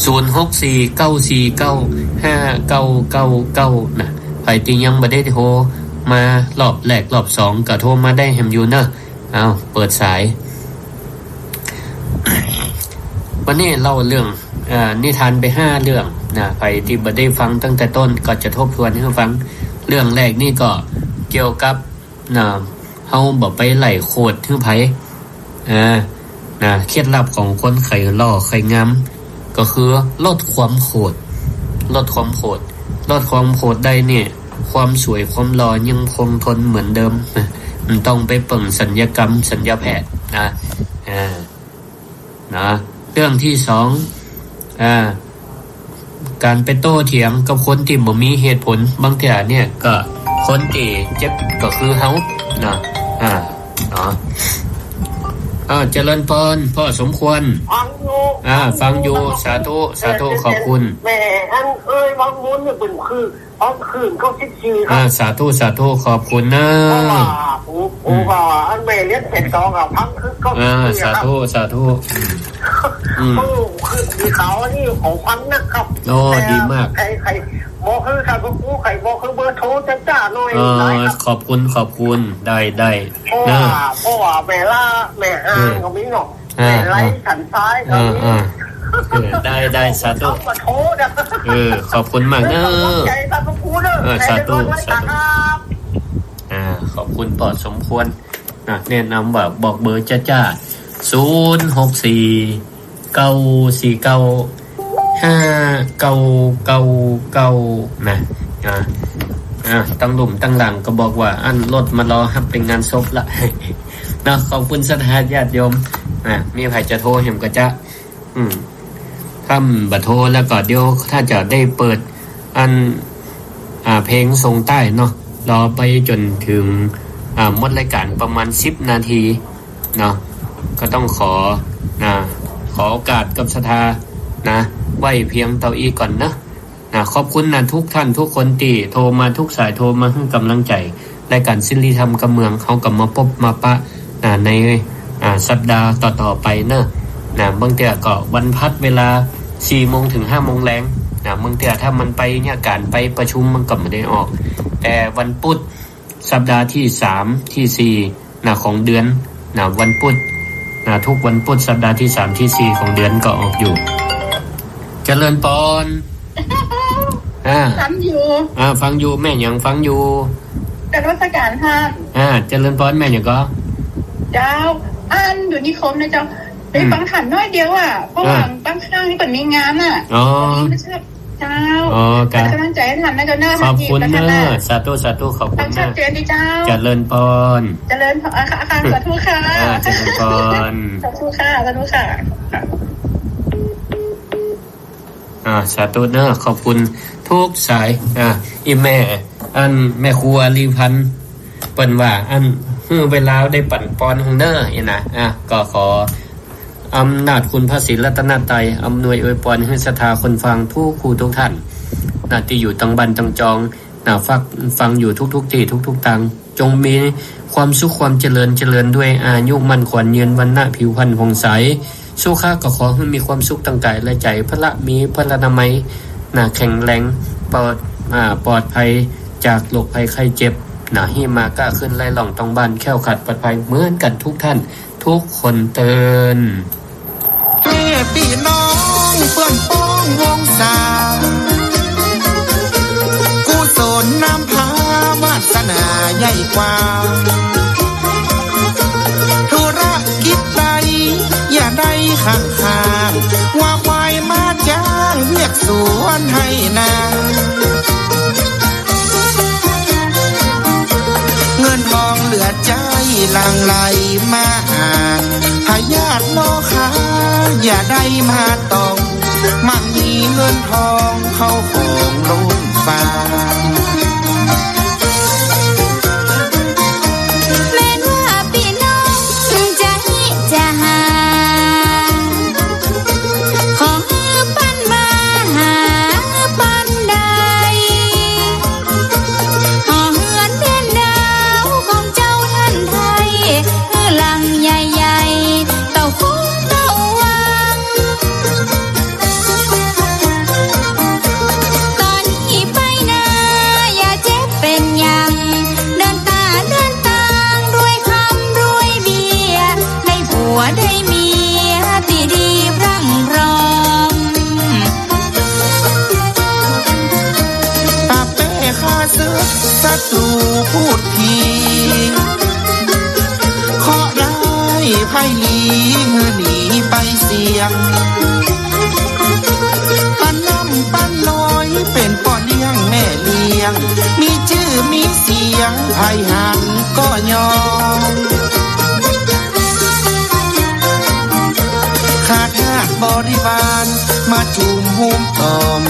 064-949-5999นะใครที่ยังบ่ได้โทรมารอบแรกรอบ2ก็โทรมาได้แฮมอยู่เนอะเอาเปิดสายวันนี้เล่าเรื่องนิทานไป5เรื่องนะใครที่บ่ได้ฟังตั้งแต่ต้นก็จะทบทวนให้ฟังเรื่องแรกนี่ก็เกี่ยวกับเฮาบ่ไปไล่โคตรคือไผเคล็ดลับของคนไข่ล่อไข่งามก็คือลดความโคตรได้เนี่ยความสวยความหล่อยังคงทนเหมือนเดิมมันต้องไปเปิ่งสัญญกรรมสัญญาแพทย์นะเรื่องที่2การไปโต้เถียงกับคนที่บ่มีเหตุผลบางทีเนี่ยก็คนที่เจ็บก็คือเฮานะเจริญพรพ่อสมควรฟังอยู่สาธุขอบคุณแม่อันบางมุนเนี่ยเป็นคืออ้อมคืนก็14ครับสาธุขอบคุณนะโอ้ว่าอันแม่เลี้ยงเป็ดตองอ่ะพังคือก็สาธุคือมีเขานี่ของพันนะครับโอ้ดีมากใครบอกคือใครบอกกูใครบอกคือเบอร์โทรจ้าหน่อยขอบคุณได้เพราะว่าแม่ล่าแม่ก็มีเนาะแม่ไล่สันซ้ายก็มีได้สาธุขอบคุณมากเนอะสาธุขอบคุณปอดสมควรแนะนำว่าบอกเบอร์จ้า064-949-5999นะตั้งหลุมตั้งหลังก็บอกว่าอันรถมารอครับเป็นงานศพละนะขอบคุณศรัทธาญาติโยมมีใครจะโทรเห็นก็จะถ้าบัดโทรแล้วก็เดี๋ยวถ้าจะได้เปิดเพลงทรงใต้เนาะรอไปจนถึงหมดรายการประมาณ10นาทีเนาะก็ต้องขอโอกาสกับศรัทธาไว้เพียงเท่าอีก่อนนะขอบคุณทุกท่านทุกคนที่โทรมาทุกสายโทรมาให้กำลังใจรายการศิริธรรมกำเมืองเขากลับมาพบมาปะในสัปดาห์ต่อไปเนอะบางเที่ยก็วันพัดเวลา 4 โมงถึง 5 โมงแรงบางเที่ยถ้ามันไปเนี่ยการไปประชุมมันก็ไม่ได้ออกแต่วันพุธสัปดาห์ที่3ที่4ของเดือนวันพุธทุกวันพุธสัปดาห์ที่3ที่4ของเดือนก็ออกอยู่เจริญพรฟังอยู่แม่ยังฟังอยู่แต่รัชการท่านเจริญพรแม่ยังก็เจ้าอยู่นิคมนะเจ้าไปฟังขันน้อยเดียวเพราะว่าบางครั้งนี่เปิดมีงานไม่ใช่เจ้าการกำลังใจให้ทันนะเจ้าหน้าขอบคุณนะสาธุขอบคุณนะเจริญดีเจ้าเจริญพรสาธุค่ะเจริญพรสาธุค่ะ สาธุเนอะขอบคุณทุกสายอีแม่อันแม่ครูอาลีพันธ์เปิ้นว่าอันเวลาได้ปั่นปอนของเนอะอีนะก็ขออำนาจคุณพระศรีรัตนตรัยอำนวยอวยพรให้ศรัทธาคนฟังทุกคู่ทุกท่านที่อยู่ตังบันตังจองฟังอยู่ทุกที่ทุกตังจงมีความสุขความเจริญด้วยอายุมั่นขวัญยืนวรรณะผิวพรรณผ่องใสสุขะก็ขอให้มีความสุขตั้งกายและใจพระมีพระนามัยแข็งแรงปลอดภัยจากโรคภัยไข้เจ็บหิมากล้าขึ้นไล่หล่องต้องบ้านแค่วขัดปลอดภัยเหมือนกันทุกท่านทุกคนเตือนแม่พี่น้องเพื่อนพ้องวงศากุศลนำพาวาสนาใหญ่กว่าธุรกิจใดอย่าได้ข้างว่าควายมาจ้างเรียกสวนให้นางเงินทองเหลือใจหลั่งไหลมาหาพยาธิโลคาอย่าได้มาต้องมั่งมีเงินทองเข้าของลงฟ้าแม้ว่าพี่น้องจะหาขอปันมาหาปันใดหอเหือนเดือนดาวของเจ้าท่านไทยหลังใหญ่ๆเต่าคุ้งเต่าวังตอนนี้ไปนาอย่าเจ็บเป็นยังเดินตางรวยคำรวยเบียได้ผัวได้เมียที่ดีพรั่งพร้อมตาเป้ข้าศึกศัตรูพูดผีขอได้ไพ่ลีหนีไปเสียงปันน้ำปันลอยเป็นป่อเลี้ยงแม่เลี้ยงมีชื่อมีเสียงไพ่หันก็ยอมขาดทาสบริวารมาจุมหุมตอม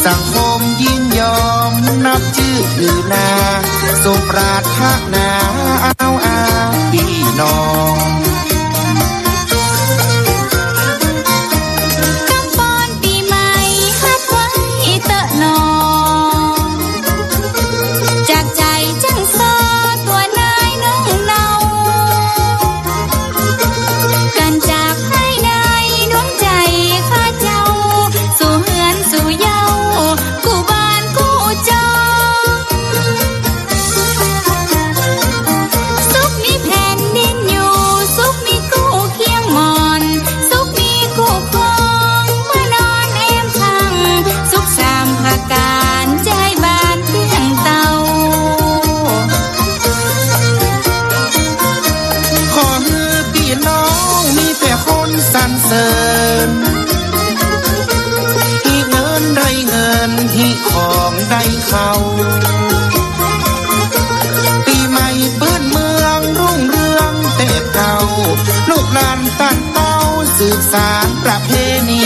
สังคมยินยอมนับชื่อถือนาสมปรารถนาเอาพี่น้องกำปอนปีใหม่ฮัดไว้เตอะนอจากใจจังซอตัวนายน้องเนากันจากให้นายดวงใจข้าเจ้าสู่เฮือนสู่เย้ากูบ้านกูจองสุขมีแผ่นดินอยู่สุขมีกูเคียงมอนสุขมีกูคงเมื่อนอนแอมพังสุขสามภาการใจบ้านเพียงเตาขอฮือพี่น้องมีแต่คนสรรเสริญฮีเงินได้เงินฮีของได้เขาปีใหม่ปื้นเมืองรุ่งเรืองแต่เก่าลูกหลานตั้งเต้าสืบสานประเพณี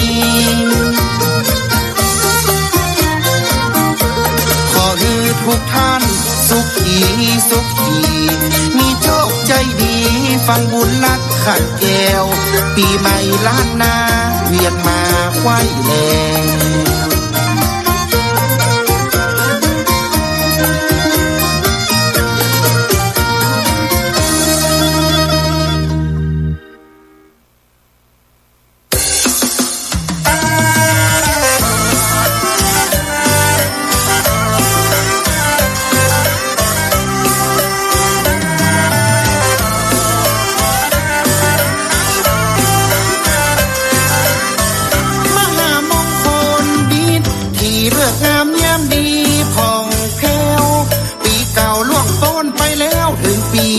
ขอฮือทุกท่านสุขีมีโชคใจดีฟังบุญลัดขัดแก้วปีใหม่ล้านนาเวียนมาไว้แล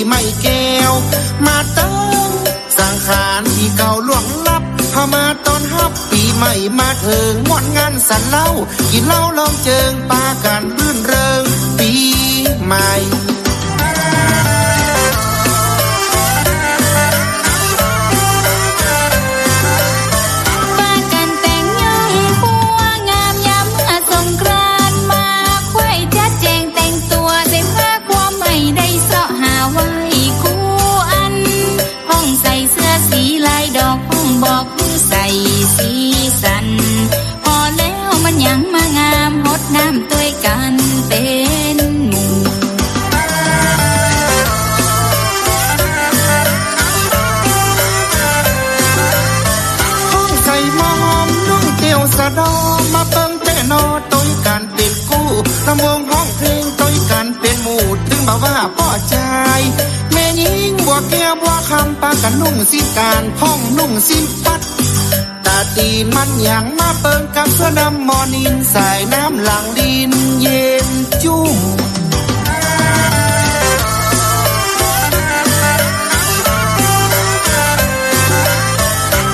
ไม่แก้วมาเติมสังขารที่เก่าล่วงลับเข้ามาตอนฮับปีใหม่มาถึงม่วนงานสันเล่ากินเหล้าลองเจิงปากันรื่นเริงปีใหม่ปากันแต่งยองหัวงาม ก็ใจแม่ยิงบัวแก้วบัวคำปากันนุ่งสิ้นการห้องนุ่งสิ้นปัดตาตีนมันอย่างมาเปิงกับเสื้อดำมอนินสายน้ำหลังดินเย็นจุ่ม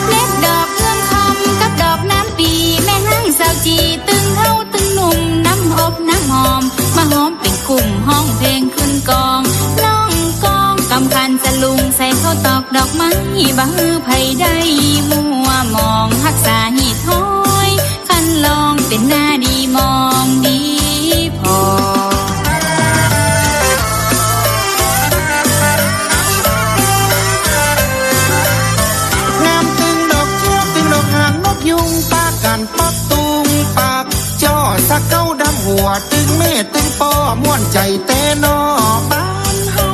เล็ดดอกเอื้องคำกับดอกน้ำปีแม่ห้างสาวจีตึงเฮาตึงหนุ่มน้ำอบน้ำหอมมาหอมเป็นกลุ่มห้องเพลงขึ้นกองล่องกองกำคันสลุงใส่ข้าวตอกดอกไม้บ่ฮือไผได้มัวมองหักษาหีดห้อยคันลองเป็นหน้าดีมองดีพอยุงปากันปักตุงปากจ่อสักเก้าดำหัวตึงเมฆตึงปอม่วนใจแต่นอบ้านเฮา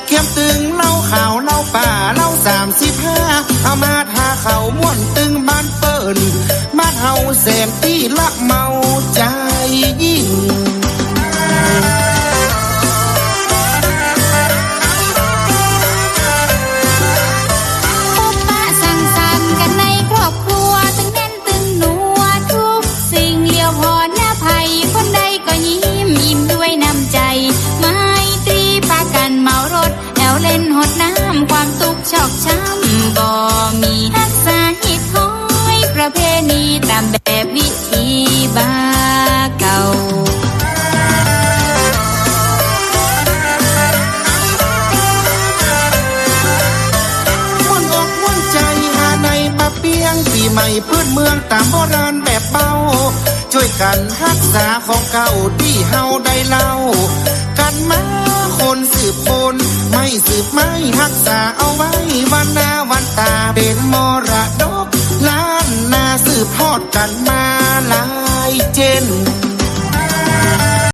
เก็บตึงเล่าข่าวเล่าป่าเล่า35เอามาทาเขาม่วนตึงบ้านเปิ้นบ้านเฮาแสนที่ละเมาใจยิ่งความตุกชอกช้ำบ่มีทักษะหิดห้อยประเพณีตามแบบวิธีบ้าเก่าม่วนอกม่วนใจหาในปะเปียงปีใหม่พื้นเมืองตามโบราณแบบเบาช่วยกันรักษาของเก่าที่เฮาได้เล่ากันมาคนสืบคนไม่สืบไม่รักษาเอาไว้วันหน้าวันตาเป็นมรดกล้านนาสืบทอดกันมา